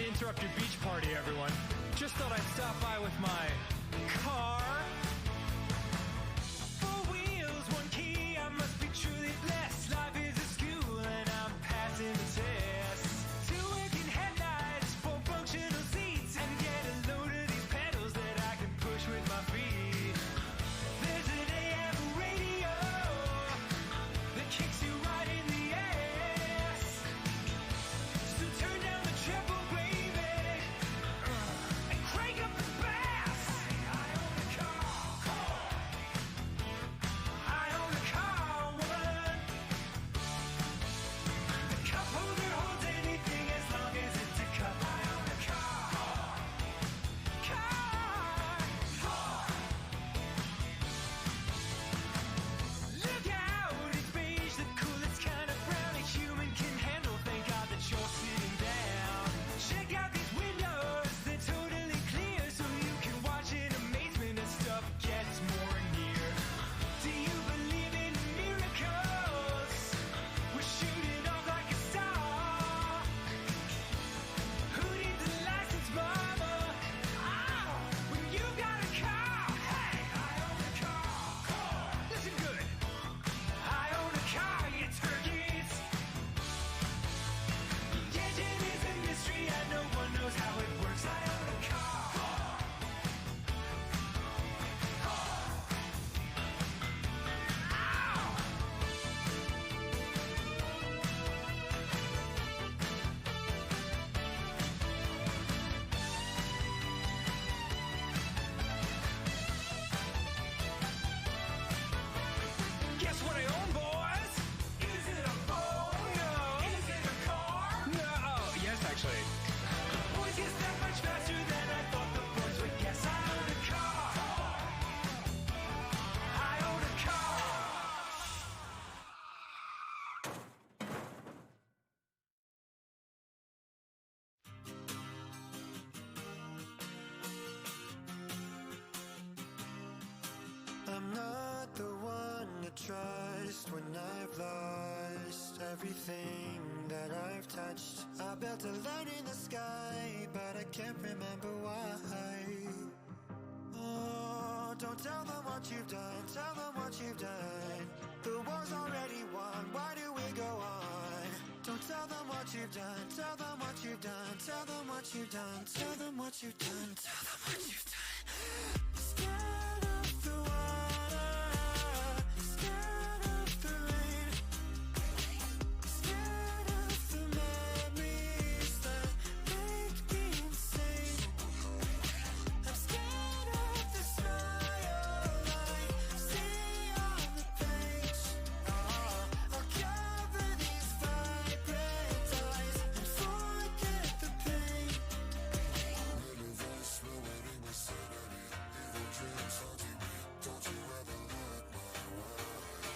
to interrupt your beach party, everyone. Just thought I'd stop by with my car. Four wheels, one key, I must be truly blessed. Life is a school and I'm passing the test. Two working headlights, four functional seats, and get a load of these pedals that I can push with my feet. There's an AM radio that kicks you right in the ass. So turn down the treble, baby, and crank up the bass. I own a car. I own a car, woman. The cup holder holds anything as long as it's a cup. I own a car. Look out, it's beige, the coolest kind of brown a human can handle. Thank God that you're sitting down. Check out these windows, they're totally clear, so you can watch in amazement as stuff gets more near. Do you believe in miracles? We're shooting off like a star. Who needs a license, mama? Oh, when you got a car. Hey, I own a car. Listen good. I own a car, you turkeys. The engine is a mystery and no one knows how it works. I own a car. Guess what I own, boys? Is it a phone? No. Is it a car? No. Oh, yes, actually. Boys guess that much faster than I thought the boys would guess. I own a car. I own a car. I'm not the one to trust when I've lost everything that I've touched. I built a light in the sky, but I can't remember why. Oh, don't tell them what you've done, tell them what you've done. The war's already won, why do we go on? Don't tell them what you've done, tell them what you've done, tell them what you've done, tell them what you've done, tell them what you've done. Scared of the water, scared of the rain, scared of the memories that make me insane. I'm scared of the smile I see on the page. I'll cover these vibrant eyes and forget the pain. Little voice ruining my sanity, evil dreams haunting me. Don't you ever look my way.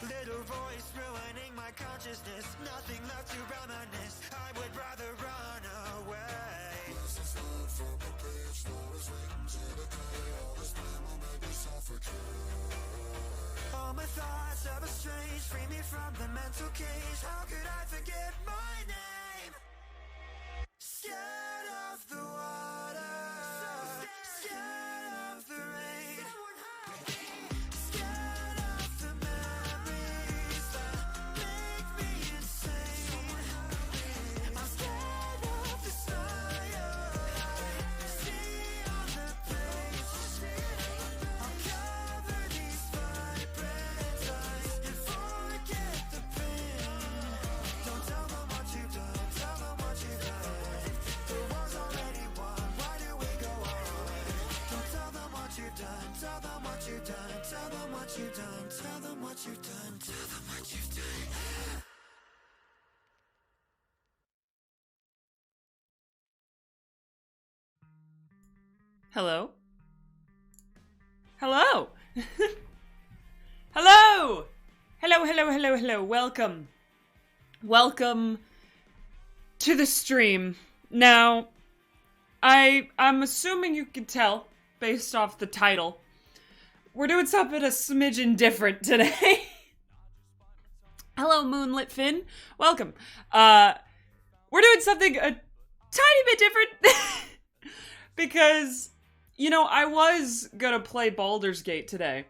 Little voice ruining my consciousness, nothing left to reminisce. I would rather run away. Lessons learned from a page, stories written to decay. All this pain will make me suffocate. All my thoughts ever strange, free me from the mental cage. How could I forget my name? Scared of the water, scared of the rain, scared of the memories that make me insane. I'm scared of the smile I see on the page. I'll cover these vibrant eyes and forget the pain. Don't tell them what you've done, tell them what you've done. The war's already won, why do we go on? Don't tell them what you've done, tell them what you've done, tell them what you've done, tell them what you've done, tell them what you've done. Hello? Hello! Hello! Hello, hello, hello, hello. Welcome. Welcome to the stream. Now, I'm assuming you can tell, based off the title, we're doing something a smidgen different today. Hello, Moonlit Finn. Welcome. We're doing something a tiny bit different. Because, you know, I was gonna play Baldur's Gate today.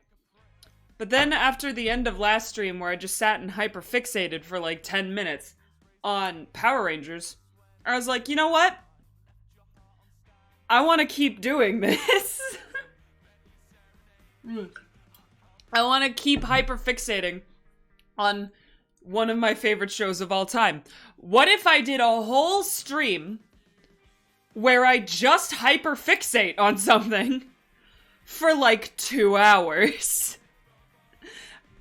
But then after the end of last stream where I just sat and hyperfixated for like 10 minutes on Power Rangers, I was like, you know what? I want to keep doing this. I want to keep hyperfixating on one of my favorite shows of all time. What if I did a whole stream where I just hyperfixate on something for like 2 hours?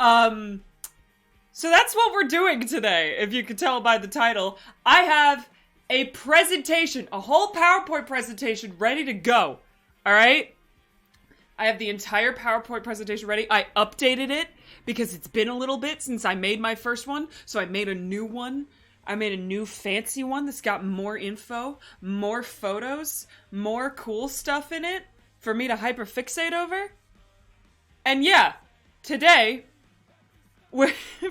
So that's what we're doing today, if you could tell by the title. I have a presentation, a whole PowerPoint presentation ready to go, alright? I have the entire PowerPoint presentation ready. I updated it because it's been a little bit since I made my first one, so I made a new one. I made a new fancy one that's got more info, more photos, more cool stuff in it for me to hyperfixate over. And yeah, today,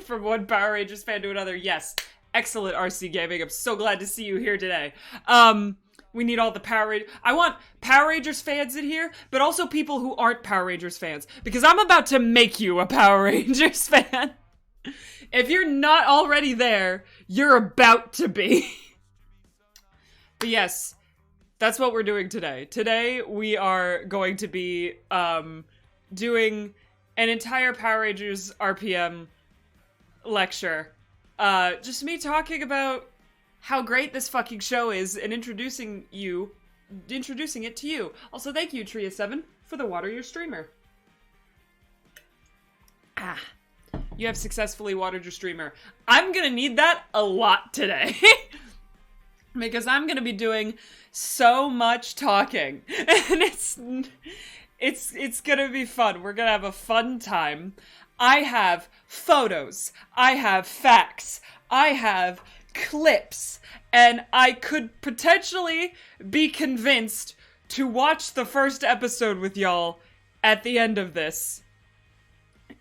from one Power Rangers fan to another, yes, excellent RC Gaming. I'm so glad to see you here today. We need all the Power Rangers. I want Power Rangers fans in here, but also people who aren't Power Rangers fans, because I'm about to make you a Power Rangers fan. If you're not already there, you're about to be. But yes, that's what we're doing today. Today, we are going to be doing an entire Power Rangers RPM lecture. Just me talking about how great this fucking show is and introducing it to you. Also, thank you, Tria7, for the water your streamer. You have successfully watered your streamer. I'm gonna need that a lot today. Because I'm gonna be doing so much talking. And it's gonna be fun. We're gonna have a fun time. I have photos. I have facts. I have clips. And I could potentially be convinced to watch the first episode with y'all at the end of this.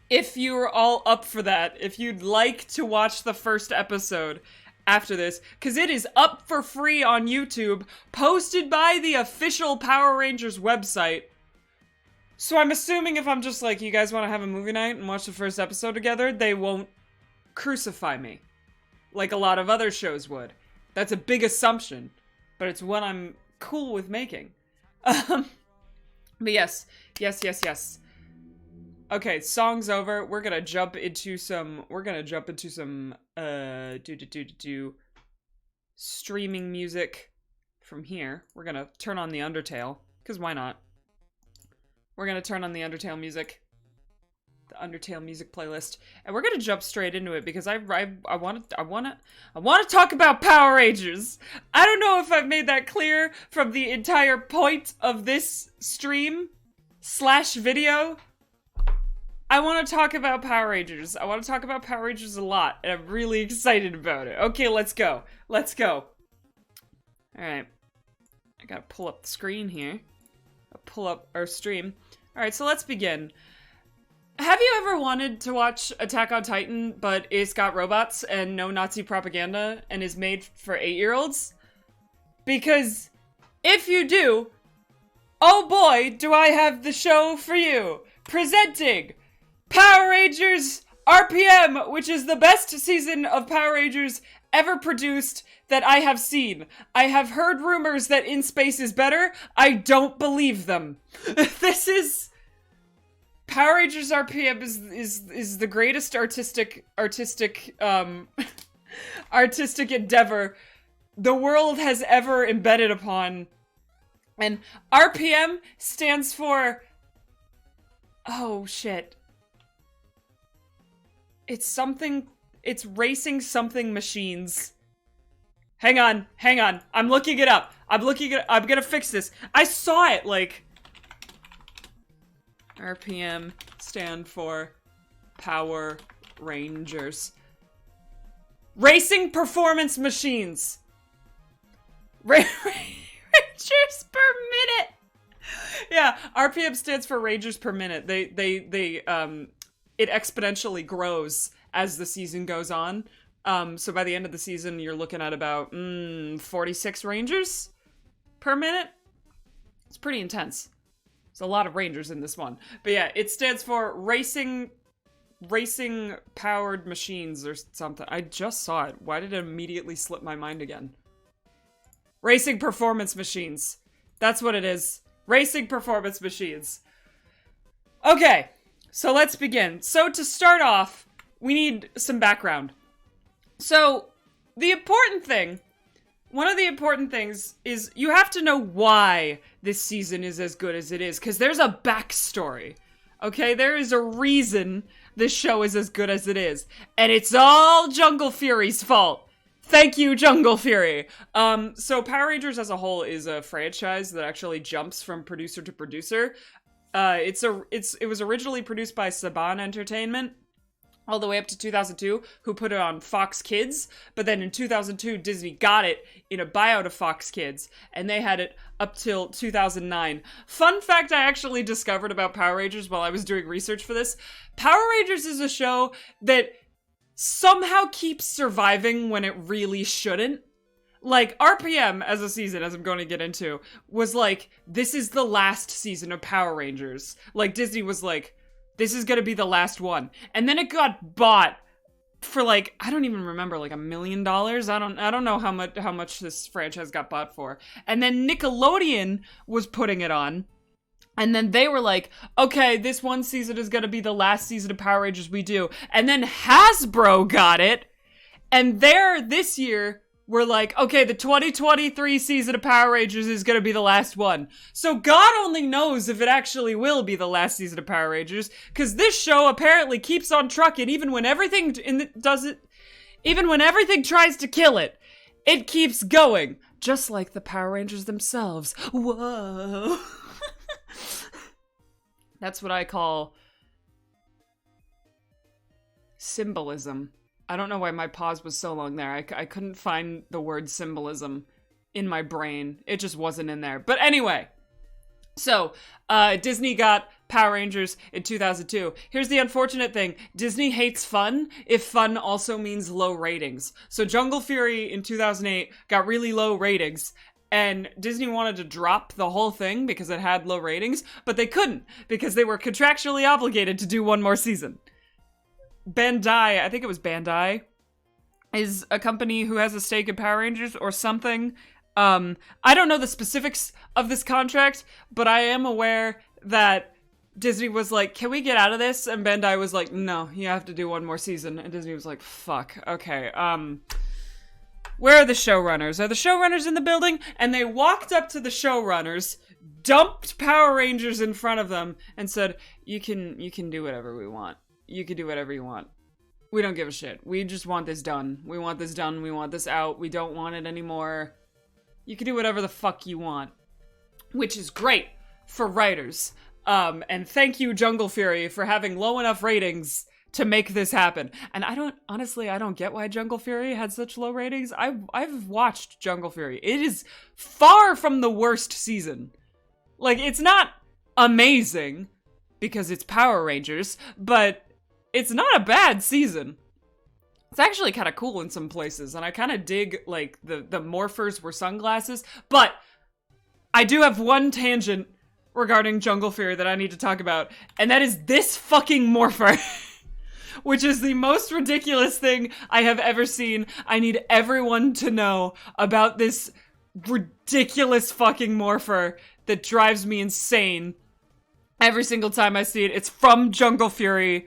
If you're all up for that, if you'd like to watch the first episode after this, because it is up for free on YouTube, posted by the official Power Rangers website. So I'm assuming if I'm just like, you guys want to have a movie night and watch the first episode together, they won't crucify me like a lot of other shows would. That's a big assumption, but it's one I'm cool with making. But yes. Okay, song's over. We're gonna jump into some streaming music from here. We're gonna turn on the Undertale, because why not? We're gonna turn on the Undertale music. The Undertale music playlist. And we're gonna jump straight into it, because I wanna talk about Power Rangers. I don't know if I've made that clear from the entire point of this stream / video. I want to talk about Power Rangers. I want to talk about Power Rangers a lot, and I'm really excited about it. Okay, let's go. Let's go. Alright. I gotta pull up the screen here. I'll pull up our stream. Alright, so let's begin. Have you ever wanted to watch Attack on Titan, but it's got robots and no Nazi propaganda, and is made for 8-year-olds? Because if you do, oh boy, do I have the show for you. Presenting Power Rangers RPM, which is the best season of Power Rangers ever produced that I have seen. I have heard rumors that In Space is better. I don't believe them. This is... Power Rangers RPM is the greatest artistic endeavor the world has ever embedded upon. And RPM stands for... Oh, shit. It's something... It's racing something machines. Hang on. I'm looking it up. I'm gonna fix this. I saw it, like... RPM stand for Power Rangers. Racing Performance Machines. Rangers per minute. Yeah, RPM stands for Rangers per minute. It exponentially grows as the season goes on, So by the end of the season, you're looking at about 46 Rangers per minute. It's pretty intense. There's a lot of Rangers in this one. But yeah, it stands for Racing Powered Machines or something. I just saw it. Why did it immediately slip my mind again? Racing Performance Machines. That's what it is. Racing Performance Machines. Okay, so let's begin. So to start off, we need some background. So, one of the important things is you have to know why this season is as good as it is, because there's a backstory. Okay, there is a reason this show is as good as it is, and it's all Jungle Fury's fault. Thank you, Jungle Fury. So Power Rangers as a whole is a franchise that actually jumps from producer to producer. It was originally produced by Saban Entertainment, all the way up to 2002, who put it on Fox Kids, but then in 2002, Disney got it in a buyout of Fox Kids, and they had it up till 2009. Fun fact I actually discovered about Power Rangers while I was doing research for this: Power Rangers is a show that somehow keeps surviving when it really shouldn't. Like, RPM as a season, as I'm going to get into, was like, this is the last season of Power Rangers. Like, Disney was like, this is gonna be the last one. And then it got bought for like, I don't even remember, like $1 million? I don't know how much this franchise got bought for. And then Nickelodeon was putting it on. And then they were like, okay, this one season is gonna be the last season of Power Rangers we do. And then Hasbro got it. And this year, we're like, okay, the 2023 season of Power Rangers is going to be the last one. So God only knows if it actually will be the last season of Power Rangers, because this show apparently keeps on trucking even when everything even when everything tries to kill it. It keeps going, just like the Power Rangers themselves. Whoa. That's what I call symbolism. I don't know why my pause was so long there. I couldn't find the word symbolism in my brain. It just wasn't in there. But anyway, so Disney got Power Rangers in 2002. Here's the unfortunate thing. Disney hates fun if fun also means low ratings. So Jungle Fury in 2008 got really low ratings, and Disney wanted to drop the whole thing because it had low ratings, but they couldn't because they were contractually obligated to do one more season. Bandai, I think it was Bandai, is a company who has a stake in Power Rangers or something. I don't know the specifics of this contract, but I am aware that Disney was like, can we get out of this? And Bandai was like, no, you have to do one more season. And Disney was like, fuck, okay. Where are the showrunners? Are the showrunners in the building? And they walked up to the showrunners, dumped Power Rangers in front of them, and said, you can do whatever we want. You can do whatever you want. We don't give a shit. We just want this done. We want this done. We want this out. We don't want it anymore. You can do whatever the fuck you want. Which is great for writers. And thank you, Jungle Fury, for having low enough ratings to make this happen. And I don't get why Jungle Fury had such low ratings. I've watched Jungle Fury. It is far from the worst season. Like, it's not amazing because it's Power Rangers, but it's not a bad season. It's actually kind of cool in some places, and I kind of dig, like, the morphers were sunglasses, but I do have one tangent regarding Jungle Fury that I need to talk about, and that is this fucking morpher, which is the most ridiculous thing I have ever seen. I need everyone to know about this ridiculous fucking morpher that drives me insane every single time I see it. It's from Jungle Fury.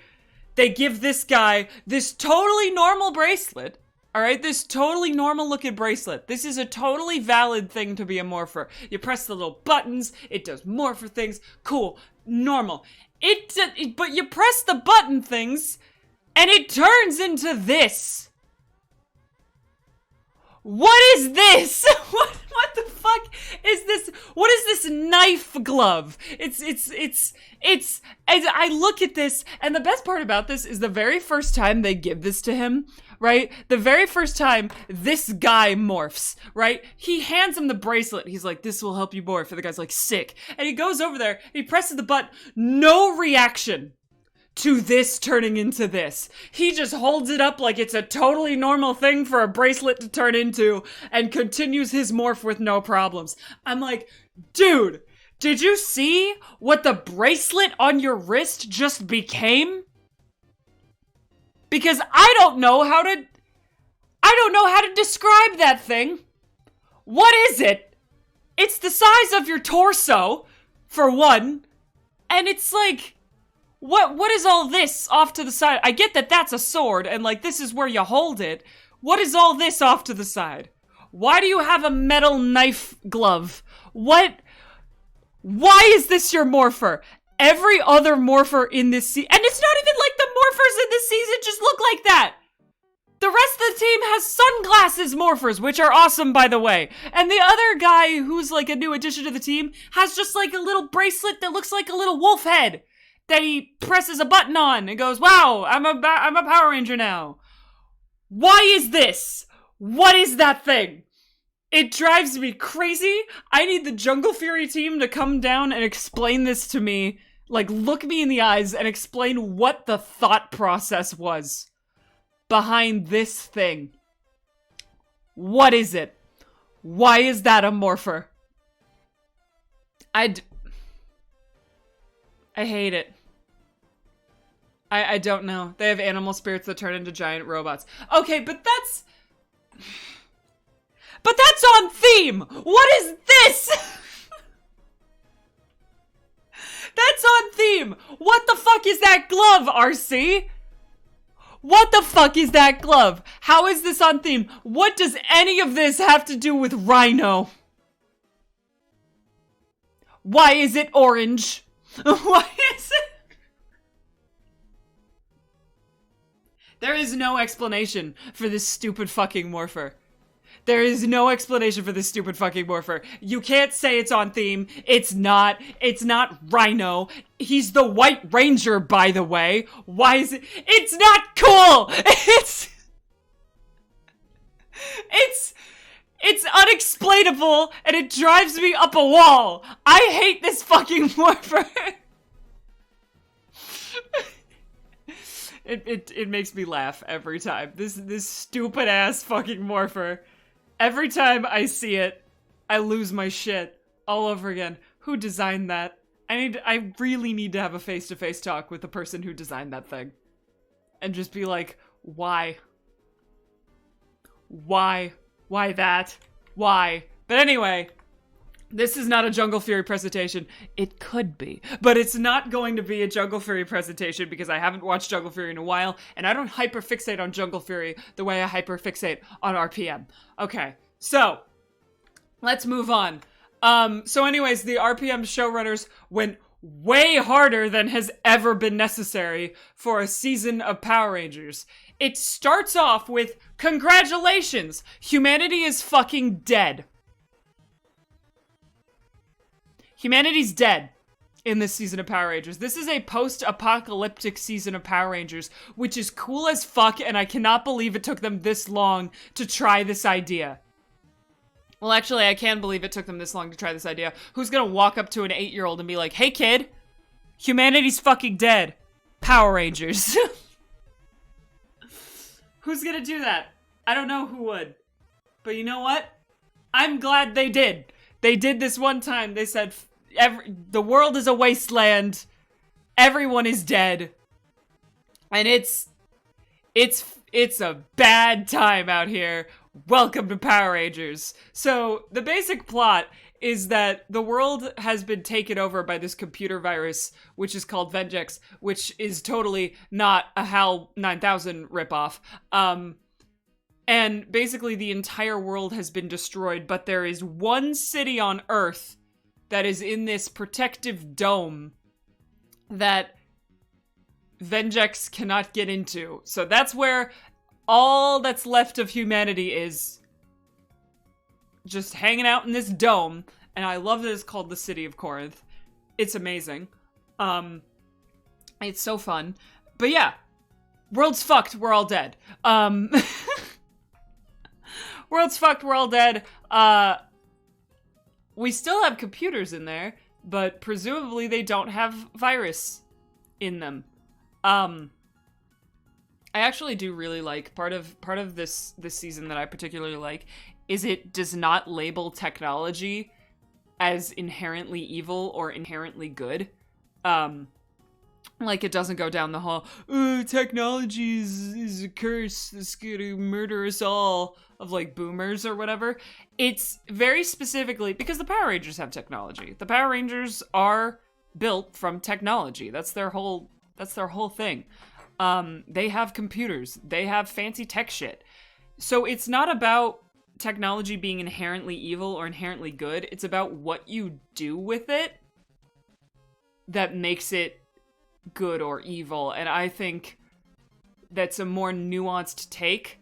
They give this guy this totally normal bracelet, alright? This totally normal looking bracelet. This is a totally valid thing to be a morpher. You press the little buttons, it does morpher things, cool, normal. But you press the button things, and it turns into this. What is this? What the fuck is this? What is this knife glove? I look at this, and the best part about this is the very first time they give this to him, right? The very first time this guy morphs, right? He hands him the bracelet. He's like, this will help you morph. And the guy's like, sick. And he goes over there, he presses the button, no reaction. to this turning into this. He just holds it up like it's a totally normal thing for a bracelet to turn into and continues his morph with no problems. I'm like, dude, did you see what the bracelet on your wrist just became? Because I don't know how to describe that thing. What is it? It's the size of your torso, for one, and it's like, what is all this off to the side? I get that that's a sword, and like, this is where you hold it. What is all this off to the side? Why do you have a metal knife glove? Why is this your morpher? Every other morpher in this and it's not even like the morphers in this season just look like that. The rest of the team has sunglasses morphers, which are awesome, by the way. And the other guy who's like a new addition to the team has just like a little bracelet that looks like a little wolf head that he presses a button on and goes, wow, I'm a Power Ranger now. Why is this? What is that thing? It drives me crazy. I need the Jungle Fury team to come down and explain this to me. Like, look me in the eyes and explain what the thought process was behind this thing. What is it? Why is that a morpher? I hate it. I don't know. They have animal spirits that turn into giant robots. Okay, but that's on theme! What is this? That's on theme! What the fuck is that glove, RC? What the fuck is that glove? How is this on theme? What does any of this have to do with Rhino? Why is it orange? Why is it? There is no explanation for this stupid fucking morpher. There is no explanation for this stupid fucking morpher. You can't say it's on theme. It's not. It's not Rhino. He's the White Ranger, by the way. Why is it? It's not cool! It's unexplainable, and it drives me up a wall. I hate this fucking morpher. It makes me laugh every time. This stupid ass fucking morpher. Every time I see it, I lose my shit all over again. Who designed that? I really need to have a face-to-face talk with the person who designed that thing. And just be like, why? Why? Why that? Why? But anyway, this is not a Jungle Fury presentation. It could be, but it's not going to be a Jungle Fury presentation because I haven't watched Jungle Fury in a while, and I don't hyperfixate on Jungle Fury the way I hyperfixate on RPM. Okay, so let's move on. So anyways, the RPM showrunners went way harder than has ever been necessary for a season of Power Rangers. It starts off with, congratulations, humanity is fucking dead. Humanity's dead in this season of Power Rangers. This is a post-apocalyptic season of Power Rangers, which is cool as fuck, and I cannot believe it took them this long to try this idea. Well, actually, I can believe it took them this long to try this idea. Who's gonna walk up to an 8-year-old and be like, hey kid, humanity's fucking dead. Power Rangers. Who's gonna do that? I don't know who would. But you know what? I'm glad they did. They did this one time. They said, the world is a wasteland. Everyone is dead. And it's a bad time out here. Welcome to Power Rangers. So the basic plot is that the world has been taken over by this computer virus, which is called Vengex, which is totally not a HAL 9000 ripoff. And basically the entire world has been destroyed, but there is one city on Earth that is in this protective dome that Vengex cannot get into. So that's where all that's left of humanity is just hanging out in this dome. And I love that it's called the City of Corinth. It's amazing. It's so fun. But yeah, world's fucked, we're all dead. World's fucked, we're all dead. We still have computers in there, but presumably they don't have virus in them. I actually do really like part of this season that I particularly like is it does not label technology as inherently evil or inherently good. Like, it doesn't go down the whole, technology is a curse that's gonna murder us all, of, like, boomers or whatever. It's very specifically, because the Power Rangers have technology. The Power Rangers are built from technology. That's their whole thing. They have computers. They have fancy tech shit. So it's not about technology being inherently evil or inherently good. It's about what you do with it that makes it good or evil, and I think that's a more nuanced take,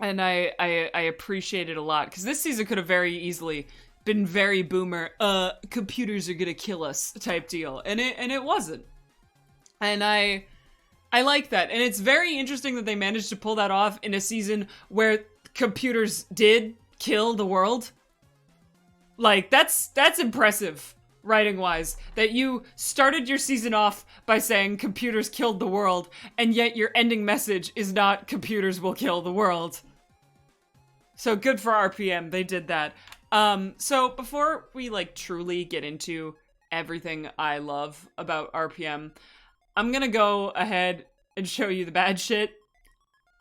and I appreciate it a lot, because this season could have very easily been very boomer, computers are gonna kill us type deal, and it wasn't, and I like that, and it's very interesting that they managed to pull that off in a season where computers did kill the world. Like, that's impressive. Writing-wise, that you started your season off by saying computers killed the world, and yet your ending message is not computers will kill the world. So good for RPM, they did that. So before we, like, truly get into everything I love about RPM, I'm gonna go ahead and show you the bad shit.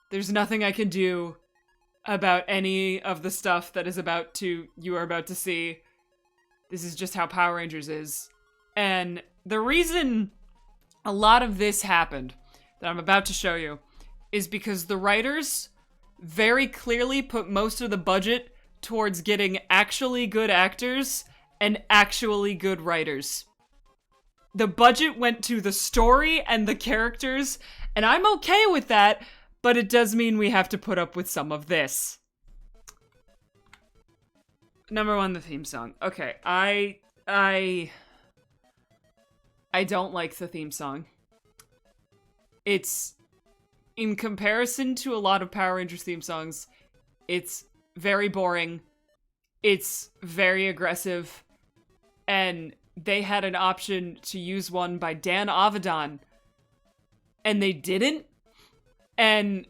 There's nothing I can do about any of the stuff that you are about to see. This is just how Power Rangers is. And the reason a lot of this happened, that I'm about to show you, is because the writers very clearly put most of the budget towards getting actually good actors and actually good writers. The budget went to the story and the characters, and I'm okay with that, but it does mean we have to put up with some of this. Number one, the theme song. Okay, I don't like the theme song. It's, in comparison to a lot of Power Rangers theme songs, it's very boring, it's very aggressive, and they had an option to use one by Dan Avidan, and they didn't? And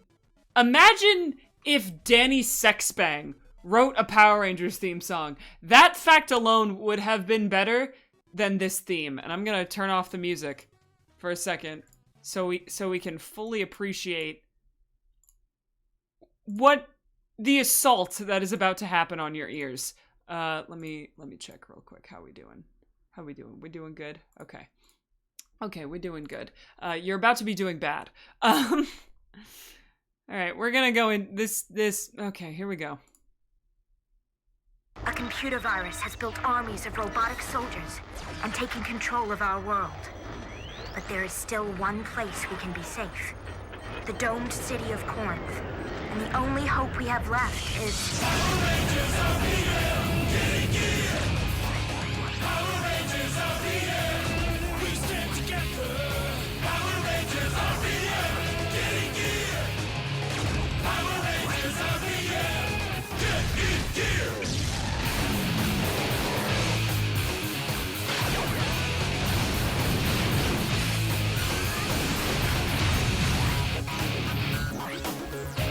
imagine if Danny Sexbang wrote a Power Rangers theme song. That fact alone would have been better than this theme. And I'm gonna turn off the music for a second so we can fully appreciate what the assault that is about to happen on your ears. Let me check real quick how we doing. We doing good? Okay. Okay, we're doing good. You're about to be doing bad. All right, we're gonna go in this. Okay, here we go. A computer virus has built armies of robotic soldiers and taken control of our world. But there is still one place we can be safe. The domed city of Corinth. And the only hope we have left is... Power Rangers of the air, getting gear. Power Rangers of the air, we stand together. Power Rangers of the air, getting gear. Power Rangers of the air, get in gear.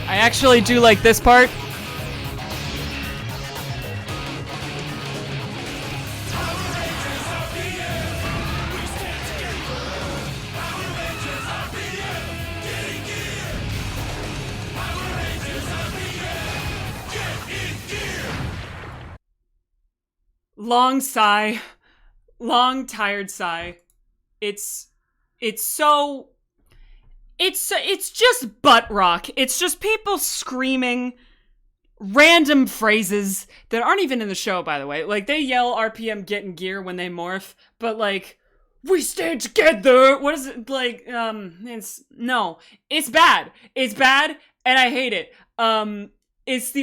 I actually do like this part. Long sigh. Long, tired sigh. It's just butt rock. It's just people screaming random phrases that aren't even in the show, by the way. Like, they yell RPM get in gear when they morph, but like, we stand together. What is it? Like, it's bad. It's bad, and I hate it. It's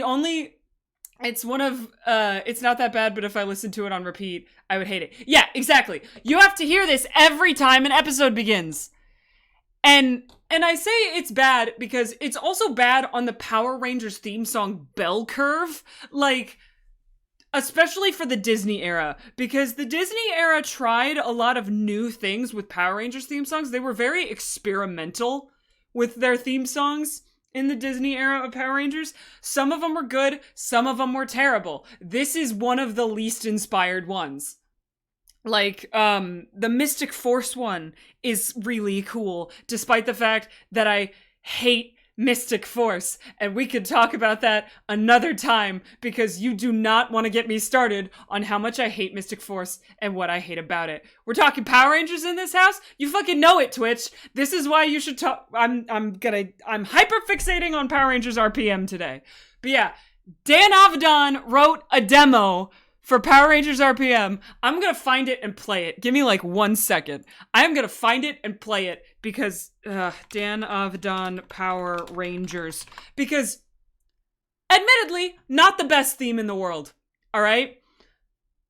not that bad, but if I listened to it on repeat, I would hate it. Yeah, exactly. You have to hear this every time an episode begins. And I say it's bad because it's also bad on the Power Rangers theme song bell curve. Like, especially for the Disney era, because the Disney era tried a lot of new things with Power Rangers theme songs. They were very experimental with their theme songs in the Disney era of Power Rangers. Some of them were good, some of them were terrible. This is one of the least inspired ones. Like, the Mystic Force one is really cool, despite the fact that I hate Mystic Force, and we could talk about that another time, because you do not want to get me started on how much I hate Mystic Force and what I hate about it. We're talking Power Rangers in this house? You fucking know it, Twitch. This is why you should talk. I'm hyper fixating on Power Rangers RPM today. But yeah, Dan Avedon wrote a demo for Power Rangers RPM. I'm gonna find it and play it. Give me like 1 second. I am gonna find it and play it because, Dan Avedon Power Rangers. Because, admittedly, not the best theme in the world. Alright?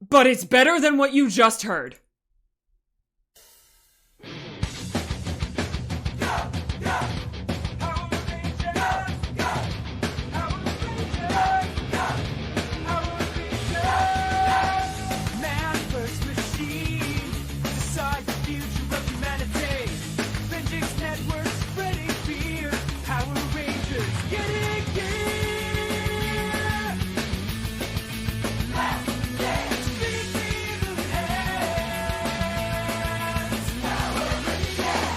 But it's better than what you just heard. Man first machine, decide the future of humanity. Vengeance network spreading fear. Power Rangers getting gear. Last dance, spinning through the hands. Power Rangers.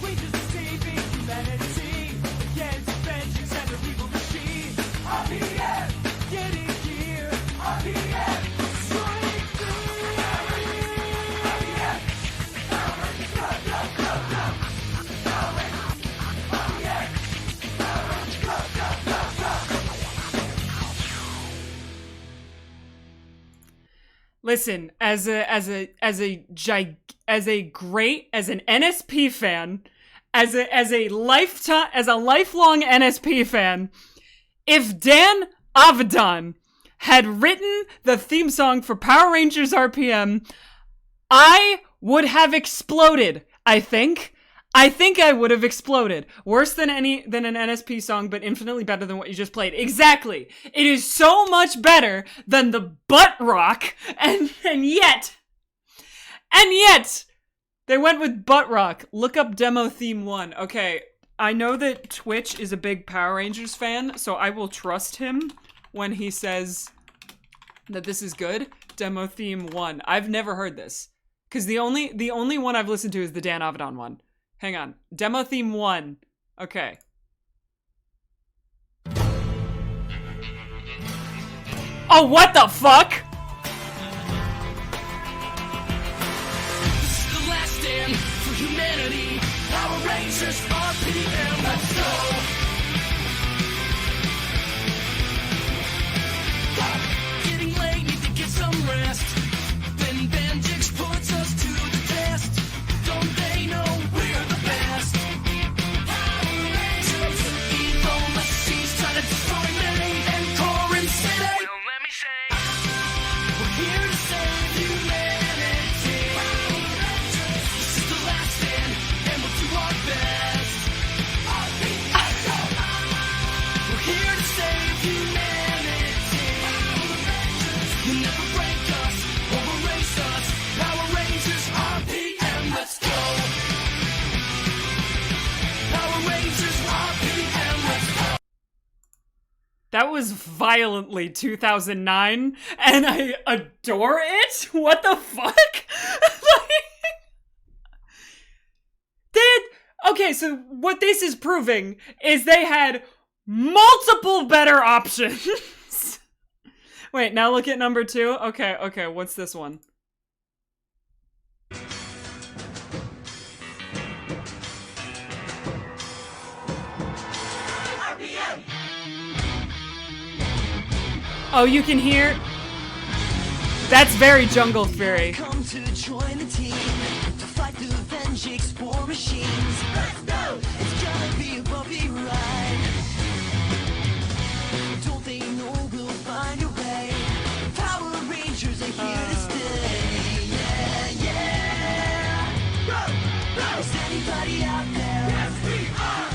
Rangers are saving humanity against vengeance and the evil machine. RPM, getting here. RPM, destroying fear. RPM, Power Rangers, go, go, go, go. Power Rangers, RPM, Power Rangers, go, go, go, go. Listen, as an NSP fan, as a lifelong NSP fan, if Dan Avedon had written the theme song for Power Rangers RPM, I would have exploded, I think. I think I would have exploded. Worse than an NSP song, but infinitely better than what you just played. Exactly. It is so much better than the butt rock, and yet, they went with butt rock. Look up Demo Theme 1. Okay, I know that Twitch is a big Power Rangers fan, so I will trust him when he says that this is good. Demo Theme 1. I've never heard this. Because the only one I've listened to is the Dan Avedon one. Hang on. Demo Theme 1. Okay. Oh, what the fuck? This is the last stand for humanity. Power Rangers RPM, let's go. Getting late, need to get some rest. Then Benjix puts us to the test. Don't they know we're the best? Power Rangers, evil machines trying to destroy me and Corin City. Well, let me say, we're here to save humanity. This is the last stand, and we'll do our best. We're here to save humanity. You'll never break us or erase us. Power Rangers RPM, let's go. Power Rangers RPM, let's go. That was violently 2009, and I adore it? What the fuck? Okay, so what this is proving is they had multiple better options. Wait, now look at number 2. Okay, what's this one? Oh, you can hear? That's very Jungle Fury. Come to join the team to fight the Vengeance war machines. Let's go! It's gonna be a bumpy ride. Don't they know we'll find a way? Power Rangers are here to stay. Yeah. Is anybody out there? Yes, we are.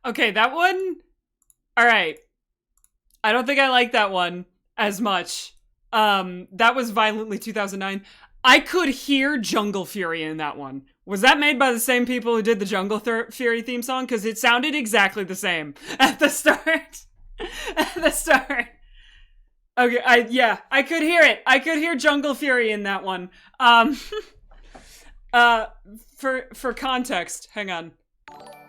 Okay, that one... Alright. I don't think I like that one as much. That was violently 2009. I could hear Jungle Fury in that one. Was that made by the same people who did the Jungle Fury theme song? Because it sounded exactly the same at the start. At the start. Okay, I could hear it. I could hear Jungle Fury in that one. For context, hang on.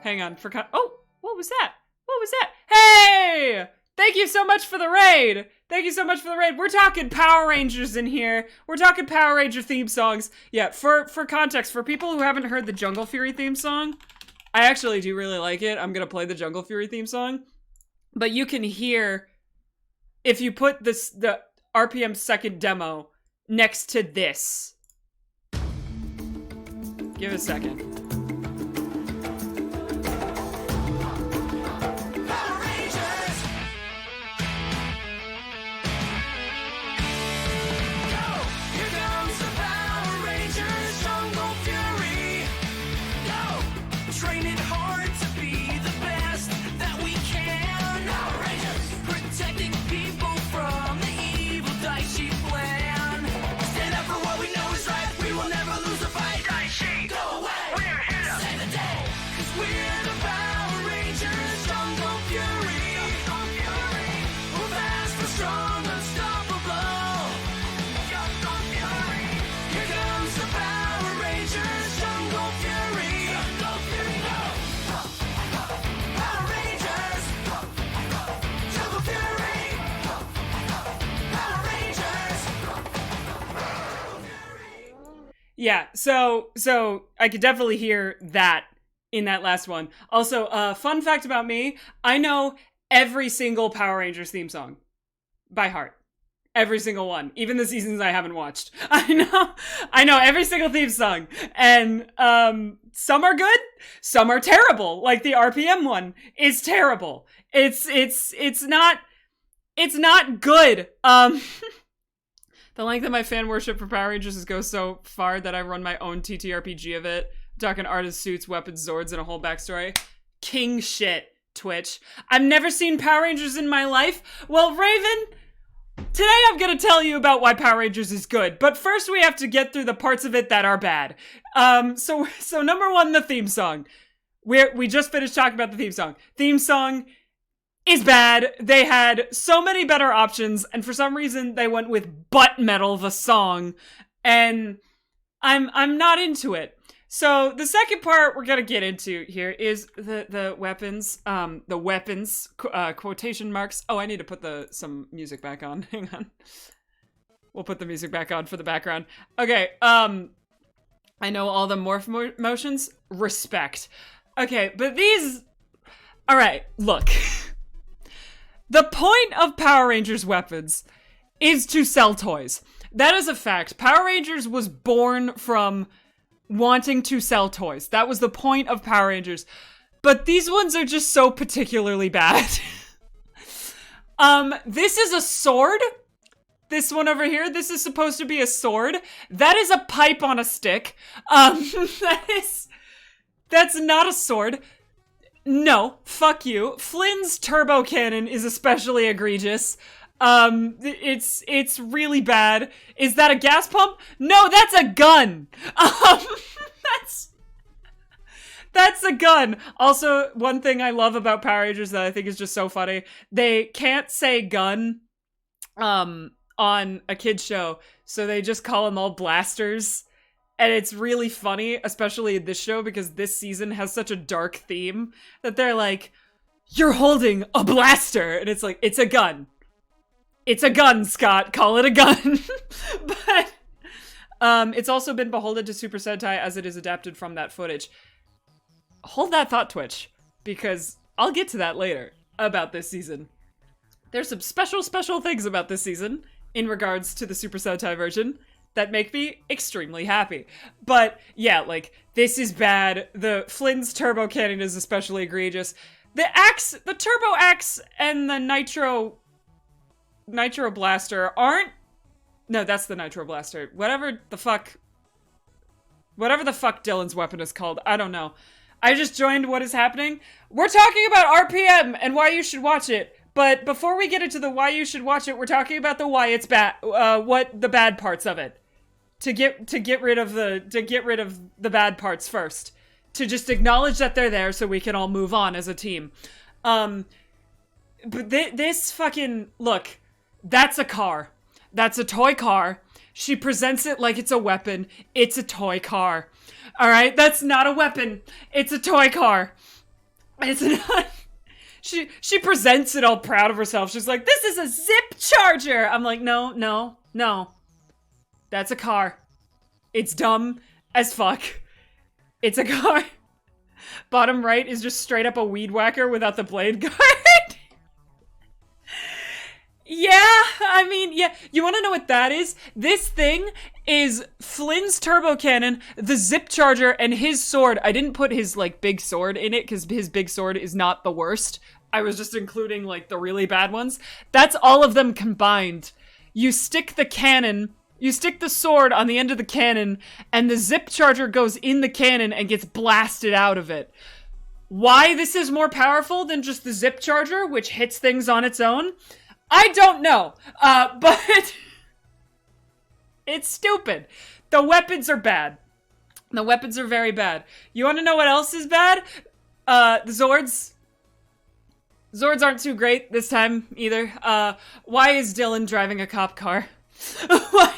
Oh, what was that? What was that? Hey! Thank you so much for the raid! Thank you so much for the raid. We're talking Power Rangers in here. We're talking Power Ranger theme songs. Yeah, for context, for people who haven't heard the Jungle Fury theme song, I actually do really like it. I'm gonna play the Jungle Fury theme song. But you can hear, if you put the RPM second demo next to this. Give it a second. Training hard to be the best that we can. Power Rangers, protecting people from the evil Daishi plan. Stand up for what we know is right. We will never lose a fight. Daishi, go away. We're here to save the day. 'Cause we're the Power Rangers, Jungle Fury. We're fast, we're strong, unstoppable. Jungle Fury. Here comes the Power Rangers, Jungle Fury. Jungle Fury, go. Power Rangers. Jungle Fury. Power Rangers. Yeah, so I could definitely hear that in that last one. Also, fun fact about me, I know every single Power Rangers theme song by heart. Every single one. Even the seasons I haven't watched. I know every single theme song. And some are good, some are terrible. Like the RPM one is terrible. It's not good. The length of my fan worship for Power Rangers goes so far that I run my own TTRPG of it. I'm talking artist suits, weapons, Zords, and a whole backstory. King shit, Twitch. I've never seen Power Rangers in my life. Well, Raven, today I'm gonna tell you about why Power Rangers is good. But first we have to get through the parts of it that are bad. So number one, the theme song. We just finished talking about the theme song. Theme song is bad. They had so many better options, and for some reason they went with Butt Metal the song, and I'm not into it. So the second part we're gonna get into here is the weapons. The weapons, quotation marks. Oh, I need to put some music back on. Hang on. We'll put the music back on for the background. Okay, I know all the morph motions. Respect. Okay, but these... Alright, look. The point of Power Rangers weapons is to sell toys. That is a fact. Power Rangers was born from wanting to sell toys. That was the point of Power Rangers. But these ones are just so particularly bad. This is a sword. This one over here, this is supposed to be a sword. That is a pipe on a stick. That's not a sword. No, fuck you. Flynn's turbo cannon is especially egregious. It's really bad. Is that a gas pump? No, that's a gun. That's a gun. Also, one thing I love about Power Rangers that I think is just so funny, they can't say gun, on a kid's show, so they just call them all blasters. And it's really funny, especially in this show, because this season has such a dark theme that they're like, you're holding a blaster. And it's like, it's a gun. It's a gun, Scott. Call it a gun. But it's also been beholden to Super Sentai as it is adapted from that footage. Hold that thought, Twitch, because I'll get to that later about this season. There's some special things about this season in regards to the Super Sentai version that make me extremely happy. But yeah, like, this is bad. The Flynn's turbo cannon is especially egregious. The axe, the turbo axe and the nitro blaster aren't... No, that's the nitro blaster. Whatever the fuck Dylan's weapon is called, I don't know. I just joined What Is Happening. We're talking about RPM and why you should watch it. But before we get into the why you should watch it, we're talking about the why it's bad, what the bad parts of it. To get rid of the bad parts first. To just acknowledge that they're there so we can all move on as a team. But this fucking, look, that's a car. That's a toy car. She presents it like it's a weapon. It's a toy car. All right? That's not a weapon. It's a toy car. It's not... She presents it all proud of herself. She's like, this is a zip charger. I'm like, no. That's a car. It's dumb as fuck. It's a car. Bottom right is just straight up a weed whacker without the blade guard. Yeah, I mean, yeah. You want to know what that is? This thing is Flynn's turbo cannon, the zip charger, and his sword. I didn't put his, like, big sword in it because his big sword is not the worst. I was just including, like, the really bad ones. That's all of them combined. You stick the sword on the end of the cannon, and the zip charger goes in the cannon and gets blasted out of it. Why this is more powerful than just the zip charger, which hits things on its own, I don't know. But it's stupid. The weapons are bad. The weapons are very bad. You want to know what else is bad? The Zords. Zords aren't too great this time either. Why is Dylan driving a cop car? Why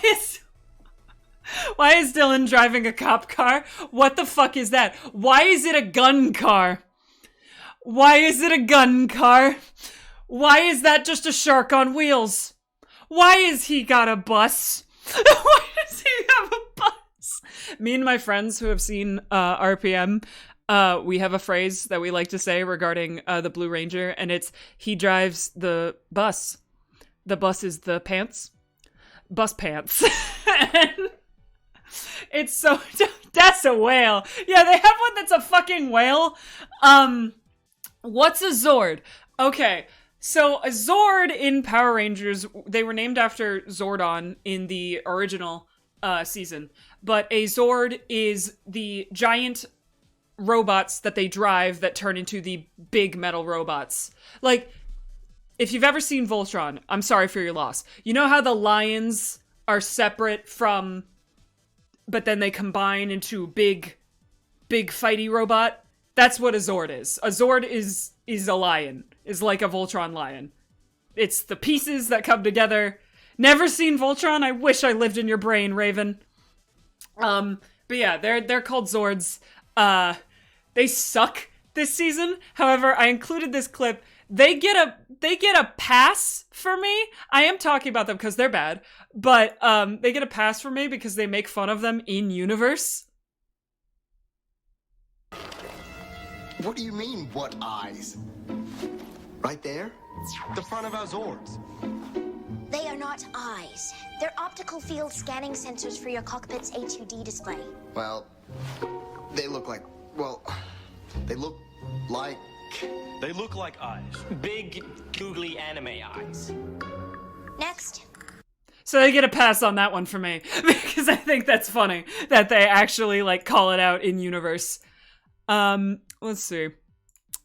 is Dylan driving a cop car? What the fuck is that? Why is it a gun car? Why is it a gun car? Why is that just a shark on wheels? Why is he got a bus? Why does he have a bus? Me and my friends who have seen RPM, we have a phrase that we like to say regarding the Blue Ranger, and it's, he drives the bus. The bus is the pants. Bus pants. And it's so... That's a whale. Yeah, they have one that's a fucking whale. What's a Zord? Okay, so a Zord in Power Rangers, they were named after Zordon in the original season. But a Zord is the giant robots that they drive that turn into the big metal robots. Like, if you've ever seen Voltron, I'm sorry for your loss. You know how the lions are separate from, but then they combine into big fighty robot? That's what a Zord is. A Zord is a lion. Is like a Voltron lion. It's the pieces that come together. Never seen Voltron? I wish I lived in your brain, Raven. But yeah, they're called Zords. They suck this season. However, I included this clip. They get a pass for me. I am talking about them because they're bad, but they get a pass for me because they make fun of them in universe. What do you mean, what eyes? Right there? The front of our Zords. They are not eyes. They're optical field scanning sensors for your cockpit's HUD display. Well, they look like, they look like... They look like eyes. Big, googly anime eyes. Next. So they get a pass on that one for me because I think that's funny that they actually like call it out in universe. Let's see.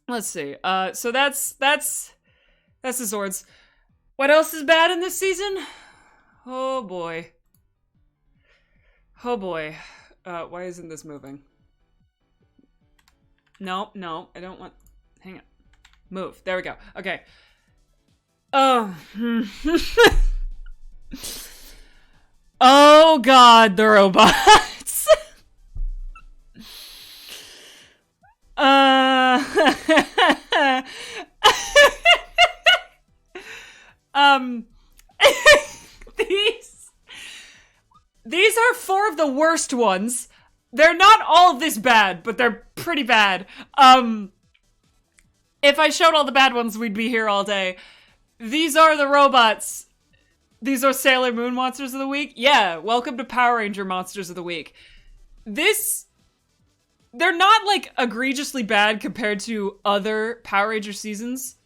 So that's the Zords. What else is bad in this season? Oh boy. Why isn't this moving? No, I don't want... Hang on. Move. There we go. Okay. Oh. Oh god, the robots. These are four of the worst ones. They're not all this bad, but they're pretty bad. If I showed all the bad ones, we'd be here all day. These are the robots. These are Sailor Moon Monsters of the Week. Yeah, welcome to Power Ranger Monsters of the Week. They're not, like, egregiously bad compared to other Power Ranger seasons.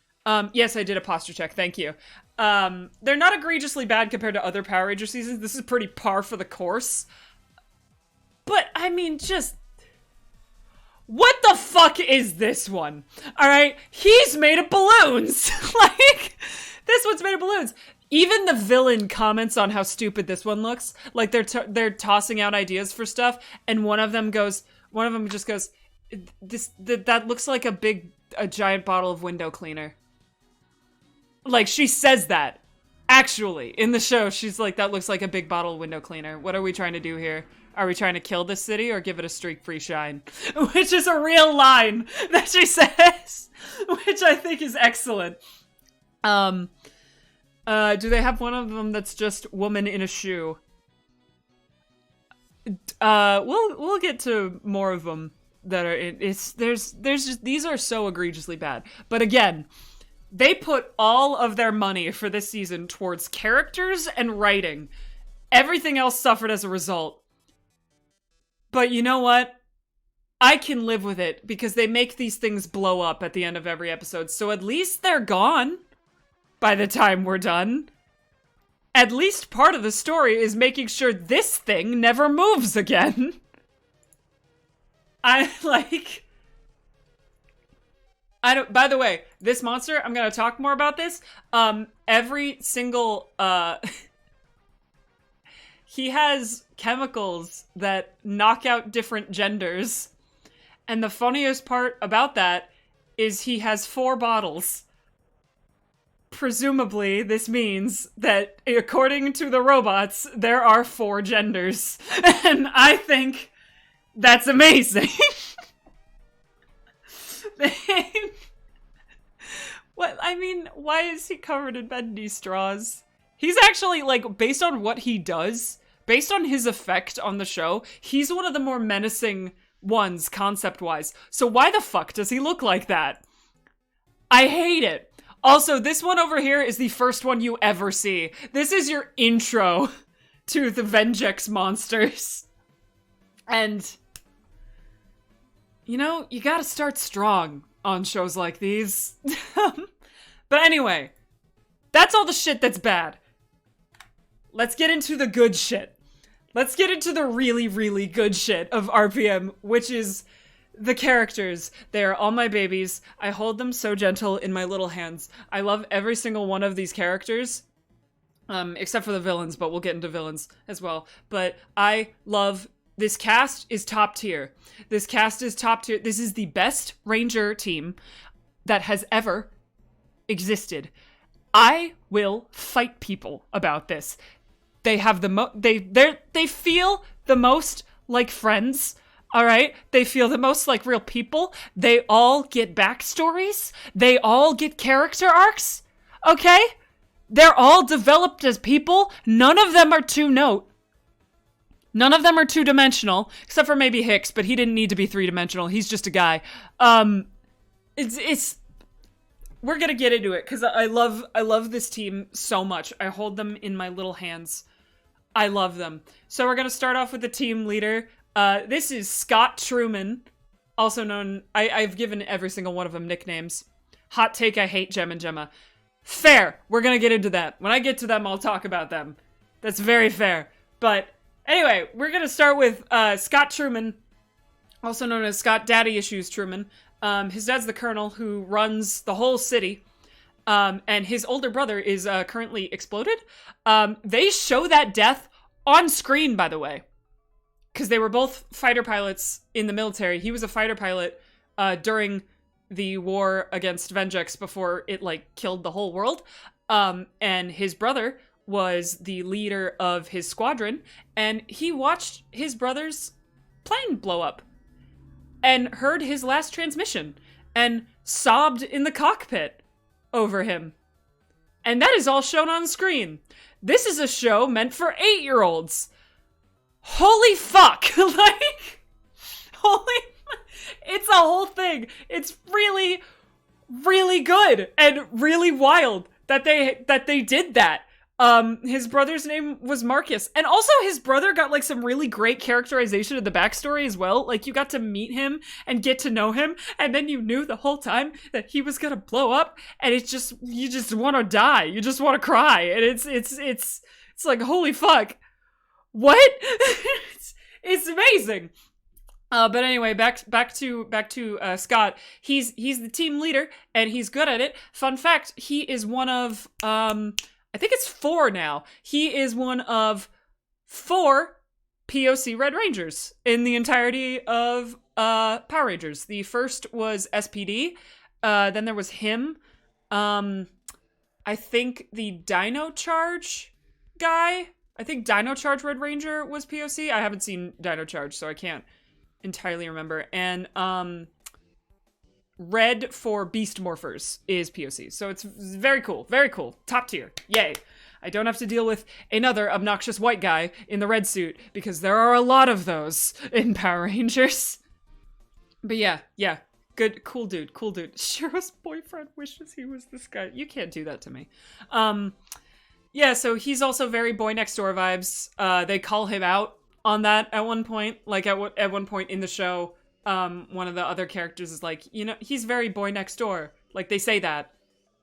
Yes, I did a posture check, thank you. They're not egregiously bad compared to other Power Ranger seasons. This is pretty par for the course. But, I mean, just... What the fuck is this one? All right, he's made of balloons. Like, this one's made of balloons. Even the villain comments on how stupid this one looks. Like, they're tossing out ideas for stuff, and one of them just goes, that looks like a giant bottle of window cleaner. Like, she says that. Actually, in the show, she's like, that looks like a big bottle of window cleaner. What are we trying to do here? Are we trying to kill this city or give it a streak-free shine? Which is a real line that she says, which I think is excellent. Do they have one of them that's just woman in a shoe? We'll get to more of them that are there's just, these are so egregiously bad. But again, they put all of their money for this season towards characters and writing. Everything else suffered as a result. But you know what? I can live with it because they make these things blow up at the end of every episode. So at least they're gone by the time we're done. At least part of the story is making sure this thing never moves again. By the way, this monster, I'm gonna talk more about this. Every single, he has chemicals that knock out different genders. And the funniest part about that is he has 4 bottles. Presumably, this means that, according to the robots, there are 4 genders. And I think that's amazing. What, I mean, why is he covered in bendy straws? He's actually, like, based on what he does, based on his effect on the show, he's one of the more menacing ones, concept-wise. So why the fuck does he look like that? I hate it. Also, this one over here is the first one you ever see. This is your intro to the Vengex monsters. And, you know, you gotta start strong on shows like these. But anyway, that's all the shit that's bad. Let's get into the good shit. Let's get into the really, really good shit of RPM, which is the characters. They are all my babies. I hold them so gentle in my little hands. I love every single one of these characters. Except for the villains, but we'll get into villains as well. But I love... This cast is top tier. This cast is top tier. This is the best Ranger team that has ever existed. I will fight people about this. They have the they feel the most like friends. All right? They feel the most like real people. They all get backstories. They all get character arcs. Okay? They're all developed as people. None of them are two-note. None of them are two-dimensional, except for maybe Hicks, but he didn't need to be three-dimensional. He's just a guy. We're gonna get into it, because I love this team so much. I hold them in my little hands. I love them. So we're gonna start off with the team leader. This is Scott Truman, also known... I've given every single one of them nicknames. Hot take, I hate Gem and Gemma. Fair. We're gonna get into that. When I get to them, I'll talk about them. That's very fair. But anyway, we're gonna start with Scott Truman, also known as Scott Daddy Issues Truman. His dad's the colonel who runs the whole city. And his older brother is currently exploded. They show that death on screen, by the way. Because they were both fighter pilots in the military. He was a fighter pilot during the war against Vengex before it, like, killed the whole world. And his brother was the leader of his squadron. And he watched his brother's plane blow up. And heard his last transmission. And sobbed in the cockpit over him. And that is all shown on screen. This is a show meant for 8-year-olds. Holy fuck. Like, it's a whole thing. It's really, really good and really wild that they did that. His brother's name was Marcus. And also his brother got, like, some really great characterization of the backstory as well. Like, you got to meet him and get to know him, and then you knew the whole time that he was gonna blow up, and it's just, you just want to die. You just want to cry. And it's like, holy fuck. What? It's amazing. But anyway, back to Scott. He's the team leader and he's good at it. Fun fact: he is one of I think it's 4 now. He is one of 4 POC Red Rangers in the entirety of Power Rangers. The first was SPD. Then there was him. I think the Dino Charge guy. I think Dino Charge Red Ranger was POC. I haven't seen Dino Charge, so I can't entirely remember. And red for Beast Morphers is POC. So it's very cool. Very cool. Top tier. Yay. I don't have to deal with another obnoxious white guy in the red suit because there are a lot of those in Power Rangers. But yeah. Good, cool dude. Shiro's boyfriend wishes he was this guy. You can't do that to me. Yeah, so he's also very Boy Next Door vibes. They call him out on that at one point. Like at one point in the show, one of the other characters is like, you know, he's very Boy Next Door. Like they say that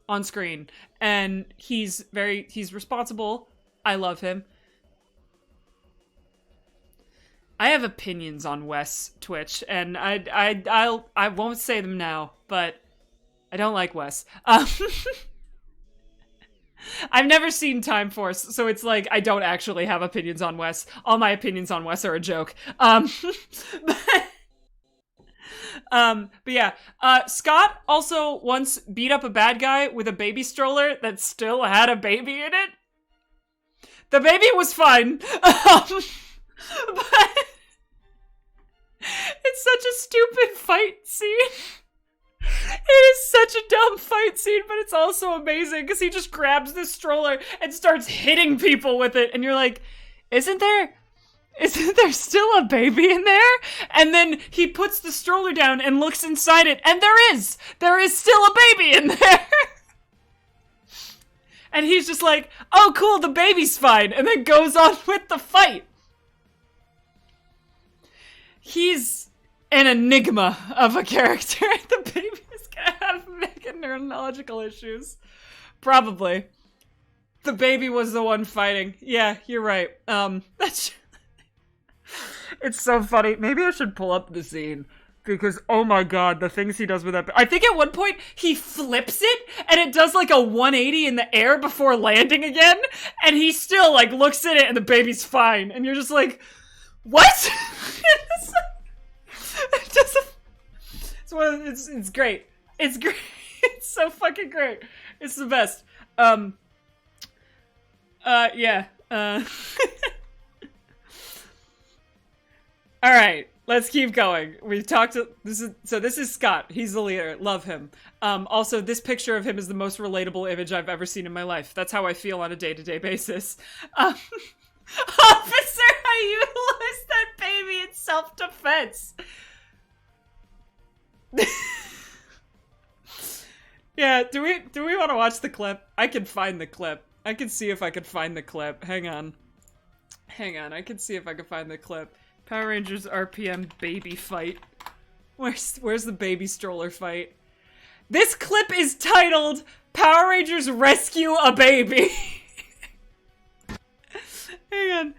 on screen, and he's responsible. I love him. I have opinions on Wes Twitch, and I won't say them now, but I don't like Wes. I've never seen Time Force, so it's like I don't actually have opinions on Wes. All my opinions on Wes are a joke. But yeah, Scott also once beat up a bad guy with a baby stroller that still had a baby in it. The baby was fine. But it's such a stupid fight scene. It is such a dumb fight scene, but it's also amazing because he just grabs this stroller and starts hitting people with it. And you're like, isn't there still a baby in there? And then he puts the stroller down and looks inside it, and there is still a baby in there. And he's just like, oh cool, the baby's fine, and then goes on with the fight. He's an enigma of a character. The baby's gonna have mega neurological issues. Probably. The baby was the one fighting. Yeah, you're right. It's so funny. Maybe I should pull up the scene. Because, oh my god, the things he does with that. I think at one point he flips it and it does like a 180 in the air before landing again. And he still like looks at it and the baby's fine. And you're just like, what? It's great. It's great. It's so fucking great. It's the best. Yeah. Alright, let's keep going. We've talked to, this is Scott. He's the leader. Love him. Also, this picture of him is the most relatable image I've ever seen in my life. That's how I feel on a day-to-day basis. Officer, I utilized that baby in self-defense. Yeah, do we want to watch the clip? I can find the clip. I can see if I can find the clip. Hang on, I can see if I can find the clip. Power Rangers RPM baby fight. Where's the baby stroller fight? This clip is titled Power Rangers Rescue a Baby. Hang on.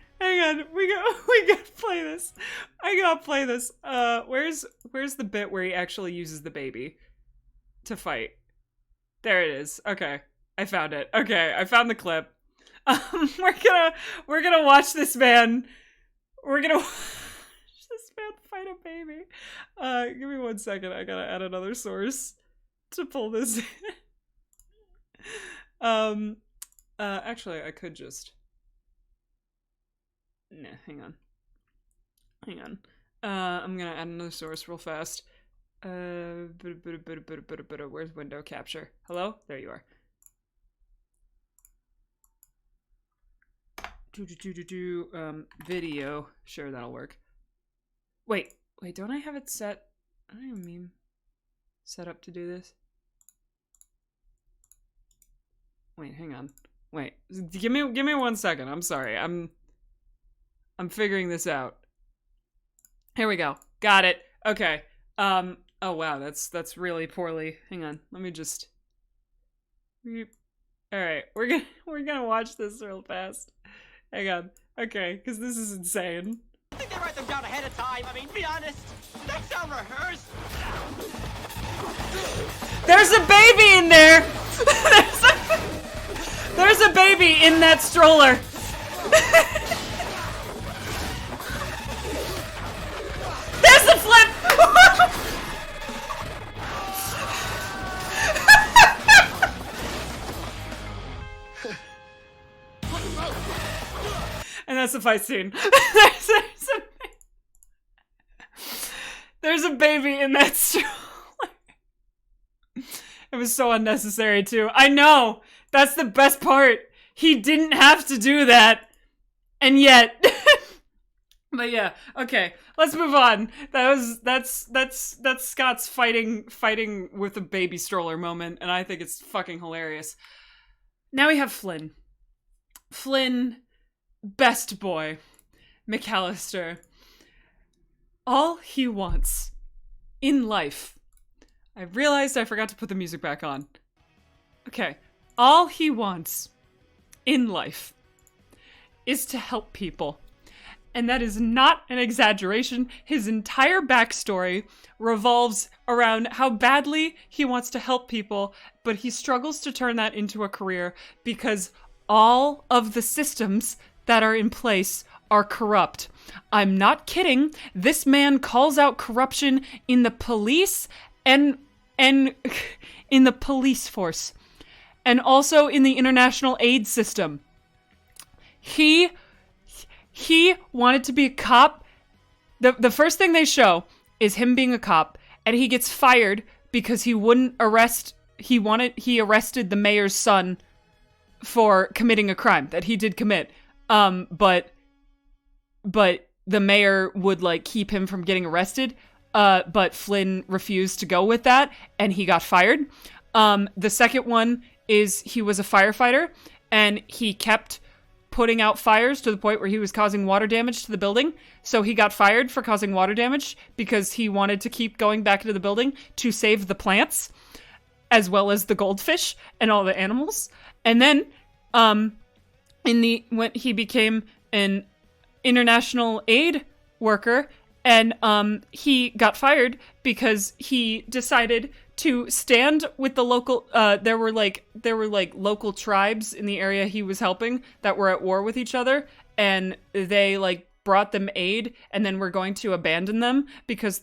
We gotta play this. I gotta play this. Where's the bit where he actually uses the baby to fight? There it is. Okay. I found it. Okay, I found the clip. We're gonna watch this man. We're gonna watch this man fight a baby. Give me 1 second. I gotta add another source to pull this in. Actually, I could just. Nah, hang on. I'm gonna add another source real fast. Where's window capture? Hello? There you are. Video. Sure, that'll work. Wait, don't I have it set? I don't even mean set up to do this. Wait, hang on. Wait, give me 1 second. I'm sorry. I'm figuring this out. Here we go. Got it. Okay. Oh wow, that's really poorly. Hang on. Let me just. All right, we're gonna watch this real fast. Hang on. Okay, because this is insane. I think they write them down ahead of time. I mean, be honest. They sound rehearsed. There's a baby in there! There's a baby in that stroller. There's the flip! And that's the fight scene. There's a baby in that stroller. It was so unnecessary too. I know! That's the best part. He didn't have to do that. And yet. But yeah, okay. Let's move on. That's Scott's fighting with a baby stroller moment, and I think it's fucking hilarious. Now we have Flynn. Flynn, best boy. McAllister. All he wants in life. I realized I forgot to put the music back on. Okay. All he wants in life is to help people. And that is not an exaggeration. His entire backstory revolves around how badly he wants to help people, but he struggles to turn that into a career because all of the systems that are in place are corrupt. I'm not kidding. This man calls out corruption in the police and in the police force. And also in the international aid system. He wanted to be a cop. The first thing they show is him being a cop, and he gets fired because he wouldn't arrest. He arrested the mayor's son for committing a crime that he did commit. But the mayor would like keep him from getting arrested. But Flynn refused to go with that, and he got fired. The second one is he was a firefighter, and he kept putting out fires to the point where he was causing water damage to the building. So he got fired for causing water damage because he wanted to keep going back into the building to save the plants, as well as the goldfish and all the animals. And then, when he became an international aid worker, and he got fired because he decided to stand with the local. There were local tribes in the area he was helping that were at war with each other, and they like brought them aid, and then were going to abandon them because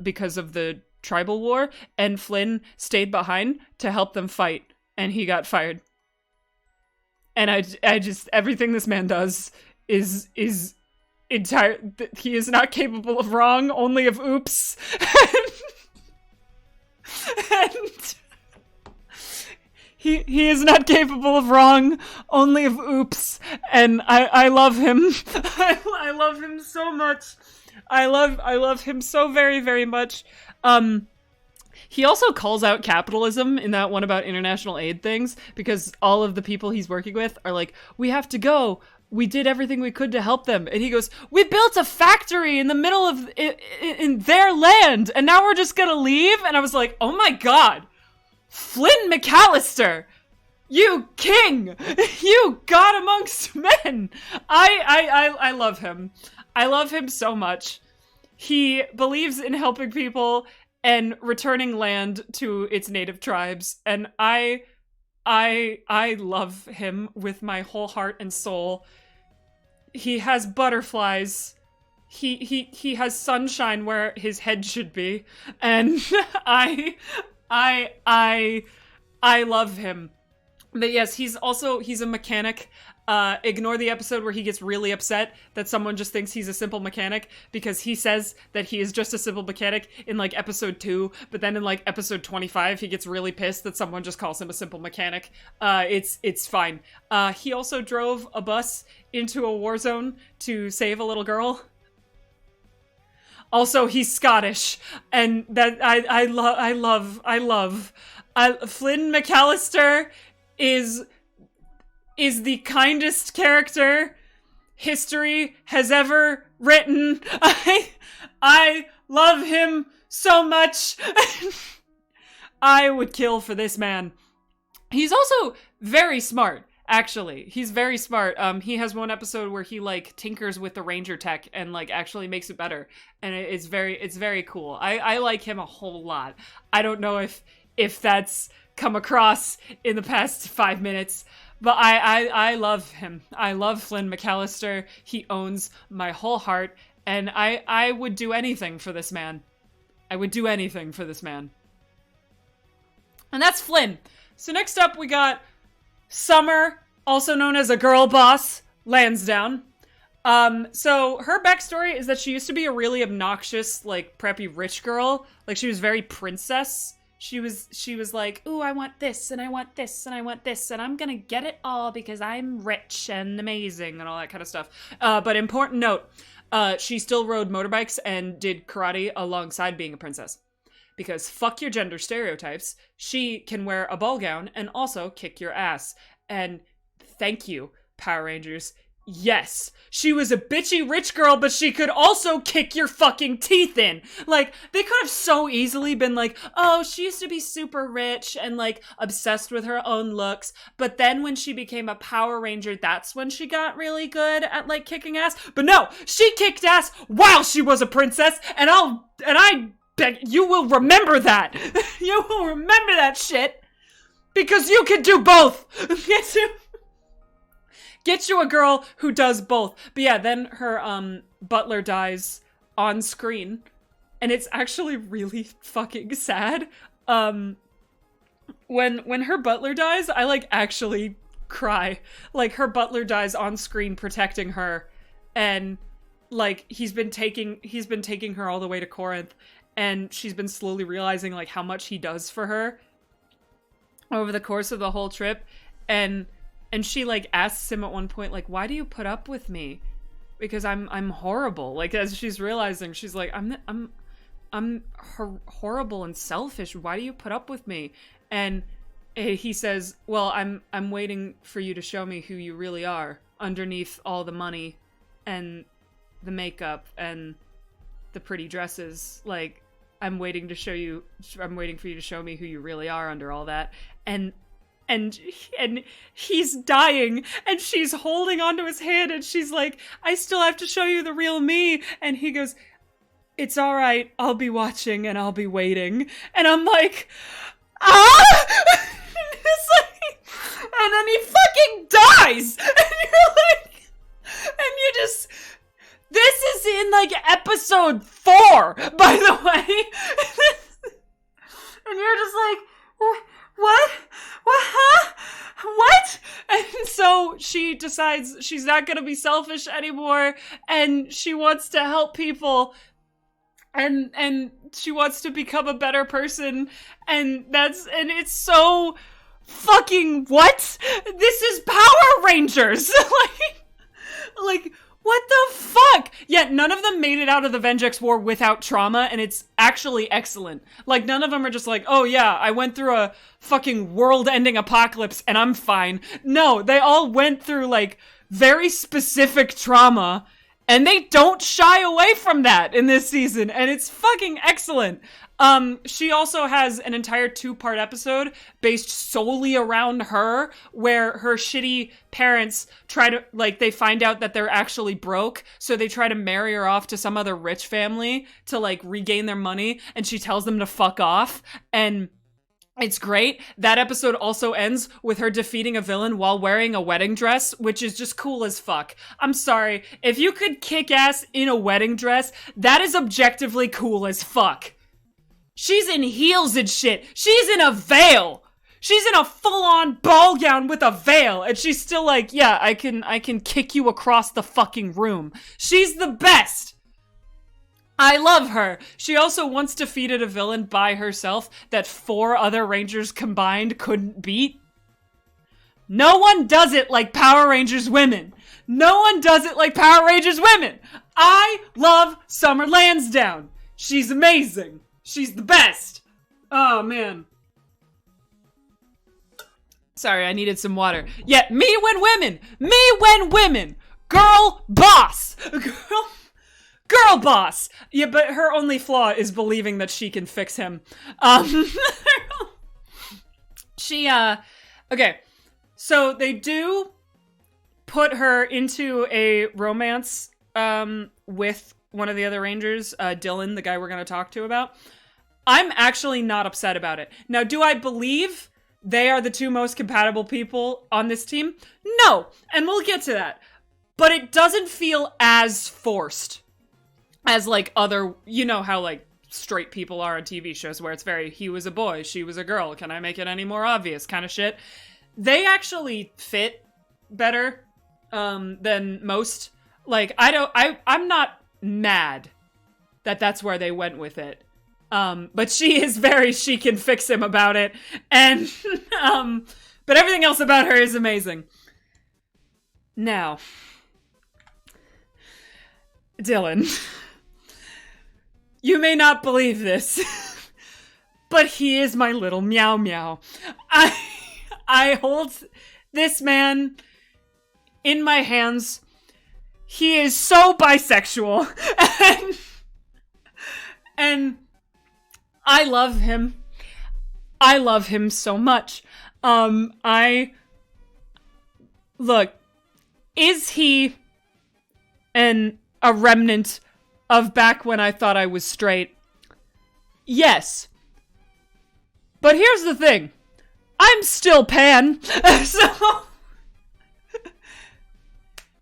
because of the tribal war. And Flynn stayed behind to help them fight, and he got fired. And I just everything this man does is entire. He is not capable of wrong, only of oops. And he is not capable of wrong, only of oops. And I love him. I love him so much. I love him so very, very much. He also calls out capitalism in that one about international aid things, because all of the people he's working with are like, we have to go. We did everything we could to help them. And he goes, we built a factory in the middle of in their land, and now we're just gonna leave? And I was like, oh my god, Flynn McAllister, you king, you god amongst men. I love him. I love him so much. He believes in helping people and returning land to its native tribes, and I love him with my whole heart and soul. He has butterflies. He has sunshine where his head should be, and I love him. But yes, he's a mechanic. Ignore the episode where he gets really upset that someone just thinks he's a simple mechanic, because he says that he is just a simple mechanic in like episode 2, but then in like episode 25 he gets really pissed that someone just calls him a simple mechanic. It's fine. He also drove a bus into a war zone to save a little girl. Also, he's Scottish, and that I love. Flynn McAllister is the kindest character history has ever written. I love him so much. I would kill for this man. He's also very smart, actually. He's very smart. He has one episode where he, like, tinkers with the Ranger tech and, like, actually makes it better. And it's very cool. I like him a whole lot. I don't know if that's come across in the past 5 minutes, but I love him. I love Flynn McAllister. He owns my whole heart, and I would do anything for this man. I would do anything for this man. And that's Flynn. So next up we got Summer, also known as a girl boss, Lansdowne. So her backstory is that she used to be a really obnoxious, like, preppy rich girl. Like, she was very princess. She was like, ooh, I want this, and I want this, and I want this, and I'm gonna get it all because I'm rich and amazing, and all that kind of stuff. But important note, she still rode motorbikes and did karate alongside being a princess. Because fuck your gender stereotypes, she can wear a ball gown and also kick your ass. And thank you, Power Rangers. Yes, she was a bitchy rich girl, but she could also kick your fucking teeth in. Like, they could have so easily been like, oh, she used to be super rich and, like, obsessed with her own looks. But then when she became a Power Ranger, that's when she got really good at, like, kicking ass. But no, she kicked ass while she was a princess, and I bet you will remember that. You will remember that shit. Because you can do both. Get you a girl who does both. But yeah, then her butler dies on screen. And it's actually really fucking sad. When her butler dies, I, like, actually cry. Like, her butler dies on screen protecting her. And, like, he's been taking her all the way to Corinth. And she's been slowly realizing, like, how much he does for her over the course of the whole trip. And she, like, asks him at one point, like, why do you put up with me? Because I'm horrible. Like, as she's realizing, she's like, I'm horrible and selfish. Why do you put up with me? And he says, well, I'm waiting for you to show me who you really are underneath all the money and the makeup and the pretty dresses. Like, I'm waiting for you to show me who you really are under all that. And he's dying, and she's holding onto his hand, and she's like, I still have to show you the real me. And he goes, it's all right. I'll be watching and I'll be waiting. And I'm like, ah! It's like, and then he fucking dies. And you're like, and you just, this is in, like, episode 4, by the way. And you're just like, what? Huh? What? And so she decides she's not gonna be selfish anymore, and she wants to help people, and she wants to become a better person, and it's so fucking what? This is Power Rangers! like, what the fuck? Yet none of them made it out of the Vengex War without trauma, and it's actually excellent. Like, none of them are just like, oh yeah, I went through a fucking world-ending apocalypse and I'm fine. No, they all went through, like, very specific trauma, and they don't shy away from that in this season, and it's fucking excellent. She also has an entire 2-part episode based solely around her, where her shitty parents try to, like, they find out that they're actually broke, so they try to marry her off to some other rich family to, like, regain their money, and she tells them to fuck off, and it's great. That episode also ends with her defeating a villain while wearing a wedding dress, which is just cool as fuck. I'm sorry, if you could kick ass in a wedding dress, that is objectively cool as fuck. She's in heels and shit. She's in a veil. She's in a full-on ball gown with a veil. And she's still like, yeah, I can kick you across the fucking room. She's the best. I love her. She also once defeated a villain by herself that 4 other Rangers combined couldn't beat. No one does it like Power Rangers women. No one does it like Power Rangers women. I love Summer Lansdowne. She's amazing. She's the best. Oh, man. Sorry, I needed some water. Yeah, me when women. Me when women. Girl boss. Girl boss. Yeah, but her only flaw is believing that she can fix him. Okay. So they do put her into a romance with one of the other Rangers, Dylan, the guy we're going to talk to about. I'm actually not upset about it. Now, do I believe they are the two most compatible people on this team? No, and we'll get to that. But it doesn't feel as forced as, like, other, you know how, like, straight people are on TV shows where it's very, he was a boy, she was a girl, can I make it any more obvious kind of shit. They actually fit better than most. Like, I'm not mad that that's where they went with it. But she is very, she can fix him about it. And, but everything else about her is amazing. Now, Dylan, you may not believe this, but he is my little meow meow. I hold this man in my hands. He is so bisexual, and I love him. I love him so much. Look, is he a remnant of back when I thought I was straight? Yes. But here's the thing. I'm still pan, so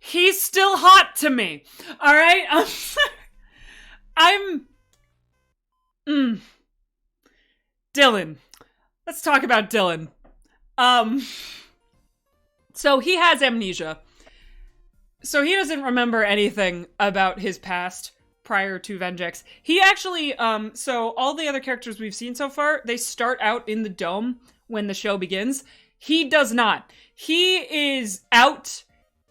he's still hot to me. All right? Dylan. Let's talk about Dylan. So he has amnesia. So he doesn't remember anything about his past prior to Vengex. He actually, so all the other characters we've seen so far, they start out in the dome when the show begins. He does not. He is out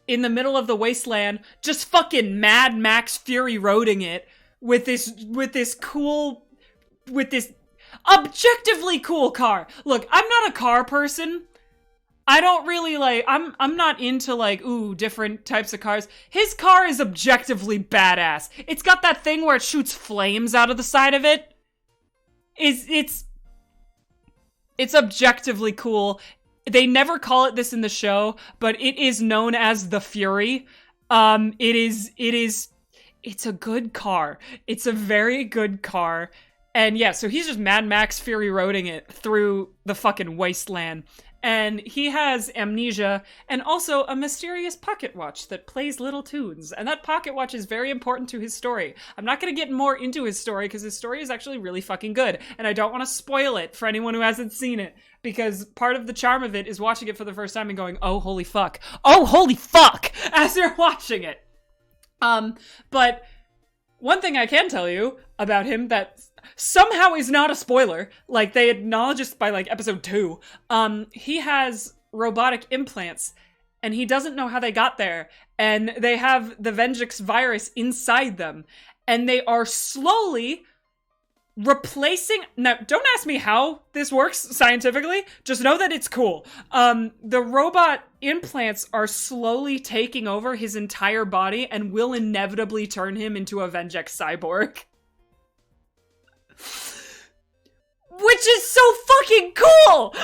in the middle of the wasteland, just fucking Mad Max Fury roading it with this objectively cool car. Look, I'm not a car person. I don't really I'm not into different types of cars. His car is objectively badass. It's got that thing where it shoots flames out of the side of it. It's objectively cool. They never call it this in the show, but it is known as the Fury. It's a good car. It's a very good car. And yeah, so he's just Mad Max Fury roading it through the fucking wasteland. And he has amnesia and also a mysterious pocket watch that plays little tunes. And that pocket watch is very important to his story. I'm not going to get more into his story because his story is actually really fucking good. And I don't want to spoil it for anyone who hasn't seen it. Because part of the charm of it is watching it for the first time and going, oh, holy fuck. Oh, holy fuck! As you're watching it. But one thing I can tell you about him that somehow is not a spoiler, like they acknowledge this by episode 2, he has robotic implants and he doesn't know how they got there, and they have the Vengex virus inside them, and they are slowly replacing. Now, don't ask me how this works scientifically, just know that it's cool. The robot implants are slowly taking over his entire body and will inevitably turn him into a Vengex cyborg. Which is so fucking cool!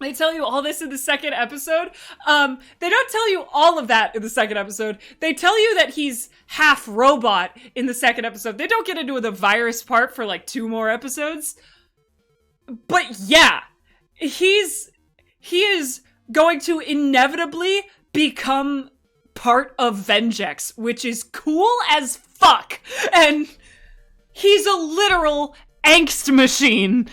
They tell you all this in the second episode. They don't tell you all of that in the second episode. They tell you that he's half robot in the second episode. They don't get into the virus part for 2 more episodes. But yeah, he is going to inevitably become part of Vengex, which is cool as fuck. And he's a literal angst machine.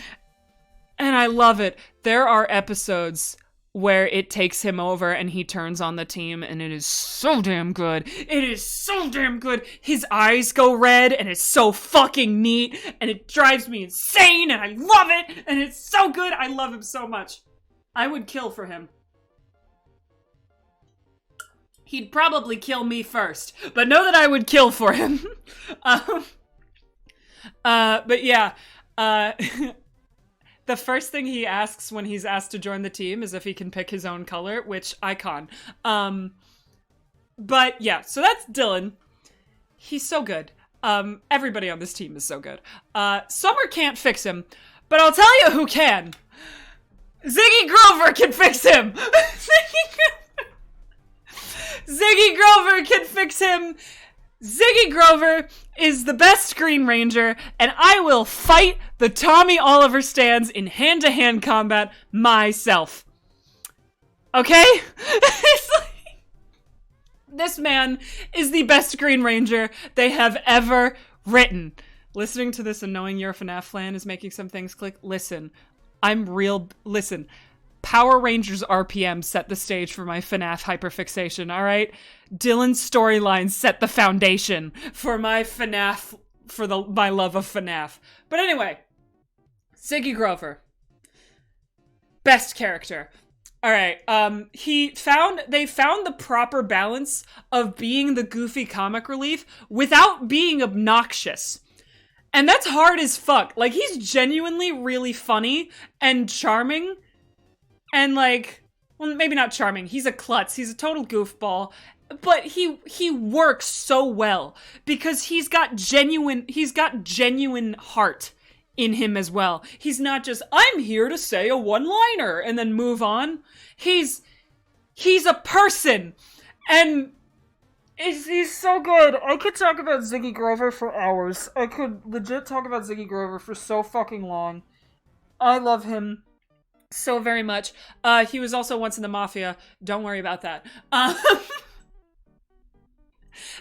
And I love it. There are episodes where it takes him over and he turns on the team, and it is so damn good. It is so damn good. His eyes go red and it's so fucking neat, and it drives me insane, and I love it, and it's so good. I love him so much. I would kill for him. He'd probably kill me first, but know that I would kill for him. But yeah, the first thing he asks when he's asked to join the team is if he can pick his own color, which icon. But yeah, so that's Dylan. He's so good. Everybody on this team is so good. Summer can't fix him, but I'll tell you who can. Ziggy Grover can fix him! Ziggy Grover can fix him! Ziggy Grover is the best Green Ranger, and I will fight the Tommy Oliver stands in hand-to-hand combat myself. Okay? It's like, this man is the best Green Ranger they have ever written. Listening to this and knowing you're a FNAF fan is making some things click. Listen, listen. Power Rangers RPM set the stage for my FNAF hyperfixation, alright? Dylan's storyline set the foundation for my FNAF, my love of FNAF. But anyway, Ziggy Grover. Best character. Alright, they found the proper balance of being the goofy comic relief without being obnoxious. And that's hard as fuck. Like, he's genuinely really funny and charming. And like, well, maybe not charming. He's a klutz. He's a total goofball. But he works so well because he's got genuine heart in him as well. He's not just, I'm here to say a one-liner and then move on. He's a person. And he's so good. I could talk about Ziggy Grover for hours. I could legit talk about Ziggy Grover for so fucking long. I love him so very much. He was also once in the Mafia. Don't worry about that.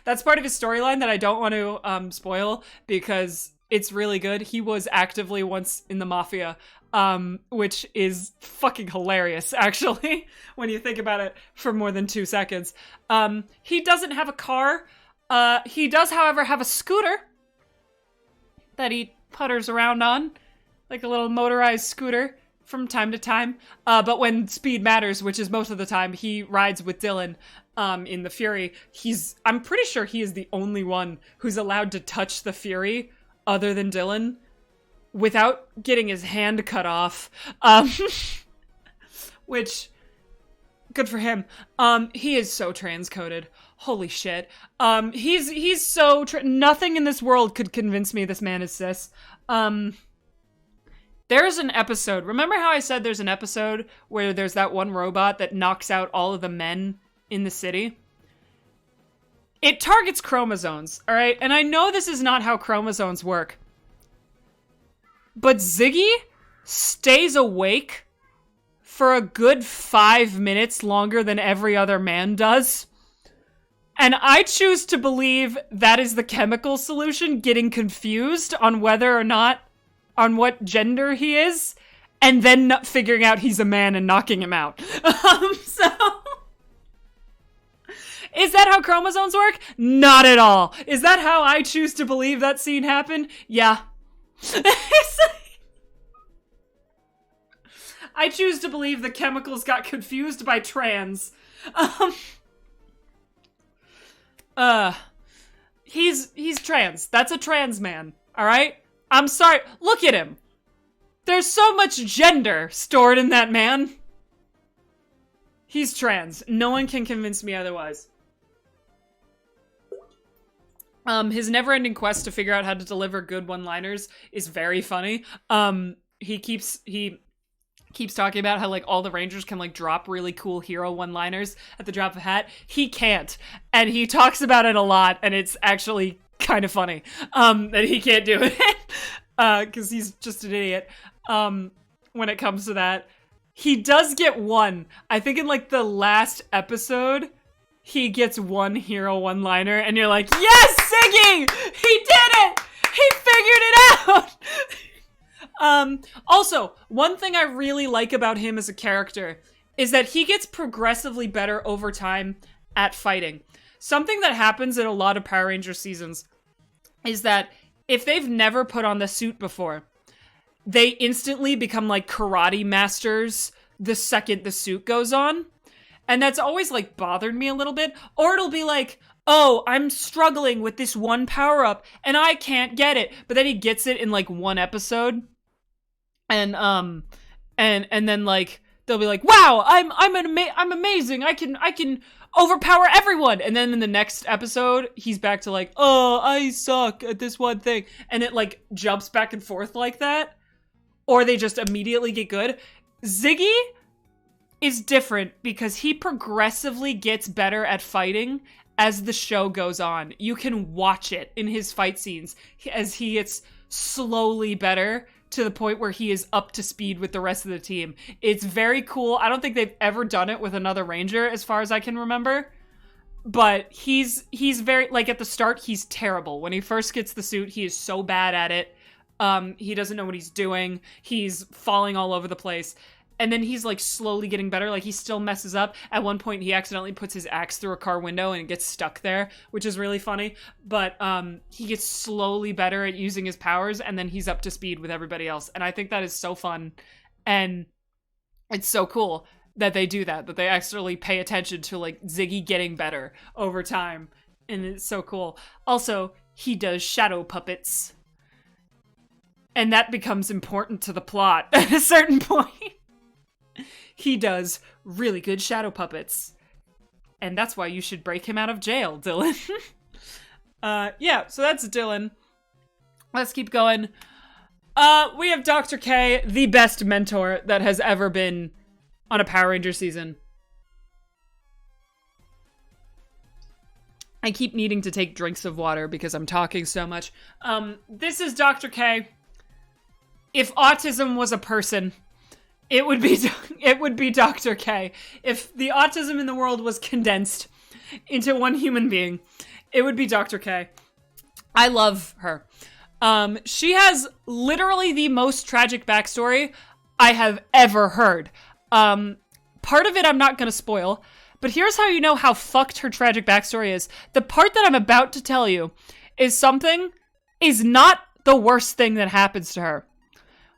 That's part of his storyline that I don't want to spoil because it's really good. He was actively once in the Mafia, which is fucking hilarious, actually, when you think about it for more than 2 seconds. He doesn't have a car. He does, however, have a scooter that he putters around on, like a little motorized scooter from time to time. But when speed matters, which is most of the time, he rides with Dylan in the Fury. I'm pretty sure he is the only one who's allowed to touch the Fury other than Dylan without getting his hand cut off. Which, good for him. He is so transcoded. Holy shit. He's so nothing in this world could convince me this man is cis. There's an episode. Remember how I said there's an episode where there's that one robot that knocks out all of the men in the city? It targets chromosomes, alright? And I know this is not how chromosomes work. But Ziggy stays awake for a good 5 minutes longer than every other man does. And I choose to believe that is the chemical solution getting confused on whether or not, on what gender he is, and then not figuring out he's a man and knocking him out. So... Is that how chromosomes work? Not at all. Is that how I choose to believe that scene happened? Yeah. I choose to believe the chemicals got confused by trans. He's trans. That's a trans man. Alright? I'm sorry. Look at him. There's so much gender stored in that man. He's trans. No one can convince me otherwise. His never-ending quest to figure out how to deliver good one-liners is very funny. He keeps talking about how, like, all the Rangers can, like, drop really cool hero one-liners at the drop of a hat. He can't. And he talks about it a lot, and it's actually kind of funny, that he can't do it. Because he's just an idiot, when it comes to that. He does get one. I think in, like, the last episode, he gets one hero one-liner, and you're like, yes, Ziggy! He did it! He figured it out! Also, one thing I really like about him as a character is that he gets progressively better over time at fighting. Something that happens in a lot of Power Rangers seasons is that if they've never put on the suit before, they instantly become like karate masters the second the suit goes on. And that's always, like, bothered me a little bit. Or it'll be like, oh, I'm struggling with this one power-up, and I can't get it. But then he gets it in, like, one episode. And then, like, they'll be like, wow, I'm amazing. I can overpower everyone. And then in the next episode, he's back to, like, oh, I suck at this one thing. And it, like, jumps back and forth like that. Or they just immediately get good. Ziggy is different because he progressively gets better at fighting as the show goes on. You can watch it in his fight scenes as he gets slowly better to the point where he is up to speed with the rest of the team. It's very cool. I don't think they've ever done it with another Ranger as far as I can remember. But he's very, like, at the start, he's terrible. When he first gets the suit, he is so bad at it. He doesn't know what he's doing. He's falling all over the place. And then he's, like, slowly getting better. Like, he still messes up. At one point, he accidentally puts his axe through a car window and it gets stuck there, which is really funny. But he gets slowly better at using his powers, and then he's up to speed with everybody else. And I think that is so fun. And it's so cool that they do that they actually pay attention to, like, Ziggy getting better over time. And it's so cool. Also, he does shadow puppets. And that becomes important to the plot at a certain point. He does really good shadow puppets. And that's why you should break him out of jail, Dylan. Yeah, so that's Dylan. Let's keep going. We have Dr. K, the best mentor that has ever been on a Power Ranger season. I keep needing to take drinks of water because I'm talking so much. This is Dr. K. If autism was a person, it would be Dr. K. If the autism in the world was condensed into one human being, it would be Dr. K. I love her. She has literally the most tragic backstory I have ever heard. Part of it I'm not gonna spoil, but here's how you know how fucked her tragic backstory is. The part that I'm about to tell you is not the worst thing that happens to her.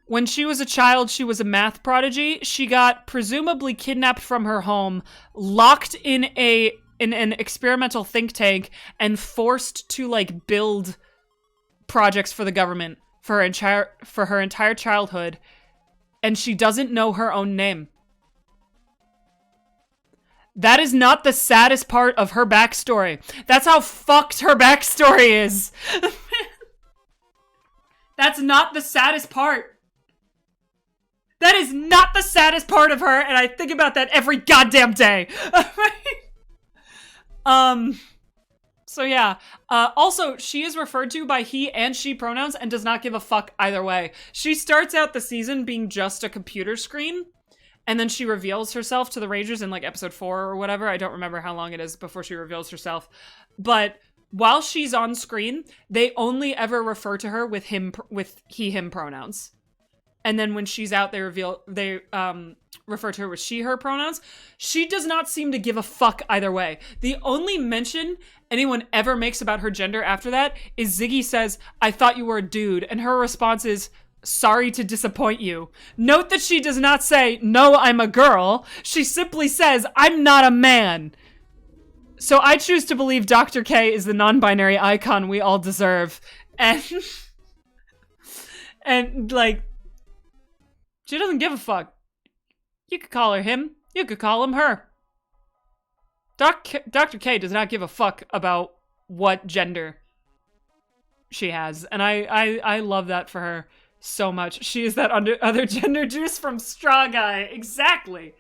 When she was a child, she was a math prodigy. She got presumably kidnapped from her home, locked in an experimental think tank, and forced to, like, build projects for the government for her entire childhood. And she doesn't know her own name. That is not the saddest part of her backstory. That's how fucked her backstory is. That's not the saddest part. That is not the saddest part of her, and I think about that every goddamn day. So yeah. Also, she is referred to by he and she pronouns and does not give a fuck either way. She starts out the season being just a computer screen, and then she reveals herself to the Rangers in, like, episode 4 or whatever. I don't remember how long it is before she reveals herself. But while she's on screen, they only ever refer to her with he, him pronouns. And then when she's out, they refer to her with she, her pronouns. She does not seem to give a fuck either way. The only mention anyone ever makes about her gender after that is Ziggy says, "I thought you were a dude." And her response is, "Sorry to disappoint you." Note that she does not say, "No, I'm a girl." She simply says, "I'm not a man." So I choose to believe Dr. K is the non-binary icon we all deserve. And like, she doesn't give a fuck. You could call her him. You could call him her. Dr. K does not give a fuck about what gender she has. And I love that for her so much. She is that other gender juice from Straw Guy. Exactly.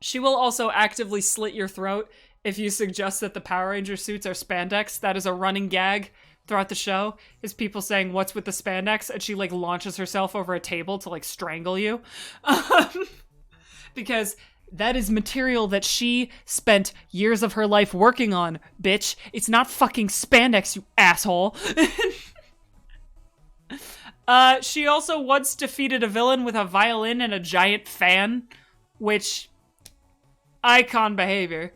She will also actively slit your throat if you suggest that the Power Ranger suits are spandex. That is a running gag throughout the show, is people saying, "What's with the spandex?" And she, like, launches herself over a table to, like, strangle you. Because that is material that she spent years of her life working on, bitch. It's not fucking spandex, you asshole. She also once defeated a villain with a violin and a giant fan, which, icon behavior.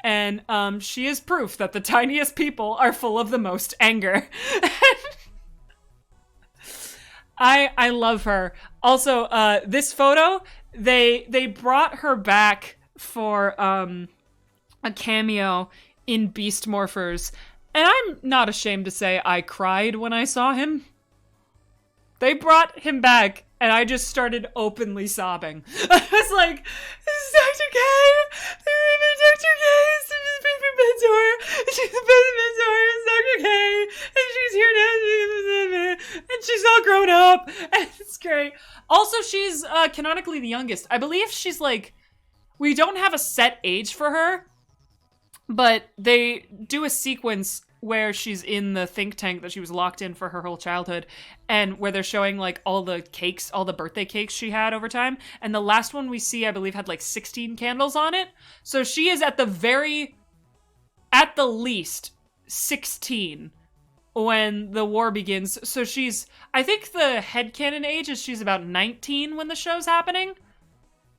And she is proof that the tiniest people are full of the most anger. I love her. Also, this photo, they brought her back for a cameo in Beast Morphers, and I'm not ashamed to say I cried when I saw him. They brought him back, and I just started openly sobbing. I was like, "This is Dr. K! Dr. K is the favorite mentor! She's the best mentor! It's Dr. K! And she's here now! And she's all grown up! And it's great." Also, she she's canonically the youngest. I believe she's like, we don't have a set age for her, but they do a sequence where she's in the think tank that she was locked in for her whole childhood, and where they're showing like all the cakes, all the birthday cakes she had over time. And the last one we see, I believe, had like 16 candles on it. So she is at the least 16 when the war begins. So she's, I think the headcanon age is she's about 19 when the show's happening.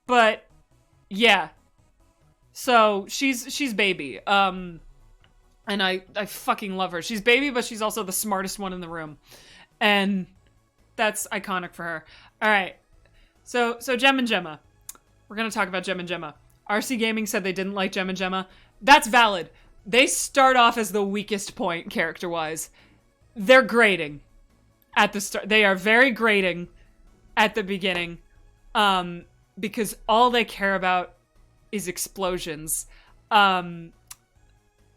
But yeah. So she's baby. And I fucking love her. She's baby, but she's also the smartest one in the room. And that's iconic for her. All right. So Gem and Gemma. We're going to talk about Gem and Gemma. RC Gaming said they didn't like Gem and Gemma. That's valid. They start off as the weakest point character-wise. They're grating at the start. They are very grating at the beginning. Because all they care about is explosions.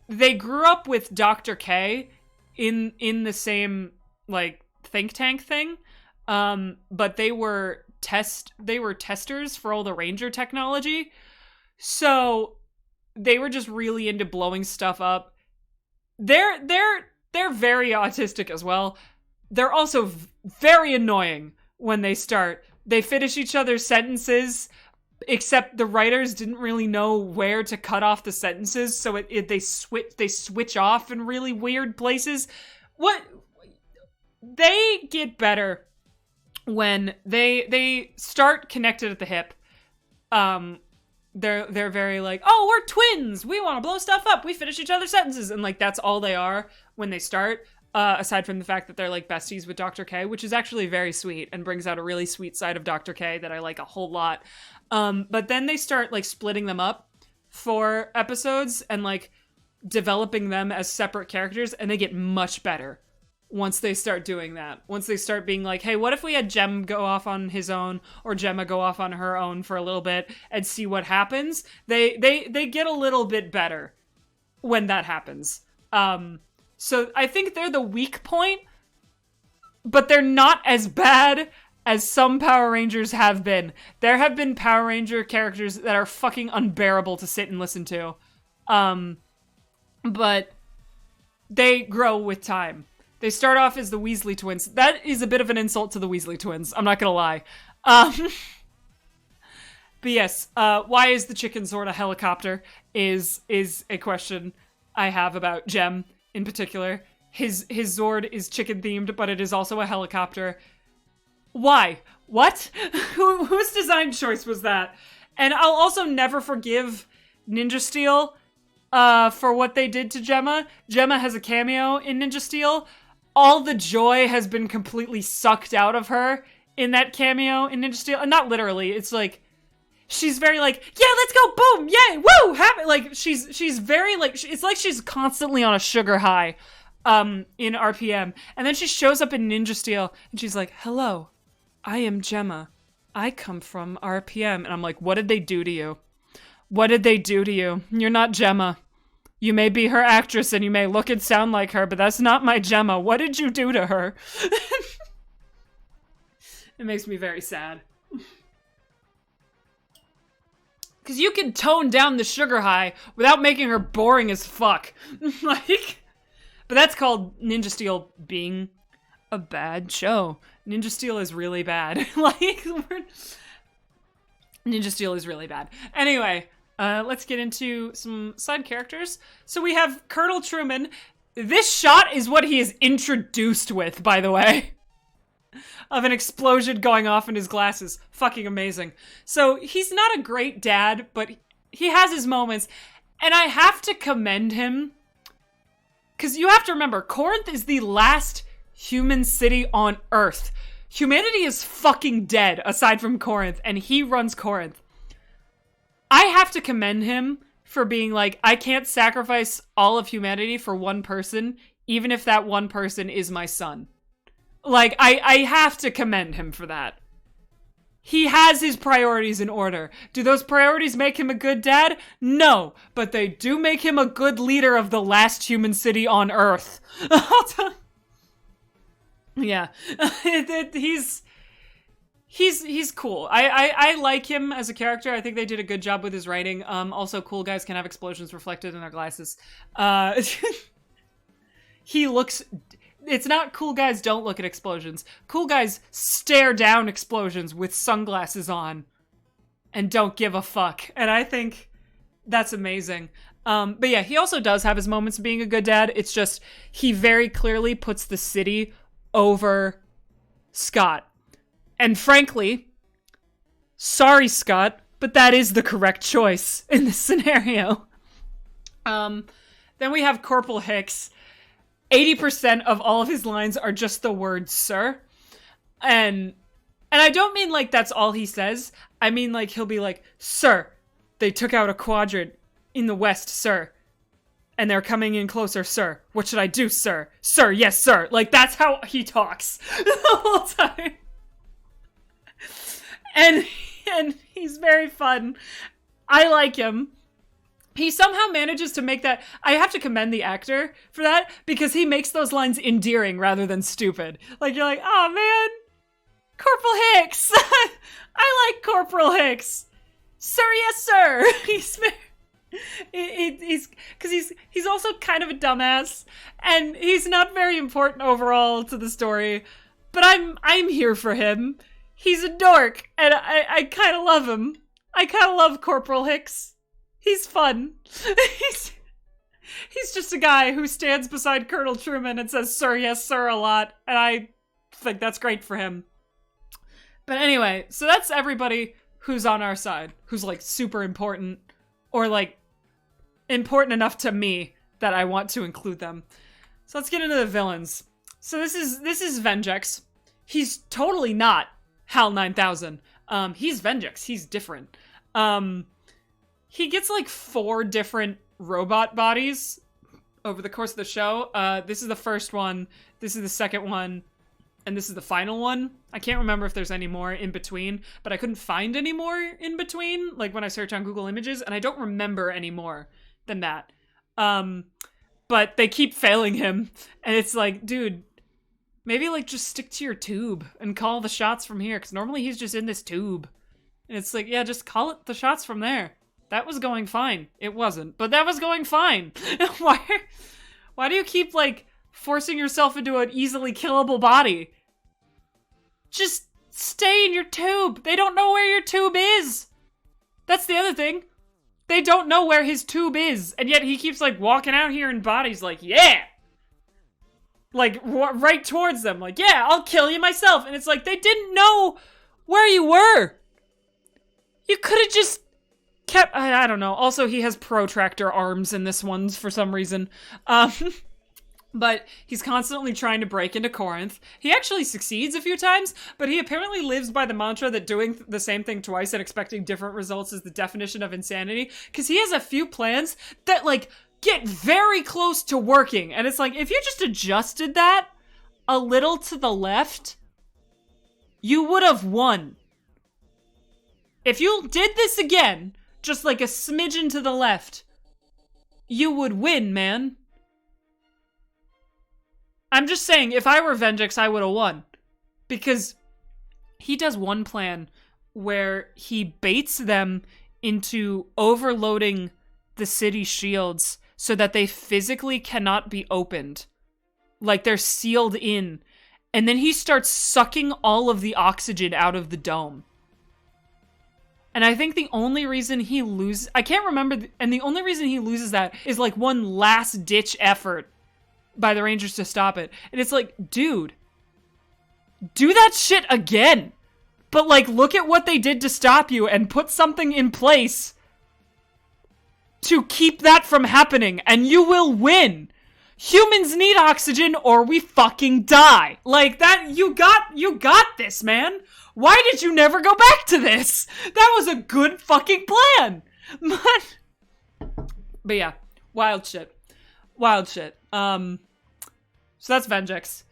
They grew up with Dr. K in the same like think tank thing, but they were testers for all the Ranger technology, so they were just really into blowing stuff up. They're very autistic as well. They're also very annoying when they start. They finish each other's sentences. Except the writers didn't really know where to cut off the sentences, so they switch off in really weird places. They get better when they start connected at the hip. They're very like, oh, we're twins, we want to blow stuff up, we finish each other's sentences, and like that's all they are when they start. Aside from the fact that they're like besties with Dr. K, which is actually very sweet and brings out a really sweet side of Dr. K that I like a whole lot. But then they start like splitting them up for episodes and like developing them as separate characters, and they get much better once they start doing that. Once they start being like, hey, what if we had Jem go off on his own or Gemma go off on her own for a little bit and see what happens? They get a little bit better when that happens. So I think they're the weak point, but they're not as bad as some Power Rangers have been. There have been Power Ranger characters that are fucking unbearable to sit and listen to. But they grow with time. They start off as the Weasley twins. That is a bit of an insult to the Weasley twins, I'm not gonna lie. But yes, why is the chicken Zord a helicopter is a question I have about Jem. In particular, his Zord is chicken themed, but it is also a helicopter. Why? What? Whose design choice was that? And I'll also never forgive Ninja Steel for what they did to Gemma. Gemma has a cameo in Ninja Steel. All the joy has been completely sucked out of her in that cameo in Ninja Steel. And not literally, it's like, she's very like, yeah, let's go, boom, yay, woo, happy. Like, she's very like, it's like she's constantly on a sugar high in RPM. And then she shows up in Ninja Steel, and she's like, hello, I am Gemma. I come from RPM. And I'm like, what did they do to you? What did they do to you? You're not Gemma. You may be her actress, and you may look and sound like her, but that's not my Gemma. What did you do to her? It makes me very sad. Because you can tone down the sugar high without making her boring as fuck. Like, but that's called Ninja Steel being a bad show. Ninja Steel is really bad. Like, Ninja Steel is really bad. Anyway, let's get into some side characters. So we have Colonel Truman. This shot is what he is introduced with, by the way. Of an explosion going off in his glasses. Fucking amazing. So he's not a great dad, but he has his moments. And I have to commend him. Because you have to remember, Corinth is the last human city on Earth. Humanity is fucking dead, aside from Corinth. And he runs Corinth. I have to commend him for being like, I can't sacrifice all of humanity for one person, even if that one person is my son. Like, I have to commend him for that. He has his priorities in order. Do those priorities make him a good dad? No, but they do make him a good leader of the last human city on Earth. Yeah. he's cool. I like him as a character. I think they did a good job with his writing. Also, cool guys can have explosions reflected in their glasses. He looks... It's not cool guys don't look at explosions. Cool guys stare down explosions with sunglasses on and don't give a fuck. And I think that's amazing. But yeah, he also does have his moments of being a good dad. It's just, he very clearly puts the city over Scott. And frankly, sorry, Scott, but that is the correct choice in this scenario. Then we have Corporal Hicks. 80% of all of his lines are just the word sir. And I don't mean like that's all he says. I mean like he'll be like, sir, they took out a quadrant in the west, sir. And they're coming in closer, sir. What should I do, sir? Sir, yes, sir. Like that's how he talks the whole time. And he's very fun. I like him. He somehow manages to make that... I have to commend the actor for that, because he makes those lines endearing rather than stupid. Like, you're like, oh man, Corporal Hicks. I like Corporal Hicks. Sir, yes, sir. He's also kind of a dumbass, and he's not very important overall to the story, but I'm here for him. He's a dork, and I kind of love him. I kind of love Corporal Hicks. He's fun. He's just a guy who stands beside Colonel Truman and says, sir, yes, sir, a lot. And I think that's great for him. But anyway, so that's everybody who's on our side, who's like super important, or like important enough to me that I want to include them. So let's get into the villains. So this is Vengex. He's totally not HAL 9000. He's Vengex. He's different. He gets like 4 different robot bodies over the course of the show. This is the first one, this is the second one, and this is the final one. I can't remember if there's any more in between, but I couldn't find any more in between, like when I search on Google Images, and I don't remember any more than that. But they keep failing him, and it's like, dude, maybe like just stick to your tube and call the shots from here, because normally he's just in this tube. And it's like, yeah, just call it the shots from there. That was going fine. It wasn't, but that was going fine. Why do you keep, like, forcing yourself into an easily killable body? Just stay in your tube. They don't know where your tube is. That's the other thing. They don't know where his tube is, and yet he keeps, like, walking out here in bodies like, yeah! Like, right towards them. Like, yeah, I'll kill you myself. And it's like, they didn't know where you were. You could have just... I don't know. Also, he has protractor arms in this one for some reason. But he's constantly trying to break into Corinth. He actually succeeds a few times, but he apparently lives by the mantra that doing the same thing twice and expecting different results is the definition of insanity. Because he has a few plans that, like, get very close to working. And it's like, if you just adjusted that a little to the left, you would have won. If you did this again... just like a smidgen to the left, you would win, man. I'm just saying, if I were Vengex, I would have won. Because he does one plan where he baits them into overloading the city shields so that they physically cannot be opened. Like they're sealed in. And then he starts sucking all of the oxygen out of the dome. And I think the only reason he loses... I can't remember... and the only reason he loses that is like one last-ditch effort by the Rangers to stop it. And it's like, dude, do that shit again. But like, look at what they did to stop you and put something in place to keep that from happening. And you will win. Humans need oxygen or we fucking die. Like that, you got this, man. Why did you never go back to this? That was a good fucking plan. But yeah, wild shit. Wild shit. So that's Vengex.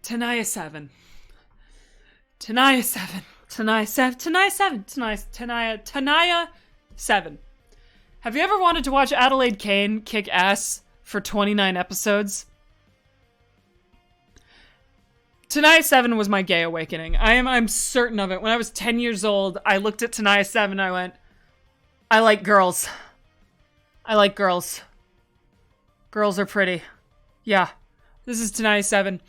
Tenaya 7. Tenaya 7. Tenaya 7. Tenaya 7. Tenaya 7. Have you ever wanted to watch Adelaide Kane kick ass for 29 episodes? Tenaya 7 was my gay awakening. I'm certain of it. When I was 10 years old, I looked at Tenaya 7 and I went, I like girls. I like girls. Girls are pretty. Yeah. This is Tenaya 7.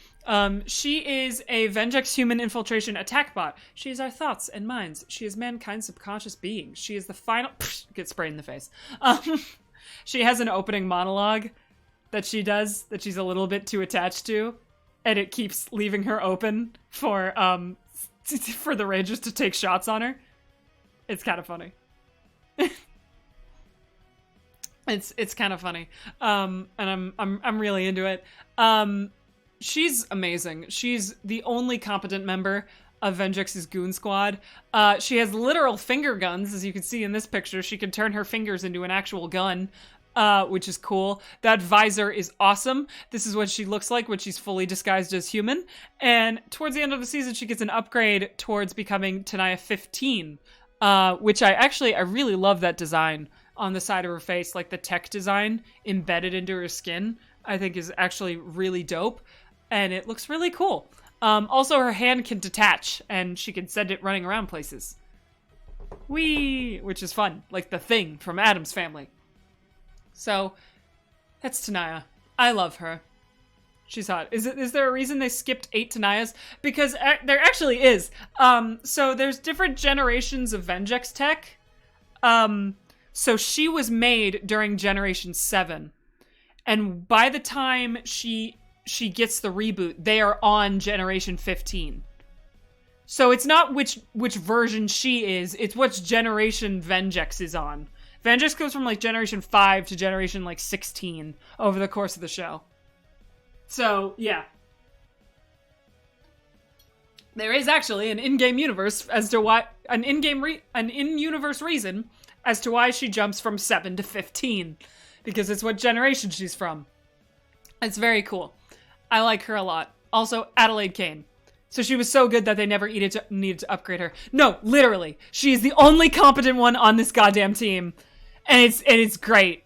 She is a Vengex human infiltration attack bot. She is our thoughts and minds. She is mankind's subconscious being. She is the final... Get sprayed in the face. She has an opening monologue that she does that she's a little bit too attached to, and it keeps leaving her open for the Rangers to take shots on her. It's kind of funny. It's kind of funny. And I'm really into it. She's amazing. She's the only competent member of Vengex's goon squad. She has literal finger guns, as you can see in this picture. She can turn her fingers into an actual gun, which is cool. That visor is awesome. This is what she looks like when she's fully disguised as human. And towards the end of the season, she gets an upgrade towards becoming Tenaya 15, which I really love that design on the side of her face, like the tech design embedded into her skin, I think is actually really dope, and it looks really cool. Also, her hand can detach, and she can send it running around places. Whee! Which is fun, like the Thing from Addams Family. So, that's Tenaya. I love her. She's hot. Is there a reason they skipped 8 Tenayas? Because there actually is. So there's different generations of Vengex tech. So she was made during Generation 7. And by the time she gets the reboot, they are on Generation 15. So it's not which version she is, it's which generation Vengex is on. Vengex goes from like Generation 5 to Generation like 16 over the course of the show. So, yeah. There is actually an in-game universe as to why an in-universe reason as to why she jumps from 7 to 15. Because it's what generation she's from. It's very cool. I like her a lot. Also, Adelaide Kane. So she was so good that they never needed to upgrade her. No, literally. She is the only competent one on this goddamn team. And it's great.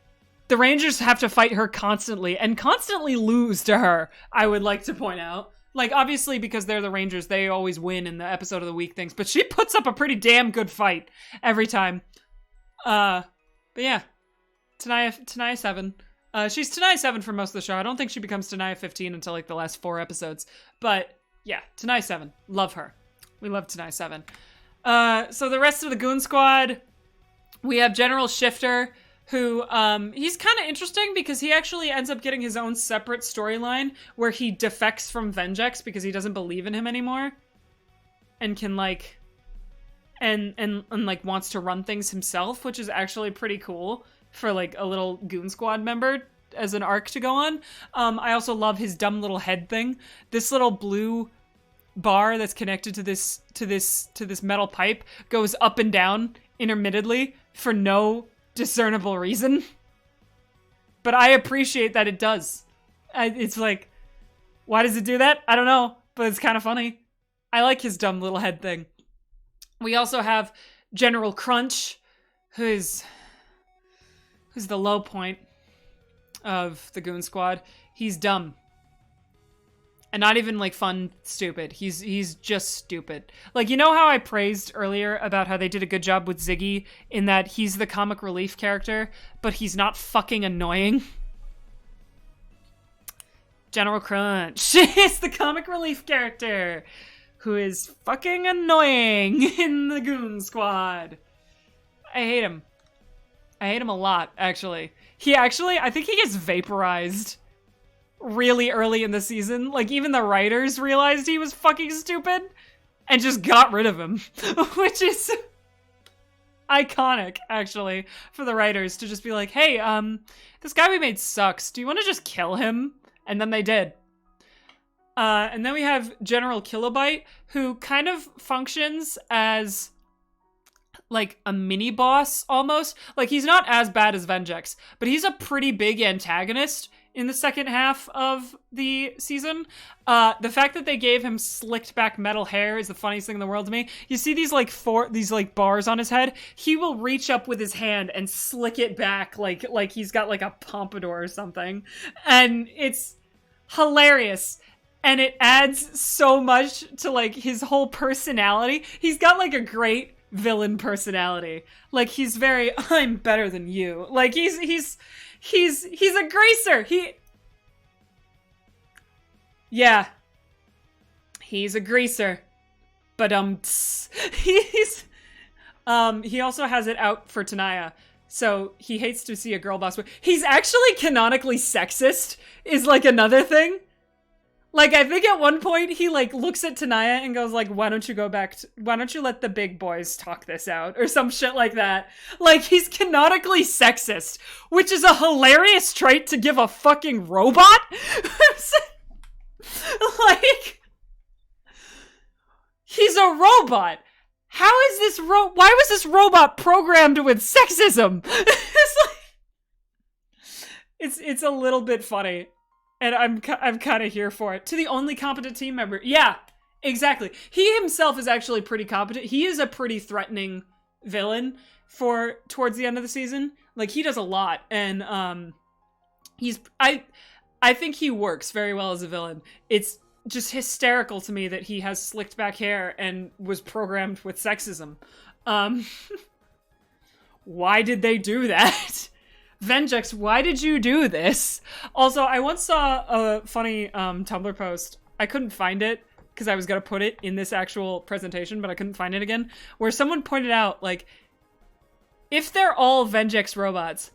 The Rangers have to fight her constantly, and constantly lose to her, I would like to point out. Like, obviously, because they're the Rangers, they always win in the episode of the week things, but she puts up a pretty damn good fight every time. But yeah. Tenaya 7. She's Tenaya 7 for most of the show. I don't think she becomes Tenaya 15 until like the last 4 episodes. But yeah, Tenaya 7. Love her. We love Tenaya 7. So the rest of the Goon Squad, we have General Shifter, who, he's kind of interesting because he actually ends up getting his own separate storyline where he defects from Vengex because he doesn't believe in him anymore. And can like, and like wants to run things himself, which is actually pretty cool for like a little Goon Squad member as an arc to go on. I also love his dumb little head thing. This little blue bar that's connected to this metal pipe goes up and down intermittently for no discernible reason. But I appreciate that it does. It's like, why does it do that? I don't know, but it's kind of funny. I like his dumb little head thing. We also have General Crunch, who's the low point of the Goon Squad. He's dumb. And not even like fun stupid. He's just stupid. Like, you know how I praised earlier about how they did a good job with Ziggy in that he's the comic relief character, but he's not fucking annoying? General Crunch is the comic relief character who is fucking annoying in the Goon Squad. I hate him. I hate him a lot, actually. I think he gets vaporized really early in the season. Like, even the writers realized he was fucking stupid and just got rid of him. Which is iconic, actually, for the writers to just be like, hey, this guy we made sucks. Do you want to just kill him? And then they did. And then we have General Kilobyte, who kind of functions as like a mini boss almost. Like, he's not as bad as Vengex, but he's a pretty big antagonist in the second half of the season. The fact that they gave him slicked back metal hair is the funniest thing in the world to me. You see these like bars on his head? He will reach up with his hand and slick it back like he's got like a pompadour or something. And it's hilarious. And it adds so much to, like, his whole personality. He's got, like, a great villain personality. Like, he's very, I'm better than you. Like, he's a greaser. Yeah. He's a greaser. But, he also has it out for Tanaya. So, he hates to see a girl boss. He's actually canonically sexist, is, like, another thing. Like, I think at one point he, like, looks at Tanaya and goes, like, why don't you let the big boys talk this out? Or some shit like that. Like, he's canonically sexist, which is a hilarious trait to give a fucking robot. Like, he's a robot. How is this why was this robot programmed with sexism? It's a little bit funny. And I'm kind of here for it. To the only competent team member. Yeah, exactly. He himself is actually pretty competent. He is a pretty threatening villain towards the end of the season. Like, he does a lot. And I think he works very well as a villain. It's just hysterical to me that he has slicked back hair and was programmed with sexism. Why did they do that? Vengex, why did you do this? Also, I once saw a funny Tumblr post. I couldn't find it because I was going to put it in this actual presentation, but I couldn't find it again, where someone pointed out, like, if they're all Vengex robots,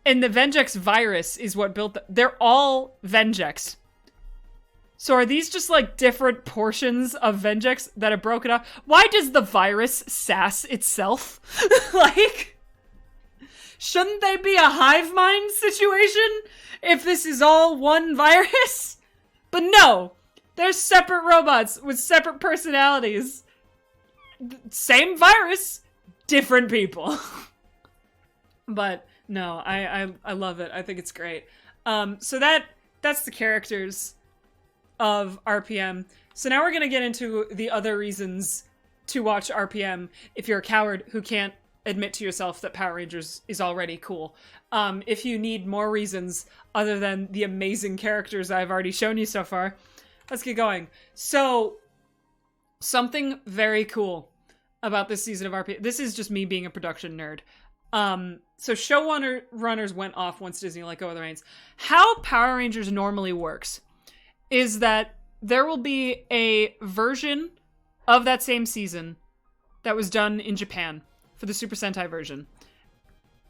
and the Vengex virus is what built they're all Vengex. So are these just, like, different portions of Vengex that are broken up? Why does the virus sass itself? Like... Shouldn't they be a hive mind situation if this is all one virus? But no, they're separate robots with separate personalities. Same virus, different people. But no, I love it. I think it's great. So that's the characters of RPM. So now we're gonna get into the other reasons to watch RPM if you're a coward who can't admit to yourself that Power Rangers is already cool. If you need more reasons other than the amazing characters I've already shown you so far, let's get going. So, something very cool about this season of RPM. This is just me being a production nerd. So showrunners went off once Disney let go of the reins. How Power Rangers normally works is that there will be a version of that same season that was done in Japan for the Super Sentai version.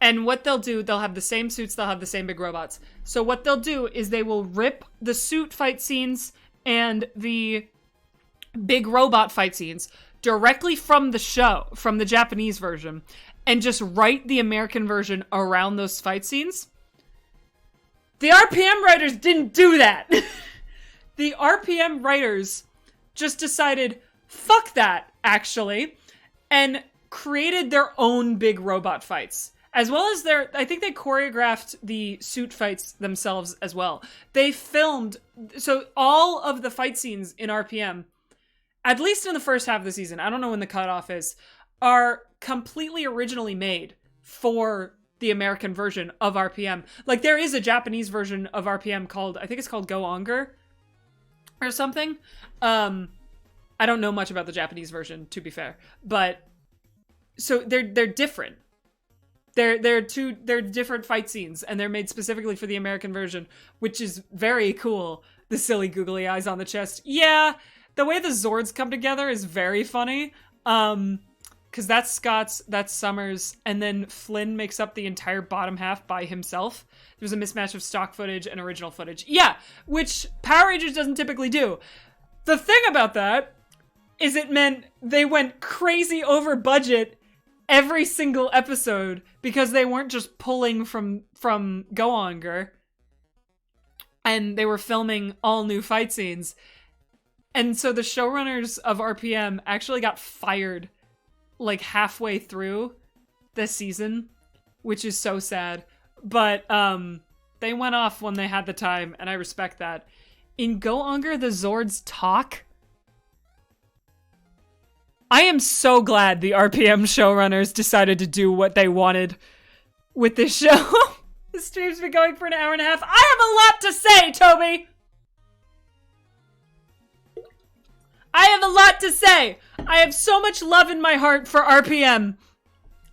And what they'll do, they'll have the same suits, they'll have the same big robots. So what they'll do is they will rip the suit fight scenes and the big robot fight scenes directly from the show, from the Japanese version, and just write the American version around those fight scenes. The RPM writers didn't do that. The RPM writers just decided, fuck that, actually, and created their own big robot fights, as well as I think they choreographed the suit fights themselves as well. They filmed, so all of the fight scenes in RPM, at least in the first half of the season, I don't know when the cutoff is, are completely originally made for the American version of RPM. Like, there is a Japanese version of RPM called, I think it's called Go Onger or something. I don't know much about the Japanese version, to be fair, but so they're different. They're different fight scenes, and they're made specifically for the American version, which is very cool. The silly googly eyes on the chest. Yeah, the way the Zords come together is very funny. Because that's Scott's, that's Summers, and then Flynn makes up the entire bottom half by himself. There's a mismatch of stock footage and original footage. Yeah, which Power Rangers doesn't typically do. The thing about that is it meant they went crazy over budget every single episode because they weren't just pulling from Go Onger, and they were filming all new fight scenes. And so the showrunners of RPM actually got fired like halfway through this season, which is so sad. But they went off when they had the time, and I respect that. In Go Onger, the Zords talk. I am so glad the RPM showrunners decided to do what they wanted with this show. The stream's been going for an hour and a half. I have a lot to say, Toby! I have a lot to say. I have so much love in my heart for RPM.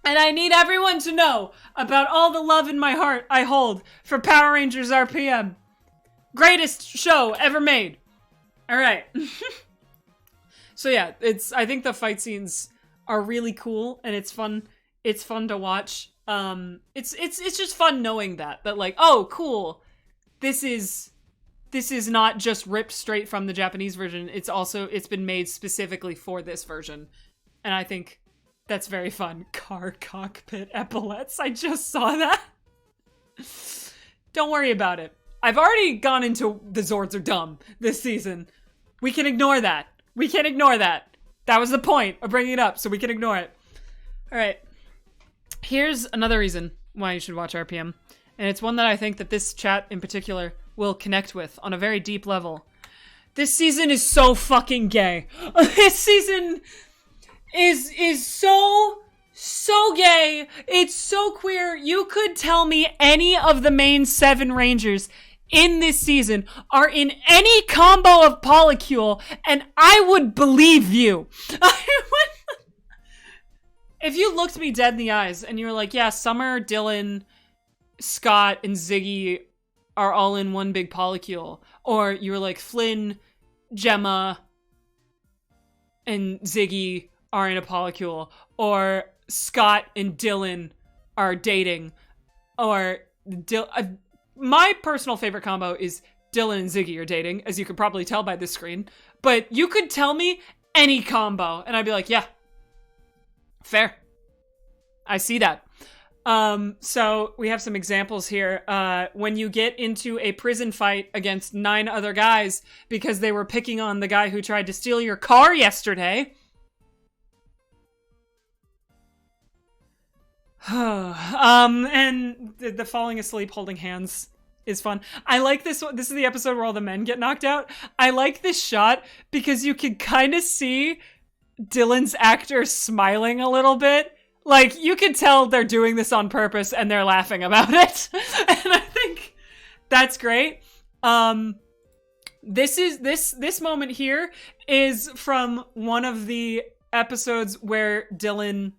And I need everyone to know about all the love in my heart I hold for Power Rangers RPM. Greatest show ever made. All right. So yeah, I think the fight scenes are really cool and it's fun. It's fun to watch. It's just fun knowing that like, oh, cool. This is not just ripped straight from the Japanese version. It's been made specifically for this version. And I think that's very fun. Car cockpit epaulets. I just saw that. Don't worry about it. I've already gone into the Zords are dumb this season. We can ignore that. We can ignore that. That was the point of bringing it up, so we can ignore it. All right. Here's another reason why you should watch RPM. And it's one that I think that this chat in particular will connect with on a very deep level. This season is so fucking gay. This season is so gay. It's so queer. You could tell me any of the main 7 Rangers in this season are in any combo of polycule, and I would believe you. If you looked me dead in the eyes and you were like, yeah, Summer, Dylan, Scott, and Ziggy are all in one big polycule, or you were like, Flynn, Gemma, and Ziggy are in a polycule, or Scott and Dylan are dating, or my personal favorite combo is Dylan and Ziggy are dating, as you could probably tell by this screen, but you could tell me any combo, and I'd be like, yeah, fair. I see that. So we have some examples here. When you get into a prison fight against 9 other guys because they were picking on the guy who tried to steal your car yesterday. And the falling asleep holding hands is fun. I like this one. This is the episode where all the men get knocked out. I like this shot because you can kind of see Dylan's actor smiling a little bit. Like, you can tell they're doing this on purpose and they're laughing about it. And I think that's great. This moment here is from one of the episodes where Dylan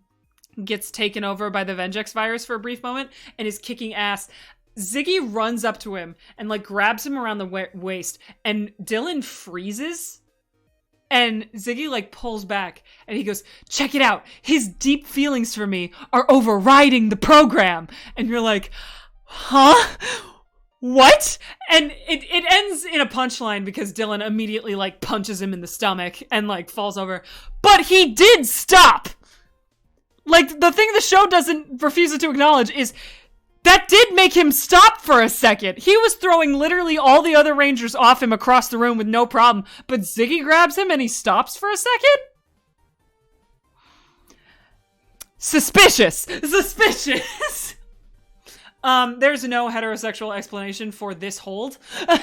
gets taken over by the Vengex virus for a brief moment and is kicking ass. Ziggy runs up to him and like grabs him around the waist, and Dylan freezes. And Ziggy like pulls back and he goes, check it out. His deep feelings for me are overriding the program. And you're like, huh? What? And it ends in a punchline because Dylan immediately like punches him in the stomach and like falls over. But he did stop. Like, the thing the show refuses to acknowledge is that did make him stop for a second. He was throwing literally all the other Rangers off him across the room with no problem, but Ziggy grabs him and he stops for a second? Suspicious! Suspicious! There's no heterosexual explanation for this hold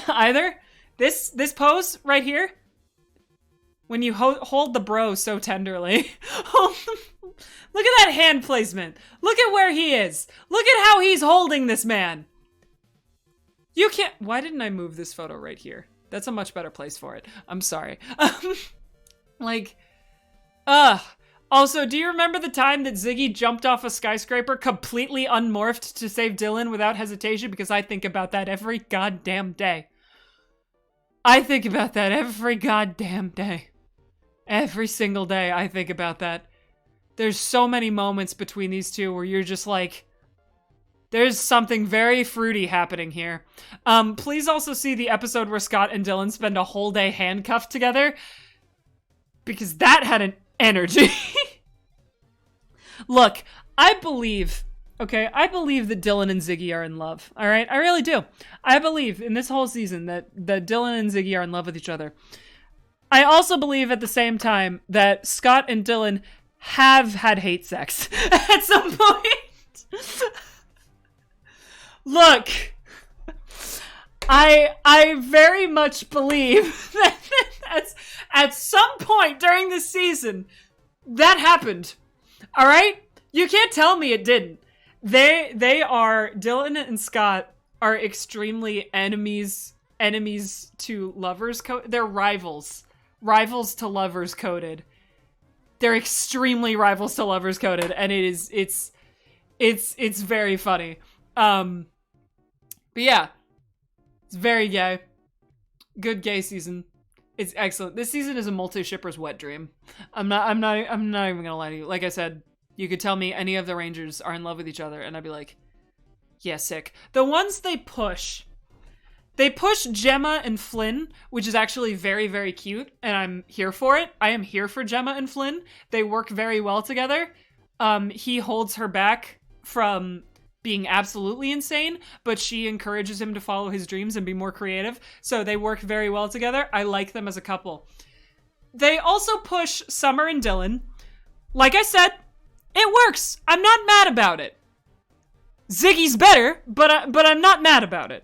either. This pose right here, when you hold the bro so tenderly. Look at that hand placement. Look at where he is. Look at how he's holding this man. You can't... Why didn't I move this photo right here? That's a much better place for it. I'm sorry. Also, do you remember the time that Ziggy jumped off a skyscraper completely unmorphed to save Dylan without hesitation? Because I think about that every goddamn day. I think about that every goddamn day. Every single day I think about that. There's so many moments between these two where you're just like, there's something very fruity happening here. Please also see the episode where Scott and Dylan spend a whole day handcuffed together, because that had an energy. Look, I believe that Dylan and Ziggy are in love. All right, I really do. I believe in this whole season that Dylan and Ziggy are in love with each other. I also believe at the same time that Scott and Dylan have had hate sex at some point. Look, I very much believe that at some point during this season that happened. All right, you can't tell me it didn't. Dylan and Scott are extremely enemies to lovers. They're rivals rivals to lovers coded. They're extremely rivals to lovers coded, and it's very funny. But yeah, it's very gay. Good gay season. It's excellent. This season is a multi-shipper's wet dream. I'm not even gonna lie to you. Like I said, you could tell me any of the Rangers are in love with each other, and I'd be like, yeah, sick. The ones they push Gemma and Flynn, which is actually very, very cute, and I'm here for it. I am here for Gemma and Flynn. They work very well together. He holds her back from being absolutely insane, but she encourages him to follow his dreams and be more creative. So they work very well together. I like them as a couple. They also push Summer and Dylan. Like I said, it works. I'm not mad about it. Ziggy's better, but I'm not mad about it.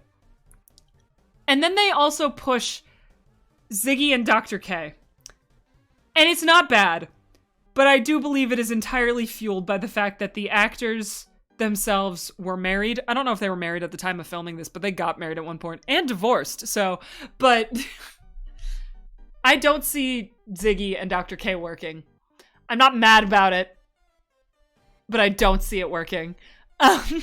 And then they also push Ziggy and Dr. K. And it's not bad, but I do believe it is entirely fueled by the fact that the actors themselves were married. I don't know if they were married at the time of filming this, but they got married at one point and divorced. So, but I don't see Ziggy and Dr. K working. I'm not mad about it, but I don't see it working. Dylan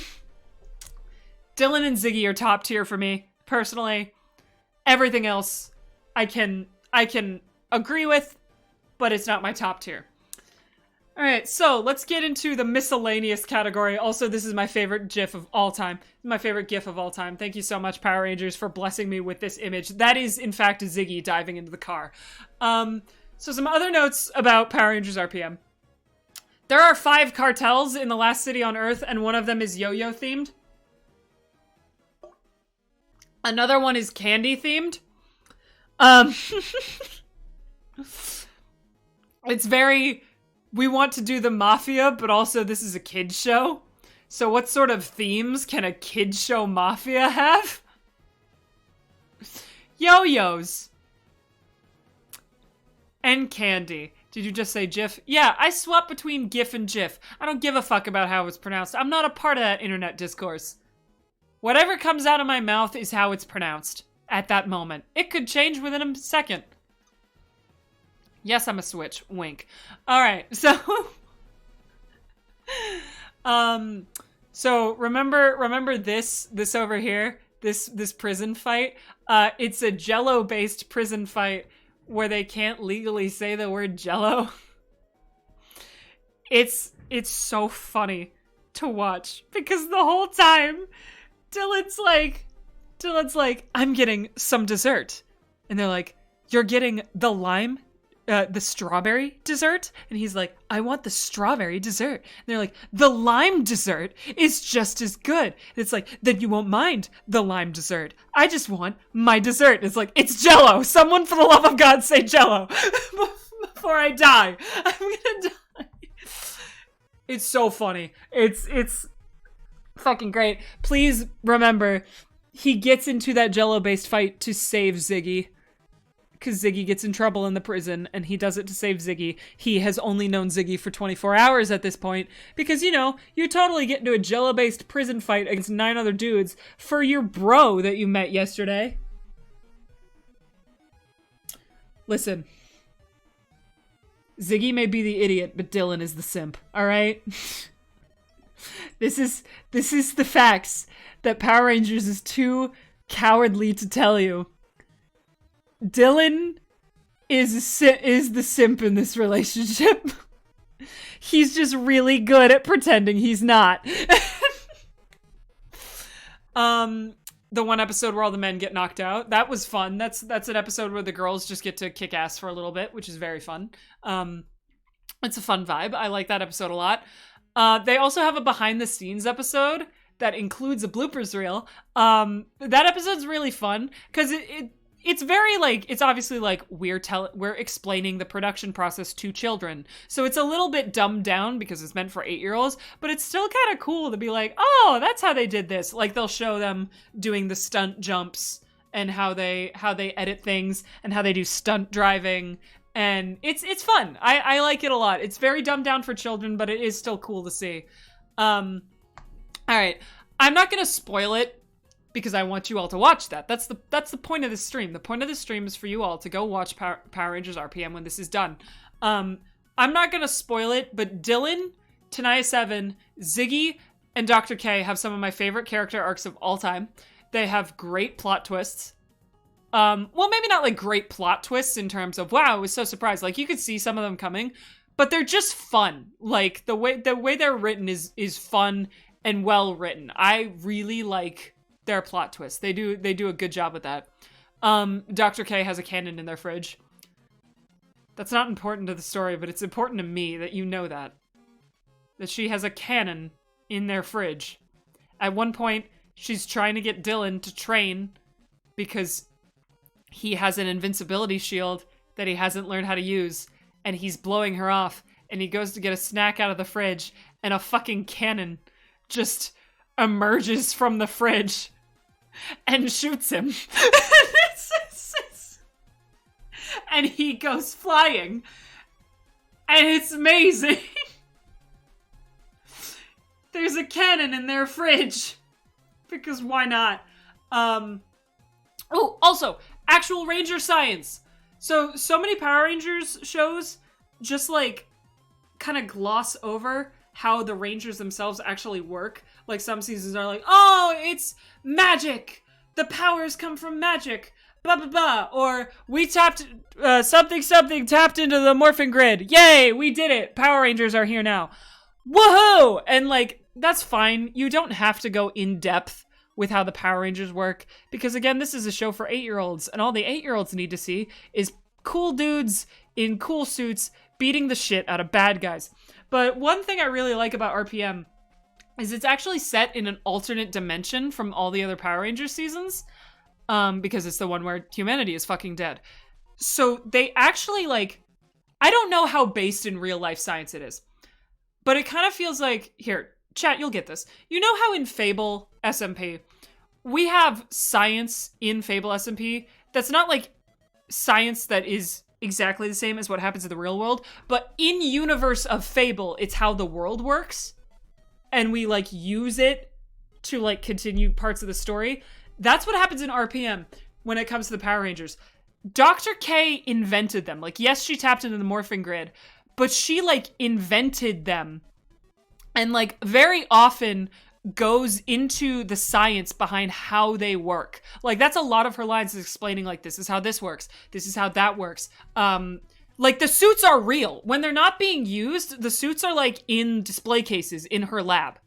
and Ziggy are top tier for me, personally. Everything else I can agree with, but it's not my top tier. All right, so let's get into the miscellaneous category. Also, this is my favorite GIF of all time. My favorite GIF of all time. Thank you so much, Power Rangers, for blessing me with this image. That is, in fact, Ziggy diving into the car. So some other notes about Power Rangers RPM. There are 5 cartels in the last city on Earth, and one of them is yo-yo themed. Another one is candy themed. It's very... We want to do the mafia, but also this is a kid's show. So what sort of themes can a kid's show mafia have? Yo-yos. And candy. Did you just say GIF? Yeah, I swap between GIF and GIF. I don't give a fuck about how it's pronounced. I'm not a part of that internet discourse. Whatever comes out of my mouth is how it's pronounced at that moment. It could change within a second. Yes, I'm a switch. Wink. All right. So, so remember this over here, this prison fight. It's a Jello-based prison fight where they can't legally say the word Jello. It's so funny to watch because the whole time Dylan's like, I'm getting some dessert, and they're like, you're getting the lime. The strawberry dessert? And he's like, I want the strawberry dessert. And they're like, the lime dessert is just as good. And it's like, then you won't mind the lime dessert. I just want my dessert. It's like, it's Jello. Someone, for the love of God, say Jello before I die. I'm gonna die. It's so funny. It's fucking great. Please remember, he gets into that Jello-based fight to save Ziggy. Because Ziggy gets in trouble in the prison, and he does it to save Ziggy. He has only known Ziggy for 24 hours at this point, because, you know, you totally get into a Jello-based prison fight against 9 other dudes for your bro that you met yesterday. Listen. Ziggy may be the idiot, but Dylan is the simp, alright? This is the facts that Power Rangers is too cowardly to tell you. Dylan is the simp in this relationship. He's just really good at pretending he's not. The one episode where all the men get knocked out, that was fun. That's an episode where the girls just get to kick ass for a little bit, which is very fun. It's a fun vibe. I like that episode a lot. They also have a behind the scenes episode that includes a bloopers reel. That episode's really fun because it's very, like, it's obviously, like, we're explaining the production process to children. So it's a little bit dumbed down because it's meant for 8-year-olds, but it's still kind of cool to be like, oh, that's how they did this. Like, they'll show them doing the stunt jumps and how they edit things and how they do stunt driving. And it's fun. I like it a lot. It's very dumbed down for children, but it is still cool to see. All right. I'm not going to spoil it because I want you all to watch that. That's the point of the stream. The point of the stream is for you all to go watch Power Rangers RPM when this is done. I'm not gonna spoil it, but Dylan, Tenaya 7, Ziggy, and Dr. K have some of my favorite character arcs of all time. They have great plot twists. Well, maybe not like great plot twists in terms of, wow, I was so surprised. Like, you could see some of them coming, but they're just fun. Like, the way they're written is fun and well written. I really like their plot twists. They do a good job with that. Dr. K has a cannon in their fridge. That's not important to the story, but it's important to me that you know that. That she has a cannon in their fridge. At one point, she's trying to get Dylan to train because he has an invincibility shield that he hasn't learned how to use, and he's blowing her off, and he goes to get a snack out of the fridge, and a fucking cannon just emerges from the fridge and shoots him. And he goes flying. And it's amazing. There's a cannon in their fridge. Because why not? Oh, also, actual Ranger science. So many Power Rangers shows just like kind of gloss over how the Rangers themselves actually work. Like some seasons are like, oh, it's magic. The powers come from magic. Blah, blah, blah. Or we tapped something tapped into the morphing grid. Yay, we did it. Power Rangers are here now. Woohoo! And like, that's fine. You don't have to go in depth with how the Power Rangers work, because again, this is a show for 8-year-olds, and all the 8-year-olds need to see is cool dudes in cool suits beating the shit out of bad guys. But one thing I really like about RPM is it's actually set in an alternate dimension from all the other Power Rangers seasons, because it's the one where humanity is fucking dead. So they actually, like, I don't know how based in real life science it is, but it kind of feels like, here, chat, you'll get this. You know how in Fable SMP, we have science in Fable SMP that's not like science that is exactly the same as what happens in the real world, but in universe of Fable, it's how the world works, and we like use it to like continue parts of the story. That's what happens in RPM when it comes to the Power Rangers. Dr. K invented them. Like, yes, she tapped into the morphing grid, but she like invented them, and like very often goes into the science behind how they work. Like, that's a lot of her lines is explaining, like, this is how this works, this is how that works. Like, the suits are real. When they're not being used, the suits are like in display cases in her lab.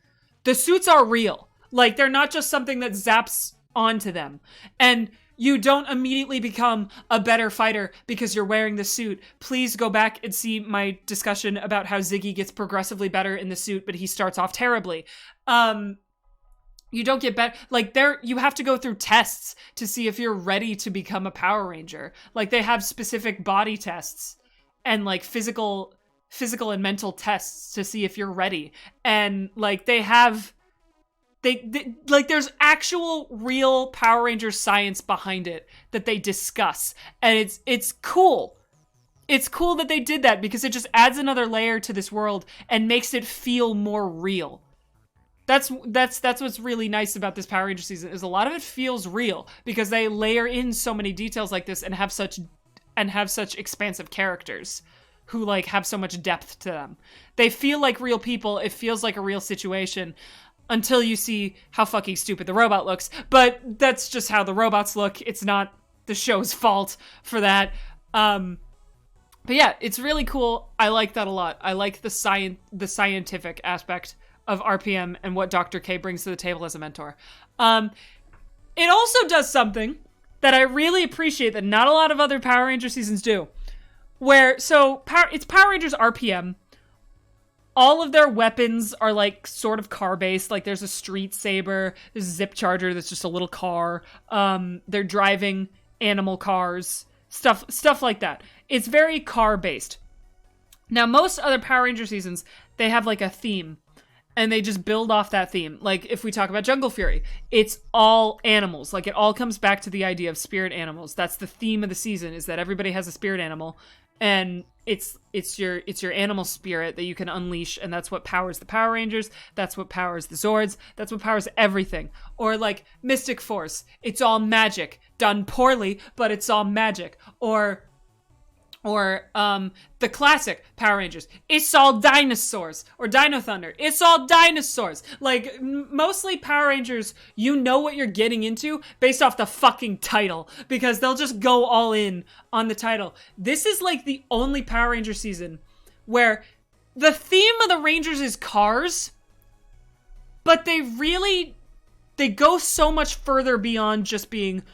The suits are real. Like, they're not just something that zaps onto them. And you don't immediately become a better fighter because you're wearing the suit. Please go back and see my discussion about how Ziggy gets progressively better in the suit, but he starts off terribly. You don't get better. Like, you have to go through tests to see if you're ready to become a Power Ranger. Like, they have specific body tests and like physical and mental tests to see if you're ready. And like, they like, there's actual real Power Rangers science behind it that they discuss. And it's cool. It's cool that they did that because it just adds another layer to this world and makes it feel more real. That's what's really nice about this Power Ranger season, is a lot of it feels real because they layer in so many details like this and have such expansive characters who like have so much depth to them. They feel like real people. It feels like a real situation until you see how fucking stupid the robot looks. But that's just how the robots look. It's not the show's fault for that. But yeah, it's really cool. I like that a lot. I like the scientific aspect of RPM and what Dr. K brings to the table as a mentor. It also does something that I really appreciate that not a lot of other Power Ranger seasons do. It's Power Rangers RPM. All of their weapons are like sort of car-based. Like, there's a street saber, there's a zip charger that's just a little car. They're driving animal cars, stuff like that. It's very car-based. Now, most other Power Ranger seasons, they have like a theme, and they just build off that theme. Like, if we talk about Jungle Fury, it's all animals. Like, it all comes back to the idea of spirit animals. That's the theme of the season, is that everybody has a spirit animal, and it's your animal spirit that you can unleash, and that's what powers the Power Rangers, that's what powers the Zords, that's what powers everything. Or like Mystic Force, it's all magic, done poorly, but it's all magic. Or the classic Power Rangers, it's all dinosaurs. Or Dino Thunder, it's all dinosaurs. Like, mostly Power Rangers, you know what you're getting into based off the fucking title, because they'll just go all in on the title. This is like the only Power Ranger season where the theme of the Rangers is cars, but they go so much further beyond just being,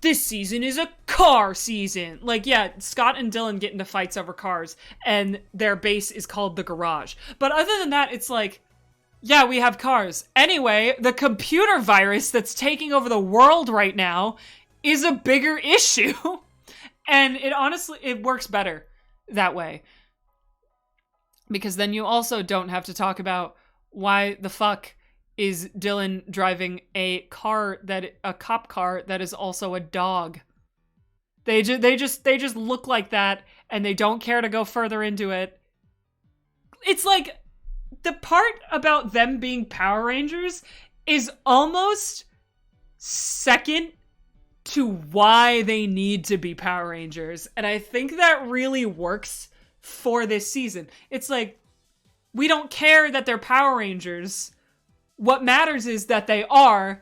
this season is a car season. Like, yeah, Scott and Dylan get into fights over cars, and their base is called the garage. But other than that, it's like, yeah, we have cars. Anyway, the computer virus that's taking over the world right now is a bigger issue. And it works better that way. Because then you also don't have to talk about why the fuck is Dylan driving a cop car that is also a dog. They just look like that, and they don't care to go further into it. It's like, the part about them being Power Rangers is almost second to why they need to be Power Rangers. And I think that really works for this season. It's like, we don't care that they're Power Rangers. What matters is that they are,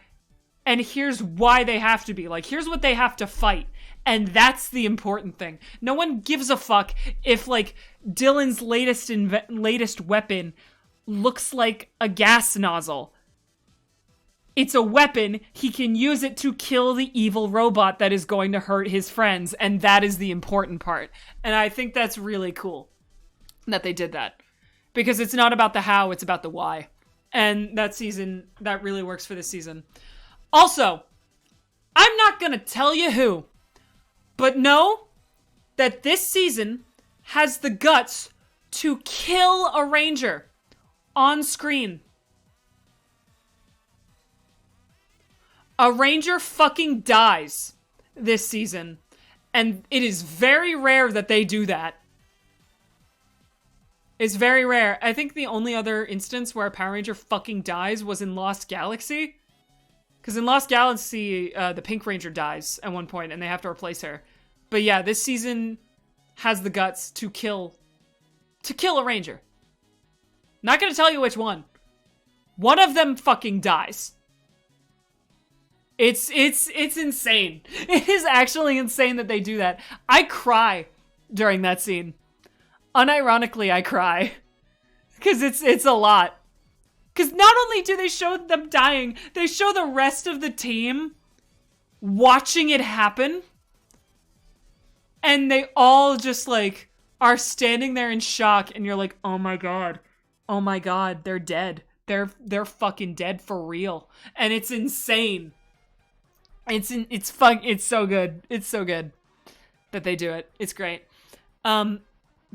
and here's why they have to be. Like, here's what they have to fight. And that's the important thing. No one gives a fuck if, like, Dylan's latest weapon looks like a gas nozzle. It's a weapon. He can use it to kill the evil robot that is going to hurt his friends, and that is the important part. And I think that's really cool that they did that. Because it's not about the how, it's about the why. And that really works for this season. Also, I'm not gonna tell you who, but know that this season has the guts to kill a Ranger on screen. A Ranger fucking dies this season, and it is very rare that they do that. It's very rare. I think the only other instance where a Power Ranger fucking dies was in Lost Galaxy. Because in Lost Galaxy, the Pink Ranger dies at one point, and they have to replace her. But yeah, this season has the guts to kill a Ranger. Not gonna tell you which one. One of them fucking dies. It's insane. It is actually insane that they do that. I cry during that scene. Unironically, I cry. Because it's a lot. Because not only do they show them dying, they show the rest of the team watching it happen. And they all just, like, are standing there in shock. And you're like, oh my god. Oh my god, they're dead. They're fucking dead for real. And it's insane. It's fun. It's so good. It's so good that they do it. It's great.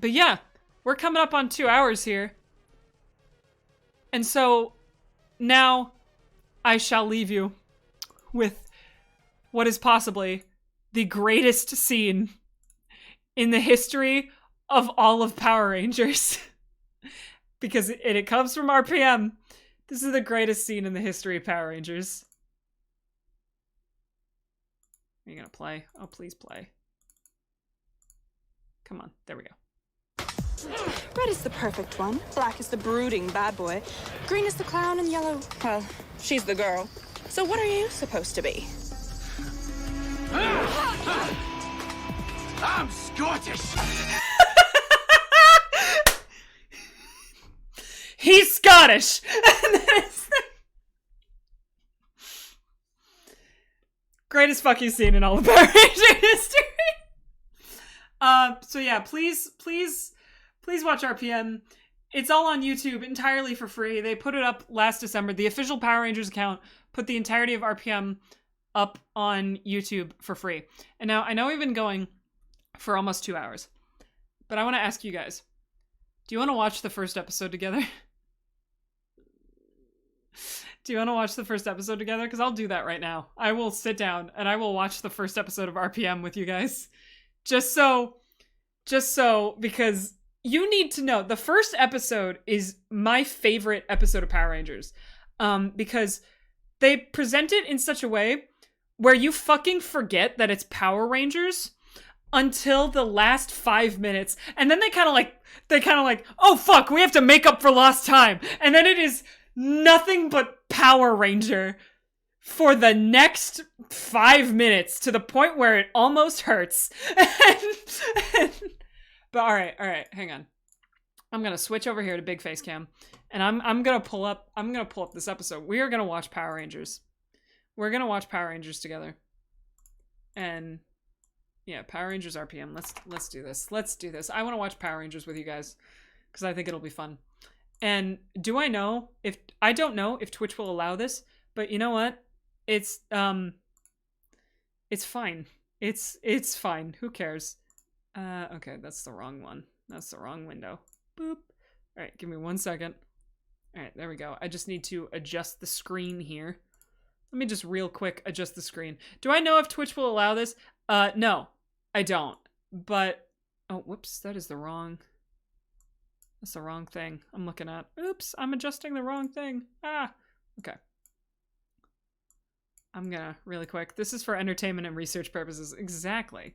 But yeah, we're coming up on 2 hours here. And so now I shall leave you with what is possibly the greatest scene in the history of all of Power Rangers. Because it comes from RPM. This is the greatest scene in the history of Power Rangers. Are you gonna play? Oh, please play. Come on, there we go. Red is the perfect one. Black is the brooding bad boy. Green is the clown, and yellow, well, she's the girl. So what are you supposed to be? I'm Scottish. He's Scottish. Greatest fucking scene in all of Power Ranger history. So yeah, please watch RPM. It's all on YouTube entirely for free. They put it up last December. The official Power Rangers account put the entirety of RPM up on YouTube for free. And now I know we've been going for almost 2 hours, but I want to ask you guys, do you want to watch the first episode together? Do you want to watch the first episode together? Because I'll do that right now. I will sit down and I will watch the first episode of RPM with you guys. Just so just so, because you need to know, the first episode is my favorite episode of Power Rangers. Because they present it in such a way where you fucking forget that it's Power Rangers until the last 5 minutes. And then they kind of like, oh fuck, we have to make up for lost time. And then it is nothing but Power Ranger for the next 5 minutes, to the point where it almost hurts. But all right, hang on. I'm gonna switch over here to big face cam, and I'm gonna pull up this episode. We are gonna watch Power Rangers. We're gonna watch Power Rangers together. And yeah, Power Rangers RPM. Let's do this. Let's do this. I want to watch Power Rangers with you guys because I think it'll be fun. And I don't know if Twitch will allow this, but you know what? It's fine. It's fine. Who cares? Okay, that's the wrong one. That's the wrong window. Boop. All right, give me 1 second. All right, there we go. I just need to adjust the screen here. Let me just real quick adjust the screen. Do I know if Twitch will allow this? No, I don't. But, oh, whoops, that's the wrong thing I'm looking at. Oops, I'm adjusting the wrong thing. Ah, okay. I'm gonna, really quick. This is for entertainment and research purposes. Exactly.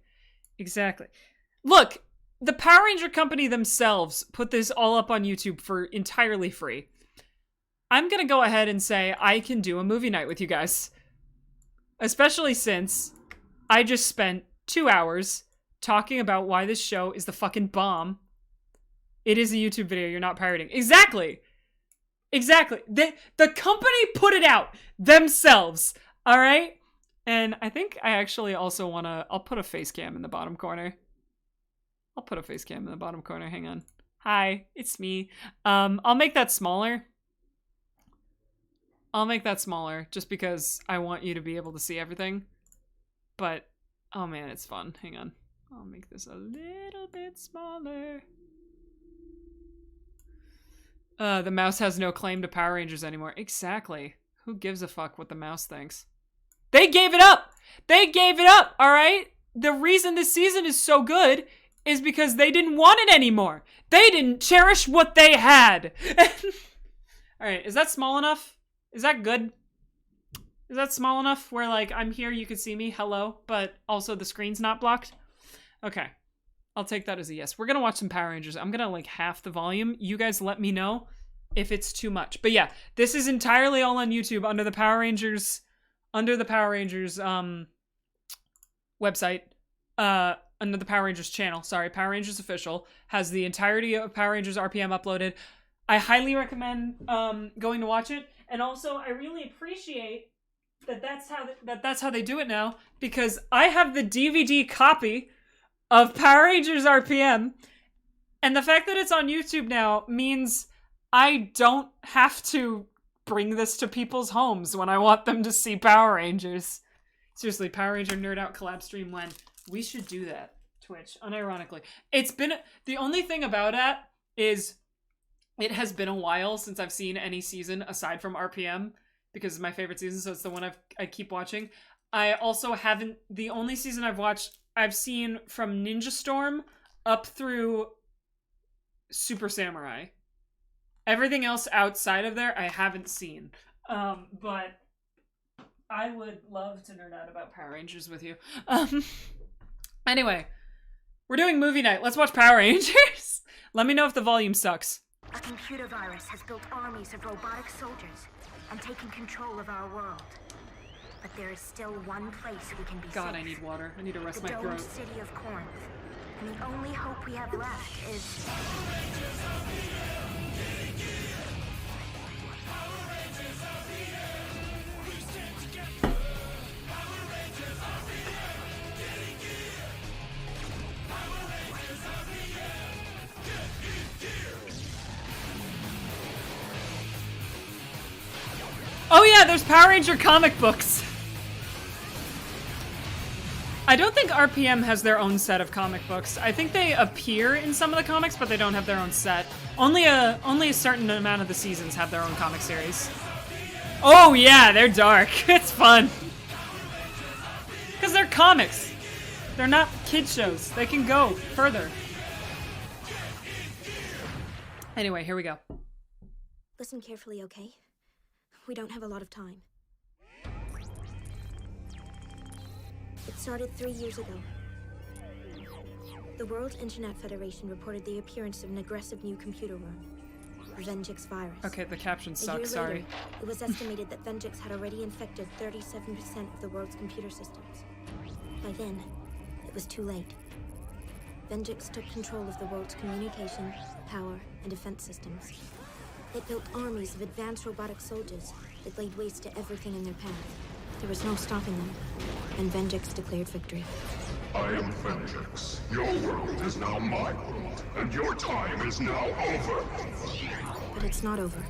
Look, the Power Ranger company themselves put this all up on YouTube for entirely free. I'm gonna go ahead and say I can do a movie night with you guys. Especially since I just spent 2 hours talking about why this show is the fucking bomb. It is a YouTube video, you're not pirating. Exactly! The company put it out themselves, alright? And I think I actually also wanna, I'll put a face cam in the bottom corner. Hang on. Hi, it's me. I'll make that smaller. Just because I want you to be able to see everything. But, oh man, it's fun. Hang on. I'll make this a little bit smaller. The mouse has no claim to Power Rangers anymore. Exactly. Who gives a fuck what the mouse thinks? They gave it up! Alright? The reason this season is so good is because they didn't want it anymore. They didn't cherish what they had. Alright, is that small enough? Is that good? Is that small enough where, like, I'm here, you can see me, hello, but also the screen's not blocked? Okay. I'll take that as a yes. We're gonna watch some Power Rangers. I'm gonna, like, half the volume. You guys let me know if it's too much. But yeah, this is entirely all on YouTube under the Power Rangers, website, under the Power Rangers channel. Sorry, Power Rangers Official has the entirety of Power Rangers RPM uploaded. I highly recommend going to watch it. And also, I really appreciate that that's how they do it now, because I have the DVD copy of Power Rangers RPM, and the fact that it's on YouTube now means I don't have to bring this to people's homes when I want them to see Power Rangers. Seriously, Power Ranger Nerd Out collab stream when? We should do that, Twitch, unironically. It's been, the only thing about it is it has been a while since I've seen any season aside from RPM, because it's my favorite season, so it's the one I keep watching. I also haven't, the only season I've seen from Ninja Storm up through Super Samurai. Everything else outside of there I haven't seen. But I would love to nerd out about Power Rangers with you. Anyway, we're doing movie night. Let's watch Power Rangers. Let me know if the volume sucks. A computer virus has built armies of robotic soldiers and taken control of our world. But there is still one place we can be safe. God, I need water. I need to rest my The throat. domed city of Corinth. And the only hope we have left is... Oh yeah, there's Power Ranger comic books. I don't think RPM has their own set of comic books. I think they appear in some of the comics, but they don't have their own set. Only a certain amount of the seasons have their own comic series. Oh yeah, they're dark. It's fun. Because they're comics. They're not kid shows. They can go further. Anyway, here we go. Listen carefully, okay? We don't have a lot of time. It started 3 years ago. The World Internet Federation reported the appearance of an aggressive new computer worm, Venjix virus. Okay, the caption A sucks, year sorry. later, it was estimated that Venjix had already infected 37% of the world's computer systems. By then, it was too late. Venjix took control of the world's communication, power, and defense systems. It built armies of advanced robotic soldiers that laid waste to everything in their path. There was no stopping them, and Venjix declared victory. I am Venjix. Your world is now my world, and your time is now over. But it's not over.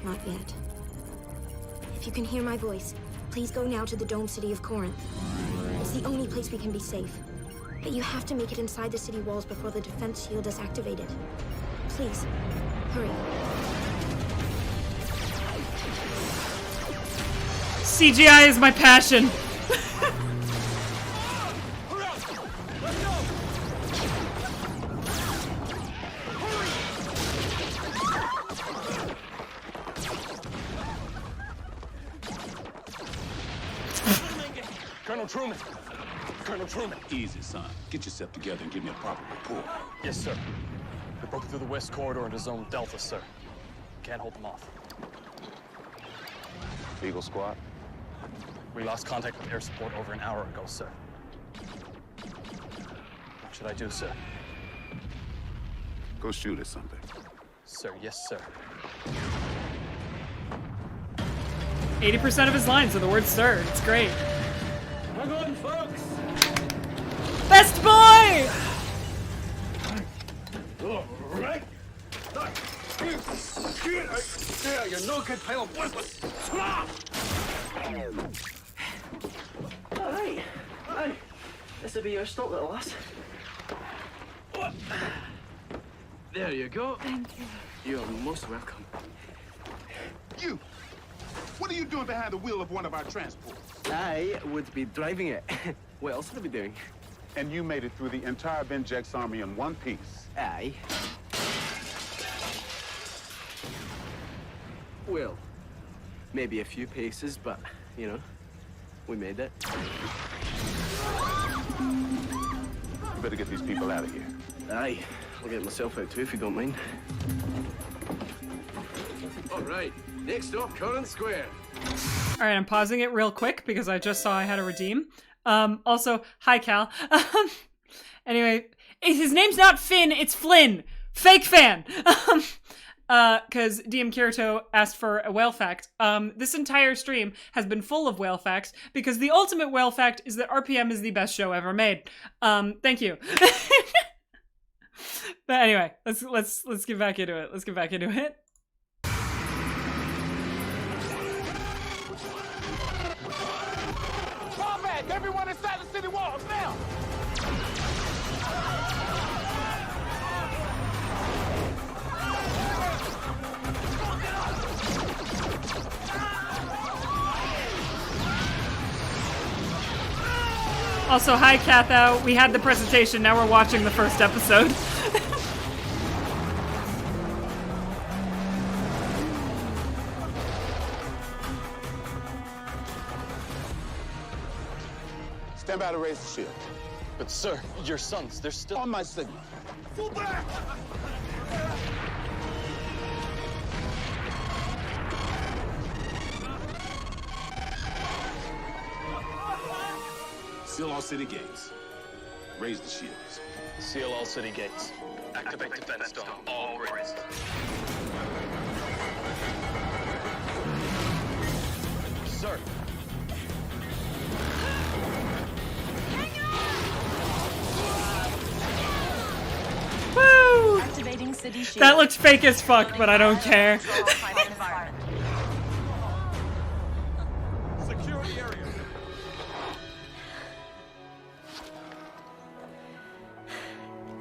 Not yet. If you can hear my voice, please go now to the domed city of Corinth. It's the only place we can be safe. But you have to make it inside the city walls before the defense shield is activated. Please, hurry. CGI is my passion. Colonel Truman! Colonel Truman! Easy, son. Get yourself together and give me a proper report. Yes, sir. They broke through the west corridor into Zone Delta, sir. Can't hold them off. Eagle Squad? We lost contact with air support over an hour ago, sir. What should I do, sir? Go shoot at something. Sir, yes, sir. 80% of his lines are the word sir. It's great. Hang on, folks. Best boy! All right. There, you no good pile of worthless. Alright. Aye. This'll be your stop, little lass. There you go. Thank you. You're most welcome. You! What are you doing behind the wheel of one of our transports? I would be driving it. What else would I be doing? And you made it through the entire Venjix army in one piece. Aye. Well, maybe a few paces, but, you know, we made it. You better get these people out of here. Aye. I'll get myself out too, if you don't mind. All right. Next stop, Corinth Square. All right, I'm pausing it real quick because I just saw I had a redeem. Also, hi, Cal. Anyway, his name's not Finn, it's Flynn. Fake fan. Because DM Kirito asked for a whale fact. This entire stream has been full of whale facts because the ultimate whale fact is that RPM is the best show ever made. Thank you. But anyway, let's get back into it. Let's get back into it. Combat! Everyone inside the city walls now! Also, hi, Katho. We had the presentation, now we're watching the first episode. Stand by to raise the shield. But, sir, your sons, they're still... On my signal. Fall back! Seal all city gates. Raise the shields. Seal all city gates. Activate defense dome. All raised. Sir. Woo! Activating city shield. That looked fake as fuck, but I don't care. Secure the area.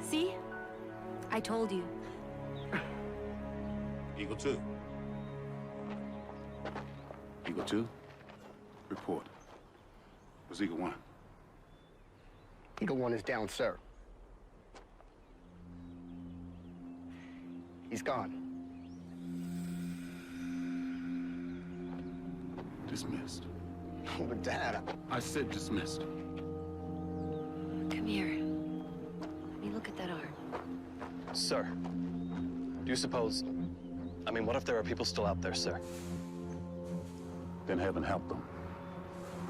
See? I told you. Eagle 2. Eagle 2, report. Where's Eagle 1? Eagle 1 is down, sir. He's gone. Dismissed. Oh, but Dad, I said dismissed. Come here. Let me look at that arm. Sir, do you suppose... I mean, what if there are people still out there, sir? Then heaven help them.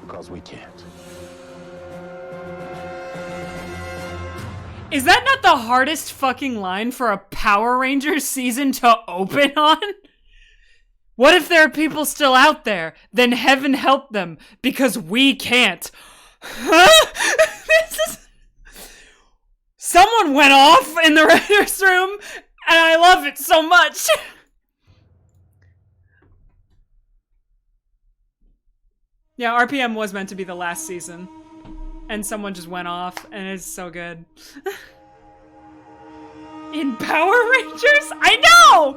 Because we can't. Is that not the hardest fucking line for a Power Rangers season to open on? What if there are people still out there? Then heaven help them, because we can't. Huh? This is... Someone went off in the writer's room, and I love it so much. Yeah, RPM was meant to be the last season. And someone just went off, and it's so good. In Power Rangers? I know!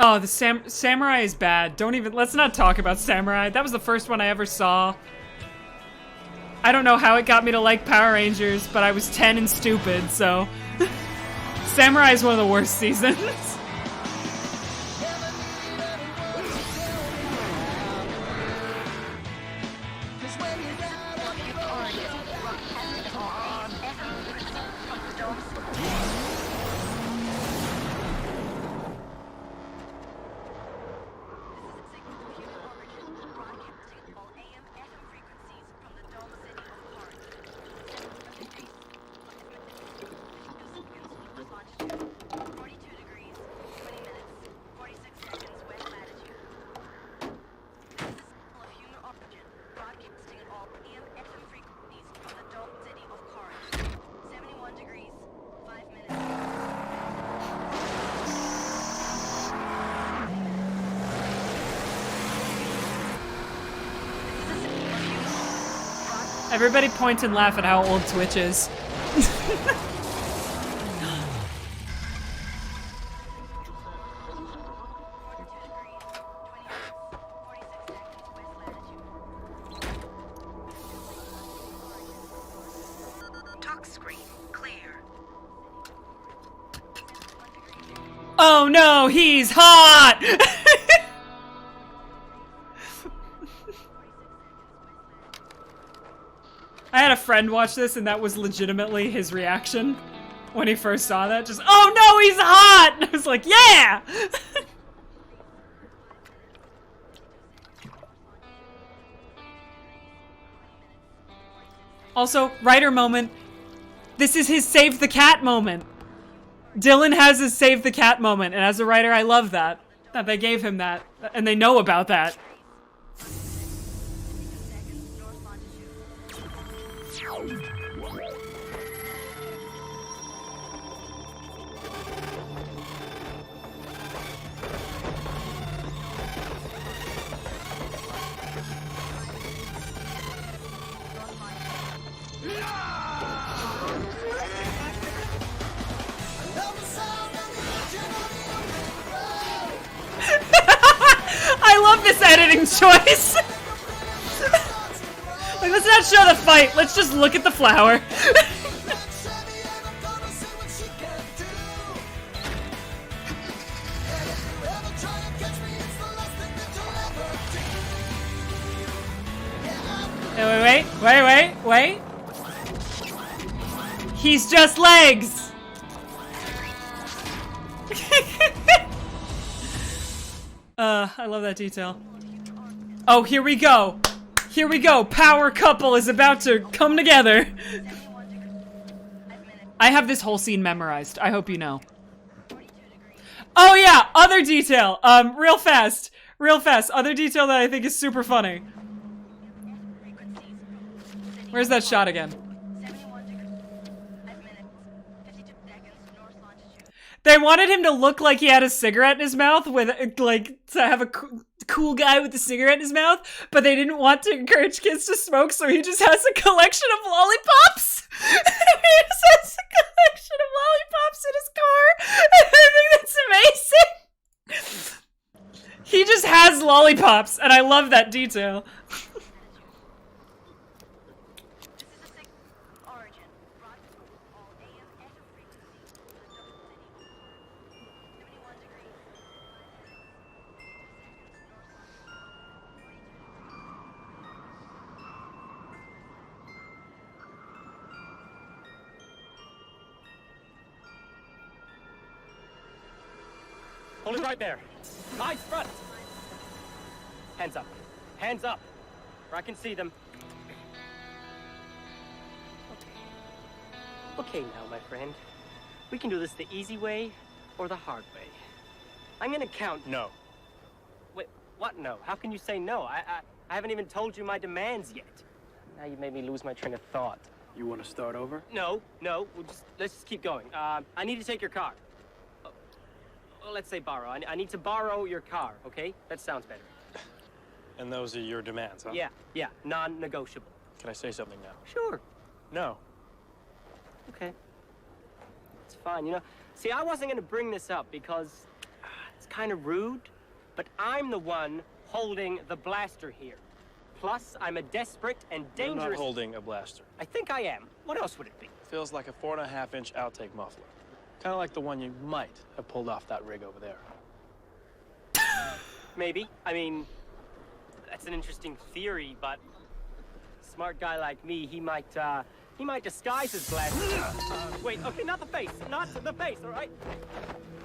Oh, the Samurai is bad. Let's not talk about Samurai. That was the first one I ever saw. I don't know how it got me to like Power Rangers, but I was 10 and stupid, so... Samurai is one of the worst seasons. Everybody point and laugh at how old Twitch is. Talk screen clear. Oh no, he's hot! I had a friend watch this and that was legitimately his reaction when he first saw that. Just, oh no, he's hot! And I was like, yeah! Also, writer moment. This is his save the cat moment. Dylan has his save the cat moment, and as a writer, I love that. That they gave him that, and they know about that. I love this editing choice. Like, let's not show the fight. Let's just look at the flower. Wait. He's just legs. I love that detail. Oh, here we go. Here we go. Power couple is about to come together. I have this whole scene memorized. I hope you know. Oh yeah, other detail. Real fast. Other detail that I think is super funny. Where's that shot again? They wanted him to look like he had a cigarette in his mouth, with like to have a cool guy with a cigarette in his mouth, but they didn't want to encourage kids to smoke, so he just has a collection of lollipops. He just has a collection of lollipops in his car, and I think that's amazing. He just has lollipops, and I love that detail. Hold it right there. Eyes front. Hands up. Hands up. Where I can see them. Okay now, my friend. We can do this the easy way or the hard way. I'm gonna count. No. Wait, what no? How can you say no? I haven't even told you my demands yet. Now you made me lose my train of thought. You want to start over? No. Let's just keep going. I need to take your car. Well, let's say borrow. I need to borrow your car, okay? That sounds better. And those are your demands, huh? Yeah, non-negotiable. Can I say something now? Sure. No. Okay. It's fine, you know. See, I wasn't gonna bring this up because it's kind of rude, but I'm the one holding the blaster here. Plus, I'm a desperate and dangerous... You're not holding a blaster. I think I am. What else would it be? Feels like a 4.5-inch outtake muffler. Kind of like the one you might have pulled off that rig over there. Maybe. I mean, that's an interesting theory, but a smart guy like me, he might disguise his blaster. Wait, okay, not the face, all right?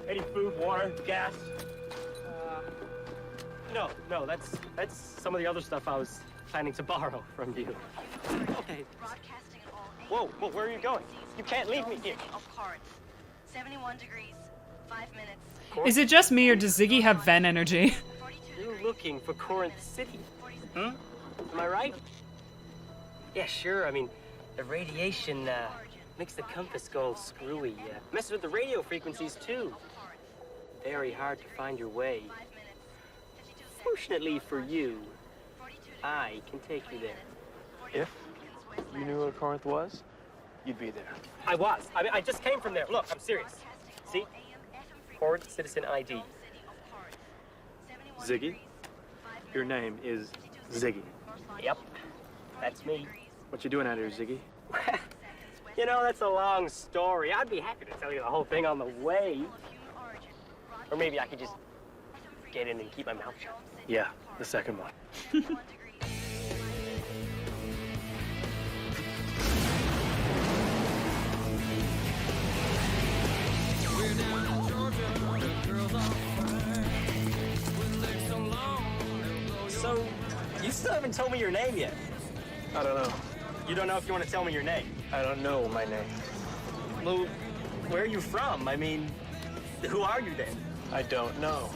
Any food, water, gas? No, that's some of the other stuff I was planning to borrow from you. Okay. Whoa, where are you going? You can't leave me here. 71 degrees, 5 minutes. Is it just me, or does Ziggy have Ven energy? You're looking for Corinth City. Am I right? Yeah, sure. I mean, the radiation makes the compass go all screwy. Messes with the radio frequencies, too. Very hard to find your way. Fortunately for you, I can take you there. If you knew what Corinth was, you'd be there. I was. I mean, I just came from there. Look, I'm serious. See? Corinth Citizen ID. Ziggy? Your name is Ziggy. Yep. That's me. What you doing out here, Ziggy? You know, that's a long story. I'd be happy to tell you the whole thing on the way. Or maybe I could just get in and keep my mouth shut. Yeah, the second one. So, you still haven't told me your name yet. I don't know. You don't know if you want to tell me your name? I don't know my name. Well, where are you from? I mean, who are you then? I don't know.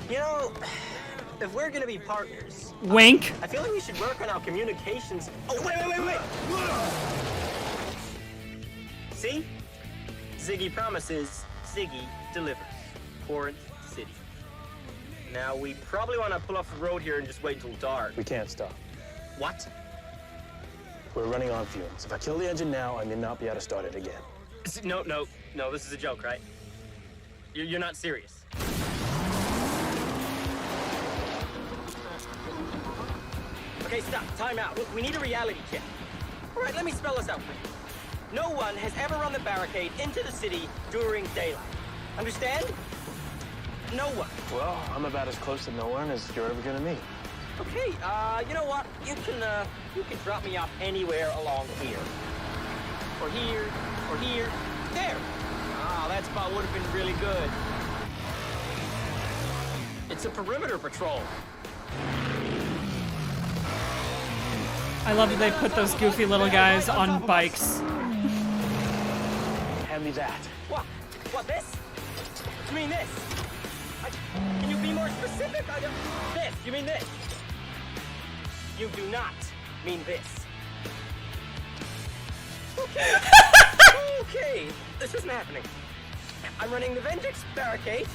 You know, if we're gonna be partners... Wink. I feel like we should work on our communications... Oh, wait! See? Ziggy promises, Ziggy delivers. Corinth City. Now, we probably want to pull off the road here and just wait until dark. We can't stop. What? We're running on fumes. If I kill the engine now, I may not be able to start it again. No, this is a joke, right? You're not serious. Okay, stop. Time out. Look, we need a reality check. All right, let me spell this out for you. No one has ever run the barricade into the city during daylight. Understand? No one. Well, I'm about as close to no one as you're ever gonna meet. Okay, you know what? You can drop me off anywhere along here. Or here, or here. There! Ah, that spot would have been really good. It's a perimeter patrol. I love that they put those goofy little guys on bikes. Hand me that. What, this? You mean this? Can you be more specific? This, you mean this? You do not mean this. Okay. Okay, this isn't happening. I'm running the Vengeance barricade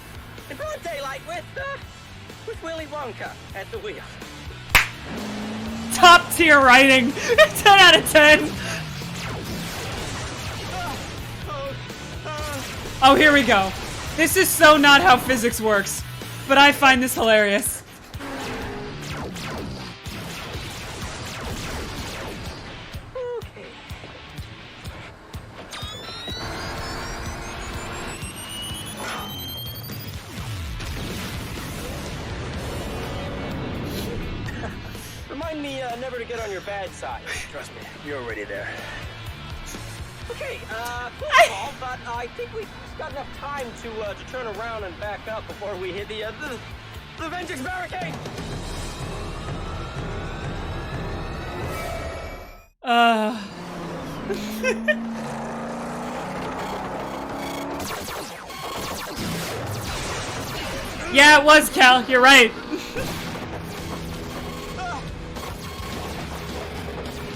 in broad daylight with Willy Wonka at the wheel. Top tier writing. 10 out of 10. Oh, here we go. This is so not how physics works, but I find this hilarious. Okay. Remind me never to get on your bad side. Trust me, you're already there. Okay, cool, but not. I think we've got enough time to turn around and back up before we hit the Vengeance barricade. Yeah, it was, Cal. You're right.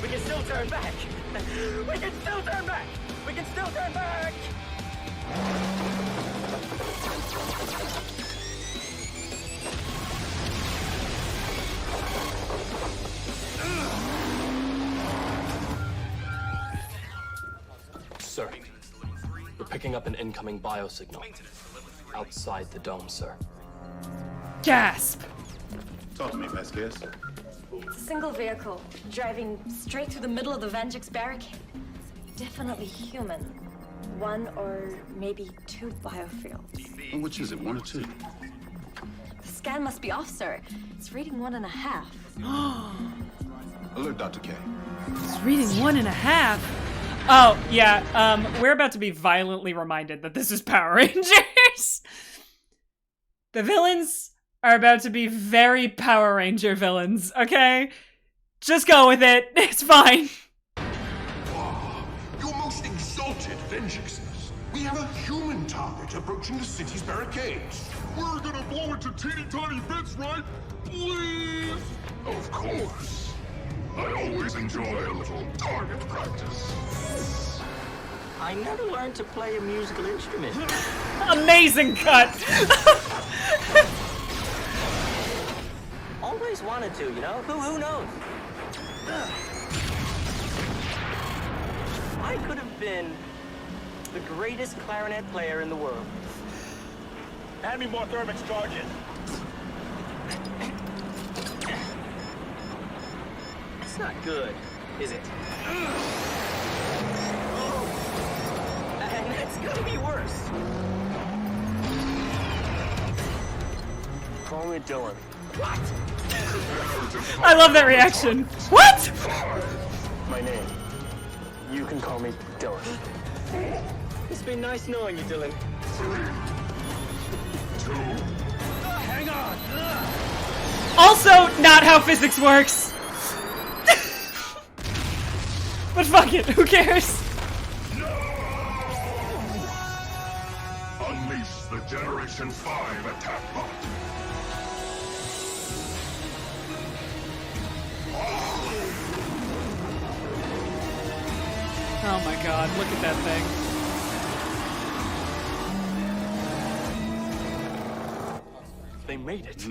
We can still turn back. We can still turn back. We can still turn back. Sir, we're picking up an incoming biosignal. Outside the dome, sir. Gasp! Talk to me, Vasquez. It's a single vehicle, driving straight through the middle of the Vengeance barricade. Definitely human. One or maybe two biofields. And which is it, one or two? The scan must be off, sir. It's reading 1.5. Alert Dr. K. It's reading 1.5. Oh, yeah, we're about to be violently reminded that this is Power Rangers. The villains are about to be very Power Ranger villains, okay? Just go with it. It's fine. Your most exalted vengeanceness. We have a human target approaching the city's barricades. We're gonna blow it to teeny tiny bits, right? Please? Of course. I always enjoy a little target practice. I never learned to play a musical instrument. Amazing cut. Always wanted to, you know? Who knows? I could have been the greatest clarinet player in the world. Hand me more thermix charges. It's not good, is it? And that's gonna be worse. Call me Dylan. What? I love that reaction. What? My name. You can call me Dylan. It's been nice knowing you, Dylan. 3, 2. Hang on. Also, not how physics works. But fuck it, who cares? Unleash the Generation 5 attack bot. Oh my god, look at that thing. They made it.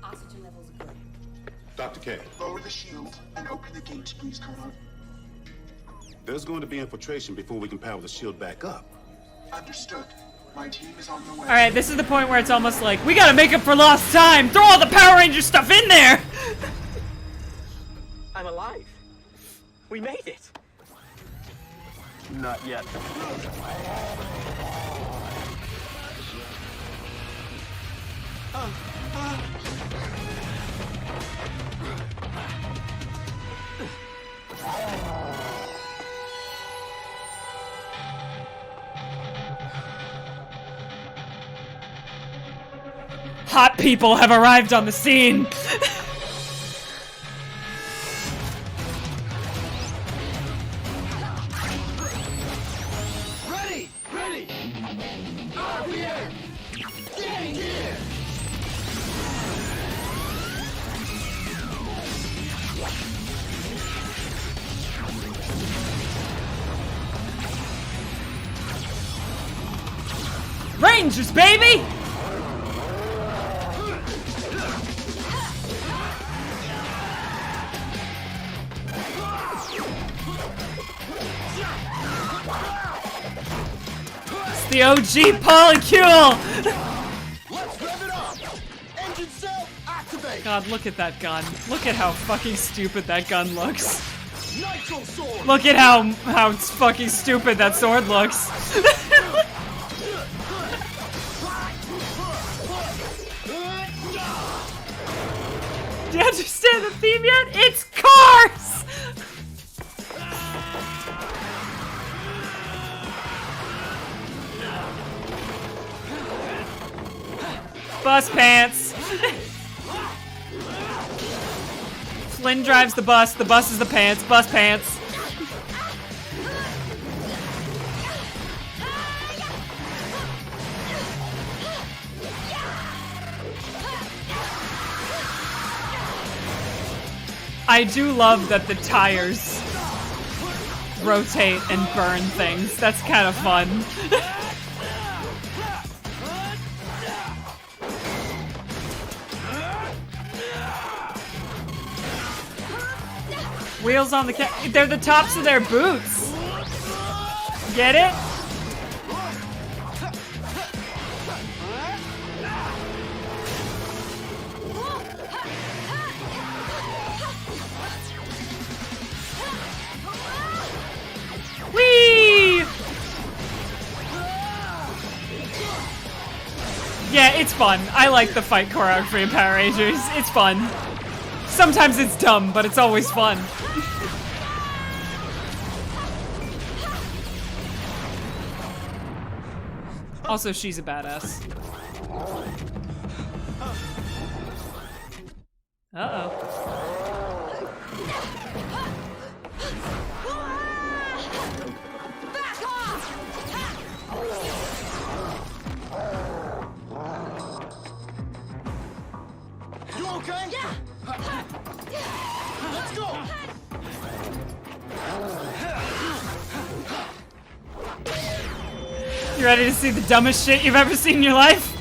Oxygen levels are good. Dr. K. Lower the shield and open the gates, please, Colonel. There's going to be infiltration before we can power the shield back up. Understood. My team is on the way. Alright, this is the point where it's almost like, we gotta make up for lost time! Throw all the Power Ranger stuff in there! I'm alive. We made it. Not yet. Hot people have arrived on the scene! Ready! Ready! RPM! Getting gear! Rangers, baby! It's the OG polycule! Let's rev it up! Engine cell, activate! God, look at that gun. Look at how fucking stupid that gun looks. Nitro sword! Look at how fucking stupid that sword looks. Do you understand the theme yet? It's cars! Bus pants. Flynn drives the bus is the pants, bus pants. I do love that the tires rotate and burn things. That's kind of fun. Wheels on the they're the tops of their boots. Get it? Whee! Yeah, it's fun. I like the fight choreography in Power Rangers. It's fun. Sometimes it's dumb, but it's always fun. Also, she's a badass. Uh-oh. You okay? Yeah. Let's go. You ready to see the dumbest shit you've ever seen in your life?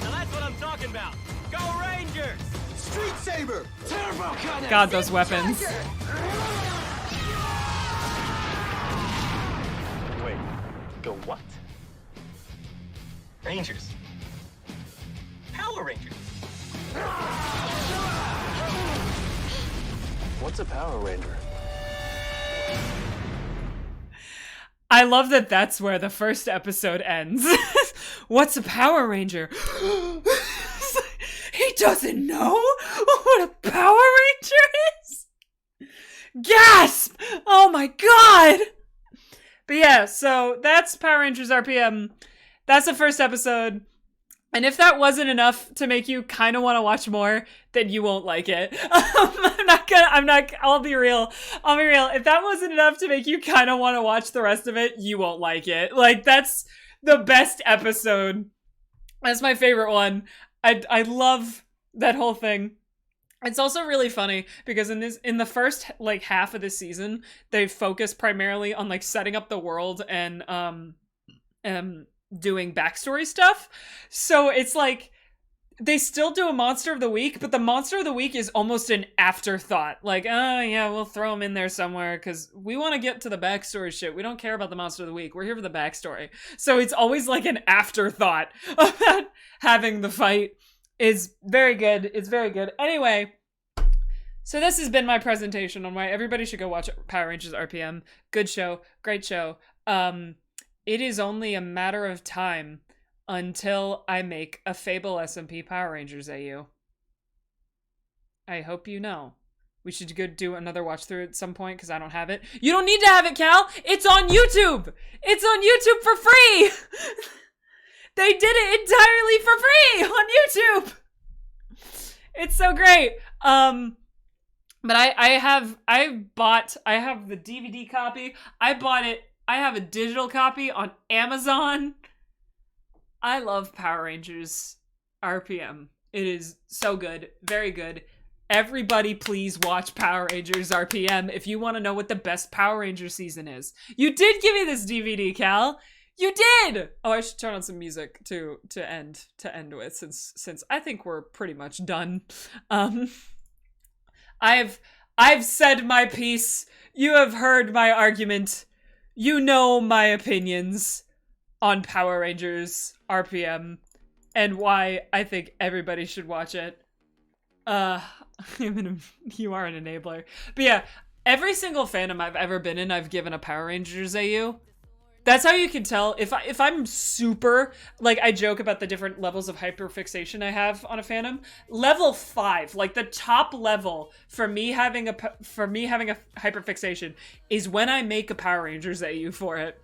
Now that's what I'm talking about. Go Rangers! Street Saber. Turbo Cutter. God, those weapons. Wait, go what? Rangers. Power Rangers. What's a Power Ranger? I love that that's where the first episode ends. What's a Power Ranger? He doesn't know what a Power Ranger is? Gasp! Oh my god! But yeah, so that's Power Rangers RPM. That's the first episode. And if that wasn't enough to make you kind of want to watch more, then you won't like it. I'll be real. If that wasn't enough to make you kind of want to watch the rest of it, you won't like it. Like, that's the best episode. That's my favorite one. I love that whole thing. It's also really funny because in the first like half of the season, they focus primarily on like setting up the world and doing backstory stuff. So it's like they still do a monster of the week, but the monster of the week is almost an afterthought. Like, oh yeah, we'll throw them in there somewhere because we want to get to the backstory shit. We don't care about the monster of the week. We're here for the backstory. So it's always like an afterthought about having the fight. Is very good. It's very good. Anyway, so this has been my presentation on why everybody should go watch Power Rangers RPM. Good show. Great show. It is only a matter of time until I make a Fable SMP Power Rangers AU. I hope you know. We should go do another watch through at some point because I don't have it. You don't need to have it, Cal! It's on YouTube! It's on YouTube for free! They did it entirely for free on YouTube! It's so great. But I have the DVD copy. I bought it. I have a digital copy on Amazon. I love Power Rangers RPM. It is so good. Very good. Everybody please watch Power Rangers RPM if you want to know what the best Power Ranger season is. You did give me this DVD, Cal. You did! Oh, I should turn on some music to end with since I think we're pretty much done. I've said my piece. You have heard my argument. You know my opinions on Power Rangers RPM and why I think everybody should watch it. You are an enabler. But yeah, every single fandom I've ever been in, I've given a Power Rangers AU. That's how you can tell if I'm super, like, I joke about the different levels of hyperfixation I have on a fandom. Level 5, like the top level for me having a hyperfixation is when I make a Power Rangers AU for it.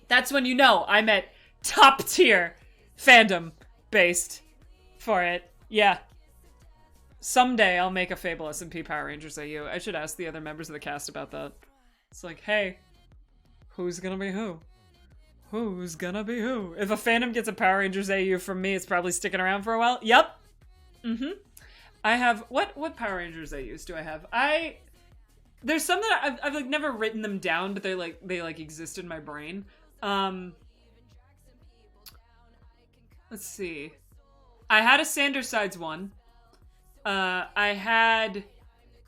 That's when you know I'm at top tier fandom based for it. Yeah. Someday I'll make a Fable SMP Power Rangers AU. I should ask the other members of the cast about that. It's like, hey, who's gonna be who? Who's gonna be who? If a fandom gets a Power Rangers AU from me, it's probably sticking around for a while. Yep. I have, what Power Rangers AUs do I have? There's some that I've like never written them down, but they like exist in my brain. Let's see. I had a Sandersides one. I had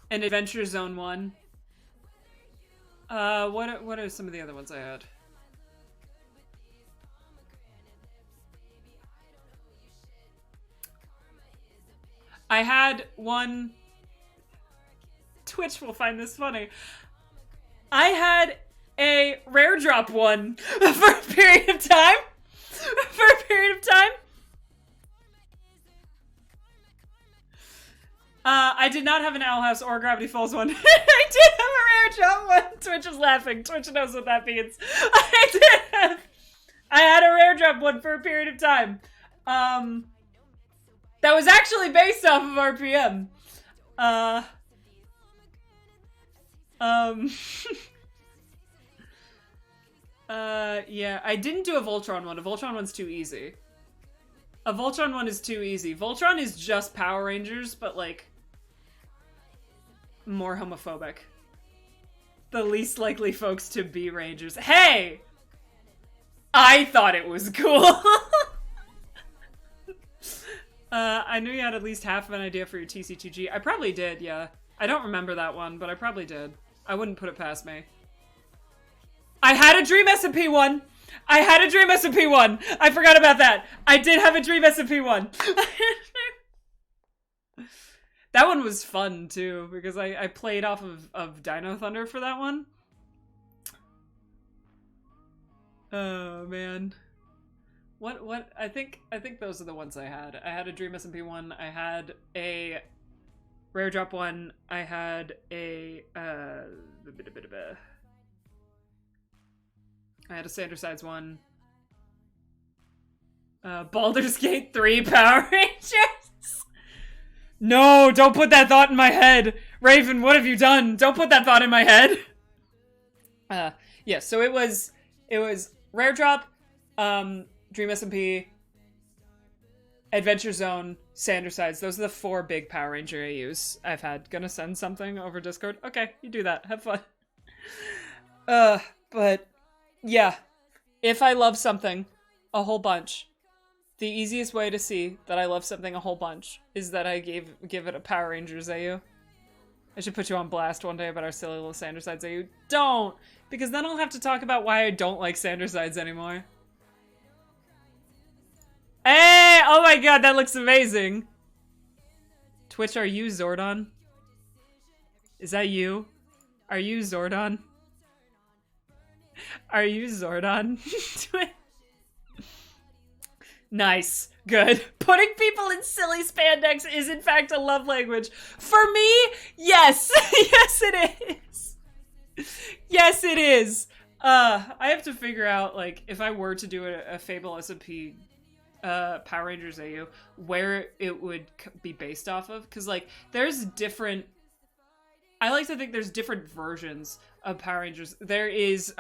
an Adventure Zone one. What are some of the other ones I had? I had one. Twitch will find this funny. I had a rare drop one for a period of time. I did not have an Owl House or Gravity Falls one. I did have a rare drop one. Twitch is laughing. Twitch knows what that means. I had a rare drop one for a period of time. That was actually based off of RPM. Yeah, I didn't do a Voltron one. A Voltron one's too easy. A Voltron one is too easy. Voltron is just Power Rangers, but like more homophobic. The least likely folks to be Rangers. Hey! I thought it was cool. I knew you had at least half of an idea for your TC2G. I probably did, yeah. I don't remember that one, but I probably did. I wouldn't put it past me. I had a Dream SMP one! I had a Dream SMP one! I forgot about that! I did have a Dream SMP one! That one was fun, too, because I played off of Dino Thunder for that one. Oh, man. What I think those are the ones I had. I had a Dream SMP one, I had a Rare Drop one, I had a I had a Sandersides one. Baldur's Gate 3 Power Rangers. No, don't put that thought in my head. Raven, what have you done? Don't put that thought in my head. Yeah, so it was Rare Drop, Dream SMP, Adventure Zone, Sandersides. Those are the 4 big Power Ranger AUs I've had. Gonna send something over Discord? Okay, you do that. Have fun. But yeah, if I love something a whole bunch, the easiest way to see that I love something a whole bunch is that I give it a Power Rangers AU. I should put you on blast one day about our silly little Sandersides AU. Don't! Because then I'll have to talk about why I don't like Sandersides anymore. Hey! Oh my god, that looks amazing! Twitch, are you Zordon? Is that you? Are you Zordon? Are you Zordon? Nice. Good. Putting people in silly spandex is in fact a love language. For me, yes. Yes, it is. Yes, it is. I have to figure out, like, if I were to do a Fable SMP Power Rangers AU, where it would be based off of. Because, like, there's different... I like to think there's different versions of Power Rangers. There is,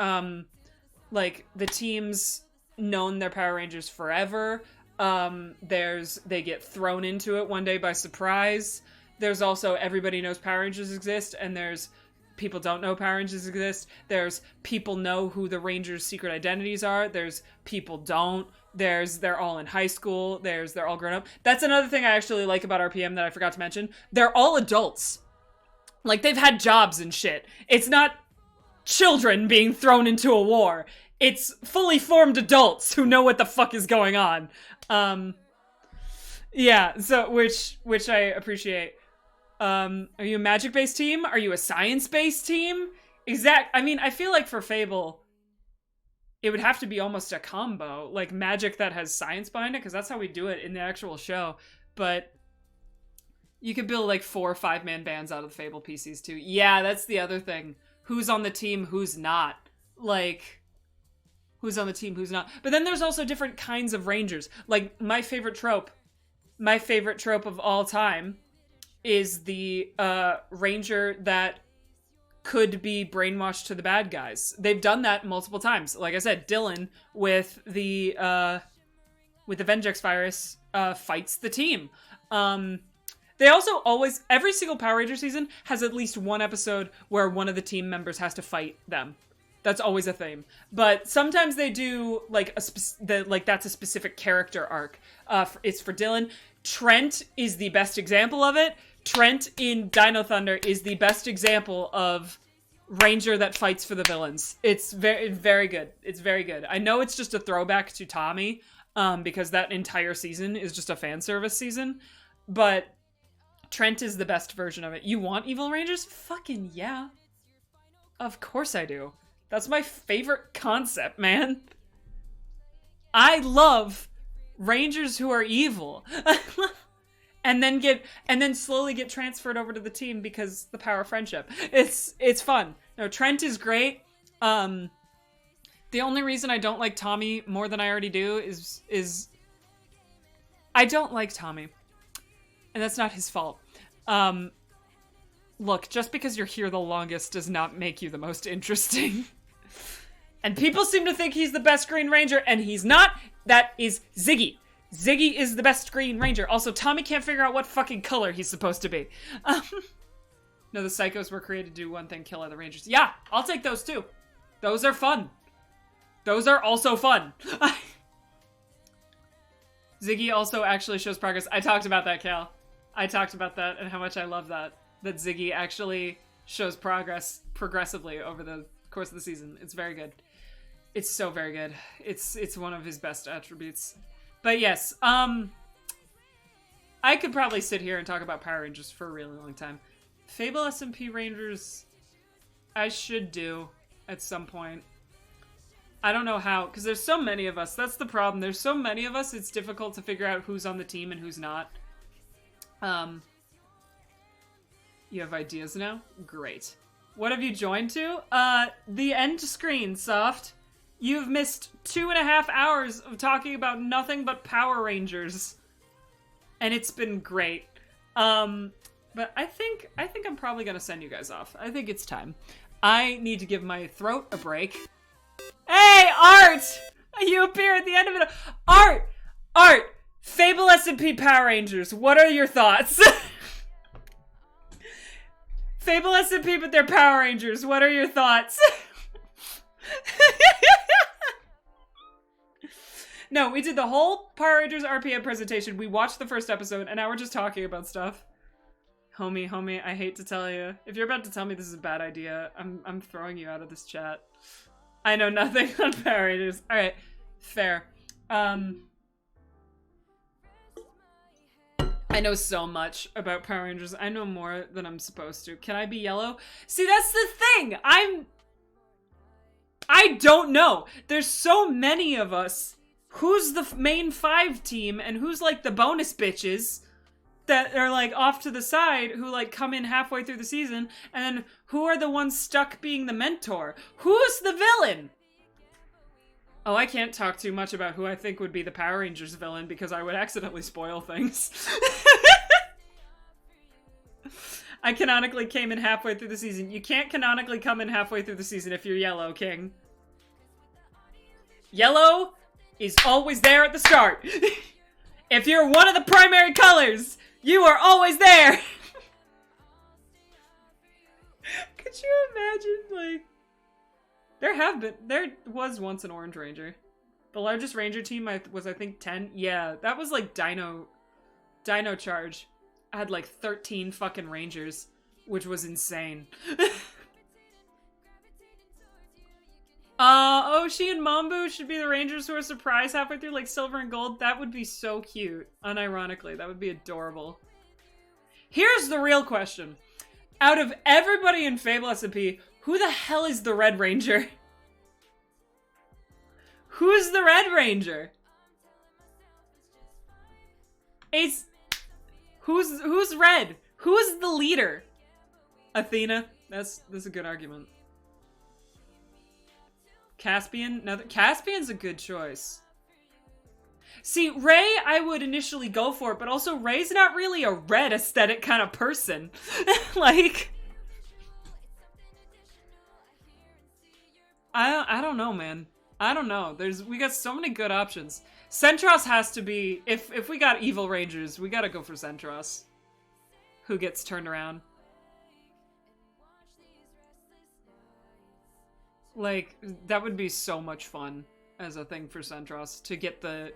like, the teams known their Power Rangers forever. They get thrown into it one day by surprise. There's also everybody knows Power Rangers exist, and there's people don't know Power Rangers exist. There's people know who the Rangers' secret identities are. There's people don't. They're all in high school. They're all grown up. That's another thing I actually like about RPM that I forgot to mention. They're all adults. Like, they've had jobs and shit. It's not children being thrown into a war. It's fully formed adults who know what the fuck is going on. Yeah, so, which I appreciate. Are you a magic-based team? Are you a science-based team? I mean, I feel like for Fable, it would have to be almost a combo. Like, magic that has science behind it, because that's how we do it in the actual show. But you could build, like, 4 or 5-man bands out of the Fable PCs, too. Yeah, that's the other thing. Who's on the team, who's not. Like, who's on the team, who's not. But then there's also different kinds of rangers. Like, my favorite trope of all time is the ranger that could be brainwashed to the bad guys. They've done that multiple times. Like I said, Dylan with the Vengex virus fights the team. They also always, every single Power Ranger season has at least one episode where one of the team members has to fight them. That's always a theme. But sometimes they do like that's a specific character arc. It's for Dylan. Trent is the best example of it. Trent in Dino Thunder is the best example of Ranger that fights for the villains. It's very, very good. It's very good. I know it's just a throwback to Tommy, because that entire season is just a fan service season, but Trent is the best version of it. You want evil Rangers? Fucking yeah. Of course I do. That's my favorite concept, man. I love Rangers who are evil. And then slowly get transferred over to the team because the power of friendship. It's fun. No, Trent is great. The only reason I don't like Tommy more than I already do is I don't like Tommy. And that's not his fault. Look, just because you're here the longest does not make you the most interesting. And people seem to think he's the best Green Ranger, and he's not. That is Ziggy. Ziggy is the best Green Ranger. Also, Tommy can't figure out what fucking color he's supposed to be. No, the Psychos were created to do one thing, kill other Rangers. Yeah, I'll take those too. Those are fun. Those are also fun. Ziggy also actually shows progress. I talked about that, Cal. I talked about that and how much I love that. That Ziggy actually shows progress progressively over the course of the season. It's very good. It's so very good. It's one of his best attributes. But yes, I could probably sit here and talk about Power Rangers for a really long time. Fable SMP Rangers, I should do at some point. I don't know how, because there's so many of us. That's the problem. There's so many of us, it's difficult to figure out who's on the team and who's not. You have ideas now? Great. What have you joined to? The end screen, Soft. You've missed 2.5 hours of talking about nothing but Power Rangers. And it's been great. But I think I'm probably gonna send you guys off. I think it's time. I need to give my throat a break. Hey, Art! You appear at the end of it. Art! Fable SMP Power Rangers, what are your thoughts? Fable SMP, but they're Power Rangers, what are your thoughts? No, we did the whole Power Rangers RPM presentation. We watched the first episode, and now we're just talking about stuff. Homie, I hate to tell you. If you're about to tell me this is a bad idea, I'm throwing you out of this chat. I know nothing on Power Rangers. Alright, fair. I know so much about Power Rangers. I know more than I'm supposed to. Can I be yellow? See, that's the thing! I don't know. There's so many of us. Who's the main 5 team and who's like the bonus bitches that are like off to the side who like come in halfway through the season, and then who are the ones stuck being the mentor? Who's the villain? Oh, I can't talk too much about who I think would be the Power Rangers villain because I would accidentally spoil things. I canonically came in halfway through the season. You can't canonically come in halfway through the season if you're yellow, King. Yellow is always there at the start. If you're one of the primary colors, you are always there. Could you imagine, like, there was once an Orange Ranger. The largest Ranger team was, I think, 10. Yeah, that was like Dino Charge. I had like 13 fucking Rangers, which was insane. Oshi and Mambu should be the Rangers who are surprised halfway through, like Silver and Gold. That would be so cute. Unironically, that would be adorable. Here's the real question. Out of everybody in Fable SMP, who the hell is the Red Ranger? Who's the Red Ranger? Who's red? Who's the leader? Athena. That's a good argument. Caspian? No, Caspian's a good choice. See, Ray, I would initially go for it, but also Ray's not really a red aesthetic kind of person. Like, I don't know, man. I don't know. We got so many good options. Centros has to be, if we got evil rangers, we gotta go for Centros. Who gets turned around. Like, that would be so much fun as a thing for Centros to get the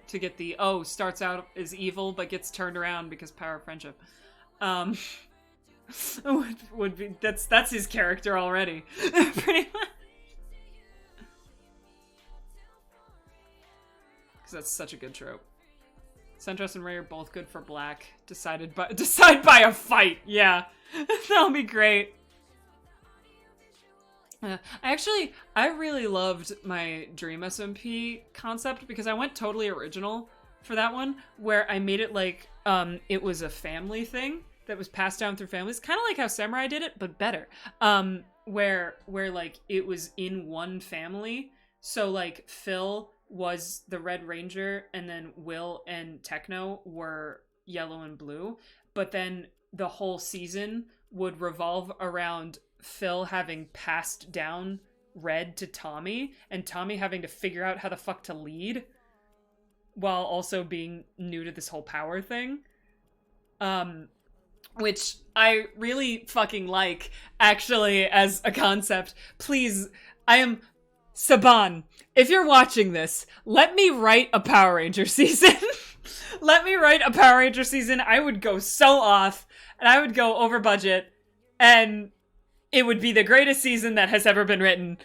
starts out as evil but gets turned around because power of friendship. Would be that's his character already. Pretty much. Because that's such a good trope. Centros and Ray are both good for black. Decide by a fight. Yeah. That'll be great. I really loved my Dream SMP concept because I went totally original for that one, where I made it like it was a family thing that was passed down through families, kind of like how Samurai did it, but better. Where like it was in one family, so like Phil was the Red Ranger, and then Will and Techno were yellow and blue, but then the whole season would revolve around Phil having passed down Red to Tommy, and Tommy having to figure out how the fuck to lead while also being new to this whole power thing. Which I really fucking like, actually, as a concept. Please, I am... Saban, if you're watching this, let me write a Power Ranger season. Let me write a Power Ranger season. I would go so off, and I would go over budget, and it would be the greatest season that has ever been written.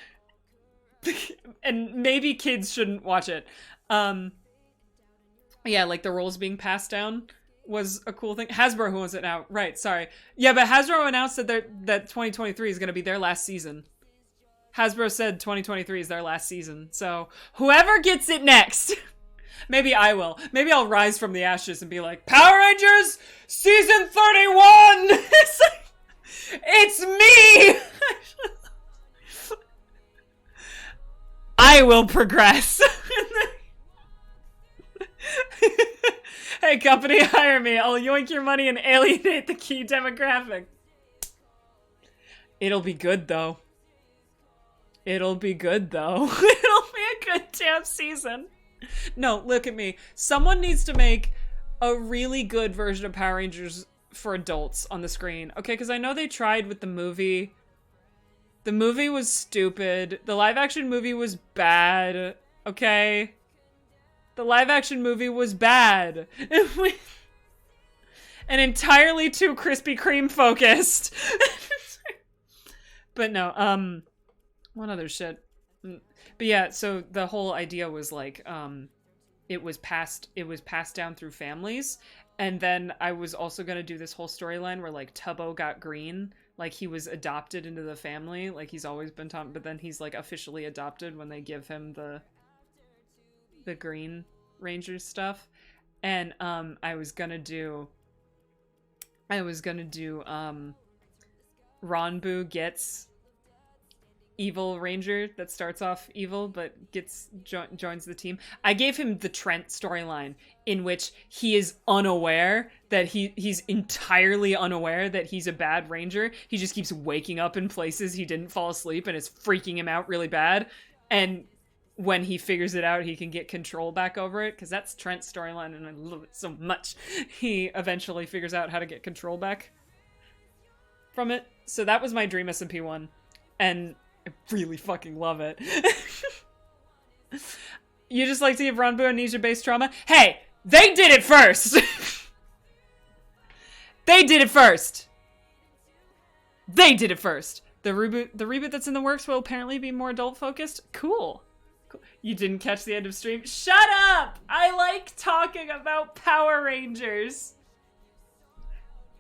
And maybe kids shouldn't watch it. Yeah, like the roles being passed down was a cool thing. Hasbro, who owns it now? Right, sorry. Yeah, but Hasbro announced that that 2023 is going to be their last season. Hasbro said 2023 is their last season. So whoever gets it next, maybe I will. Maybe I'll rise from the ashes and be like, Power Rangers season 31. It's me. I will progress. Hey, company, hire me. I'll yoink your money and alienate the key demographic. It'll be good, though. It'll be good, though. It'll be a good damn season. No, look at me. Someone needs to make a really good version of Power Rangers for adults on the screen. Okay, because I know they tried with the movie. The movie was stupid. The live-action movie was bad. Okay? The live-action movie was bad. And entirely too Krispy Kreme focused. But no, what other shit? But yeah, so the whole idea was like, it was passed down through families. And then I was also gonna do this whole storyline where like Tubbo got green. Like he was adopted into the family. Like he's always been taught, but then he's like officially adopted when they give him the Green Ranger stuff. And I was gonna do Ronbu gets evil ranger that starts off evil but joins the team. I gave him the Trent storyline in which he is unaware that he's entirely unaware that he's a bad ranger. He just keeps waking up in places he didn't fall asleep and it's freaking him out really bad. And when he figures it out, he can get control back over it, because that's Trent's storyline and I love it so much. He eventually figures out how to get control back from it. So that was my Dream SMP one. And I really fucking love it. You just like to give Ranbu amnesia-based trauma? Hey, they did it first! They did it first! They did it first! The reboot that's in the works will apparently be more adult-focused? Cool. You didn't catch the end of stream? Shut up! I like talking about Power Rangers.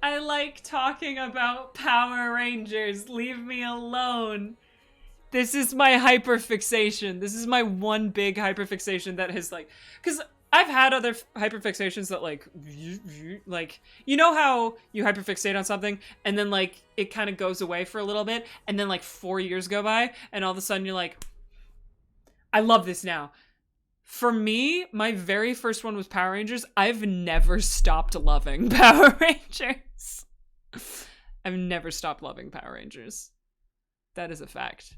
I like talking about Power Rangers. Leave me alone. This is my hyperfixation. This is my one big hyperfixation that has like... Because I've had other hyperfixations that like... You know how you hyperfixate on something and then like it kind of goes away for a little bit and then like 4 years go by and all of a sudden you're like... I love this now. For me, my very first one was Power Rangers. I've never stopped loving Power Rangers. I've never stopped loving Power Rangers. That is a fact.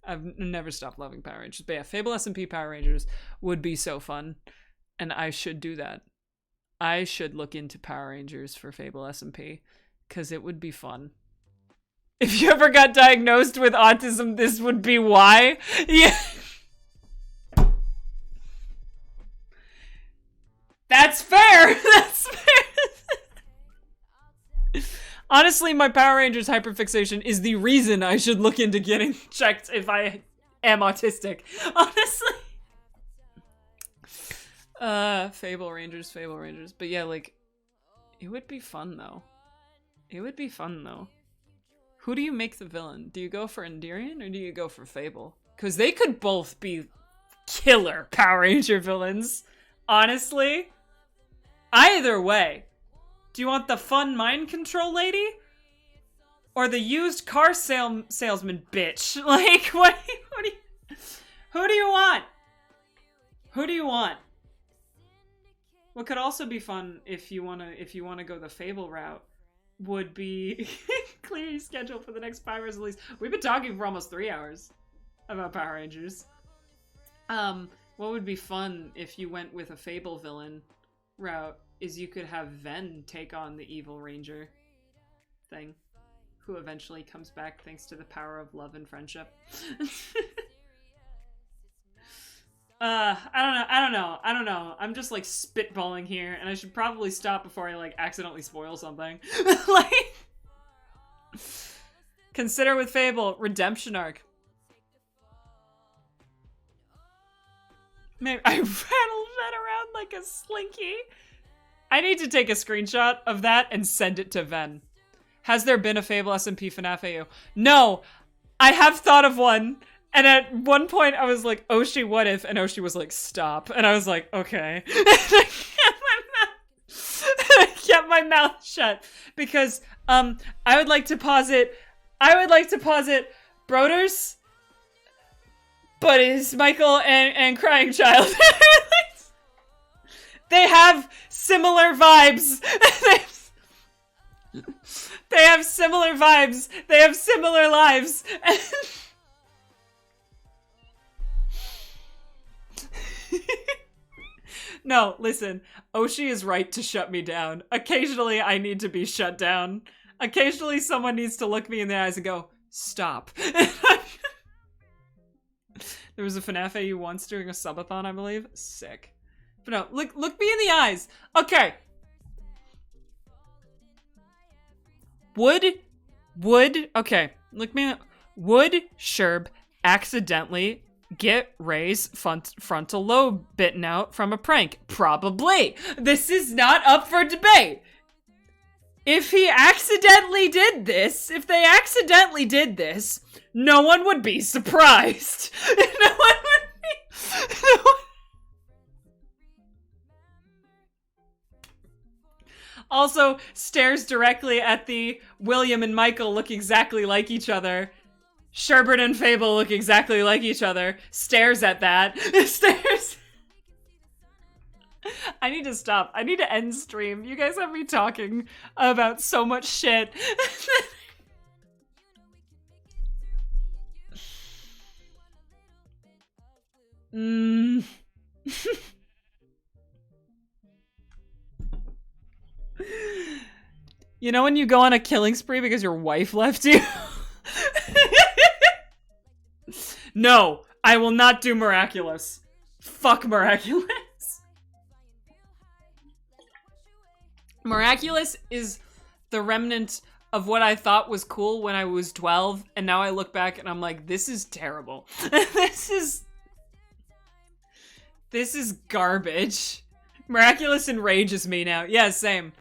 I've never stopped loving Power Rangers. But yeah, Fable SMP Power Rangers would be so fun. And I should do that. I should look into Power Rangers for Fable SMP. Because it would be fun. If you ever got diagnosed with autism, this would be why. Yeah. That's fair. That's fair. Honestly, my Power Rangers hyperfixation is the reason I should look into getting checked if I am autistic. Honestly. Fable Rangers. But yeah, like, it would be fun though. It would be fun though. Who do you make the villain? Do you go for Endirion or do you go for Fable? Because they could both be killer Power Ranger villains. Honestly. Either way. Do you want the fun mind control lady? Or the used car salesman bitch? Like, who do you want? Who do you want? What could also be fun if you wanna go the Fable route would be clear your schedule for the next Pyro's release. We've been talking for almost 3 hours about Power Rangers. What would be fun if you went with a Fable villain route is you could have Ven take on the evil ranger thing, who eventually comes back thanks to the power of love and friendship. I don't know. I'm just like spitballing here, and I should probably stop before I like accidentally spoil something. Like, consider with Fable, redemption arc. Maybe I rattled that around like a slinky. I need to take a screenshot of that and send it to Ven. Has there been a Fable SMP FNAF AU? No, I have thought of one. And at one point I was like, Oshi, what if? And Oshi was like, stop. And I was like, okay. And I kept my mouth shut. Because I would like to posit Broders, but it's Michael and Crying Child. They have similar vibes. They have similar vibes. They have similar lives. No, listen. Oshi is right to shut me down. Occasionally, I need to be shut down. Occasionally, someone needs to look me in the eyes and go, stop. There was a FNAF AU once during a subathon, I believe. Sick. But no, look me in the eyes. Okay. Okay, look me in the, would Sherb accidentally get Ray's frontal lobe bitten out from a prank? Probably. This is not up for debate. If he accidentally did this, if they accidentally did this, no one would be surprised. No one would be... Also, stares directly at the William and Michael look exactly like each other. Sherbert and Fable look exactly like each other. Stares at that. Stares. I need to stop. I need to end stream. You guys have me talking about so much shit. You know when you go on a killing spree because your wife left you? No, I will not do Miraculous. Fuck Miraculous. Miraculous is the remnant of what I thought was cool when I was 12, and now I look back and I'm like, this is terrible. This is garbage. Miraculous enrages me now. Yeah, same.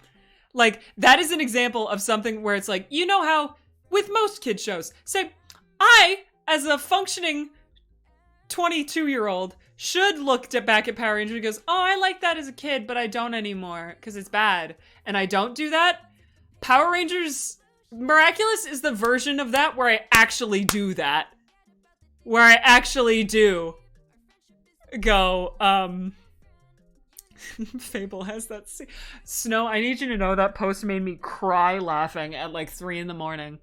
Like, that is an example of something where it's like, you know how, with most kid shows, say, I, as a functioning 22-year-old, should look back at Power Rangers and goes, oh, I like that as a kid, but I don't anymore, because it's bad. And I don't do that. Power Rangers Miraculous is the version of that where I actually do that. Where I actually do. go, Fable has that scene. Snow, I need you to know that post made me cry laughing at like 3 in the morning.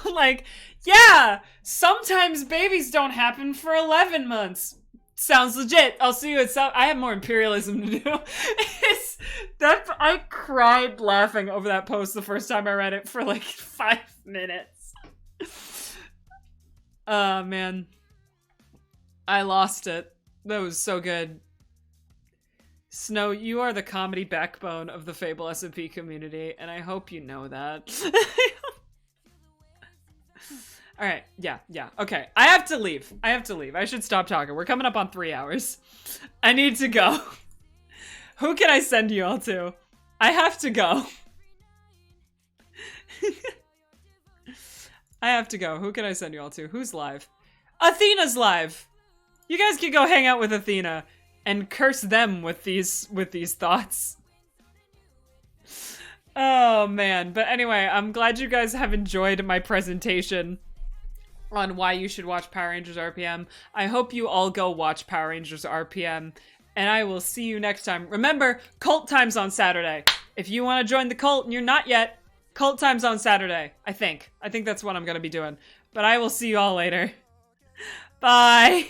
Like, yeah, sometimes babies don't happen for 11 months. Sounds legit. I'll see you at I have more imperialism to do. I cried laughing over that post the first time I read it for like 5 minutes. Oh, man. I lost it. That was so good. Snow, you are the comedy backbone of the Fable SMP community, and I hope you know that. Alright, yeah, okay. I have to leave. I should stop talking. We're coming up on 3 hours. I need to go. Who can I send you all to? I have to go. I have to go. Who can I send you all to? Who's live? Athena's live! You guys can go hang out with Athena and curse them with these thoughts. Oh, man. But anyway, I'm glad you guys have enjoyed my presentation on why you should watch Power Rangers RPM. I hope you all go watch Power Rangers RPM, and I will see you next time. Remember, cult time's on Saturday. If you want to join the cult and you're not yet, cult time's on Saturday, I think. I think that's what I'm going to be doing. But I will see you all later. Bye!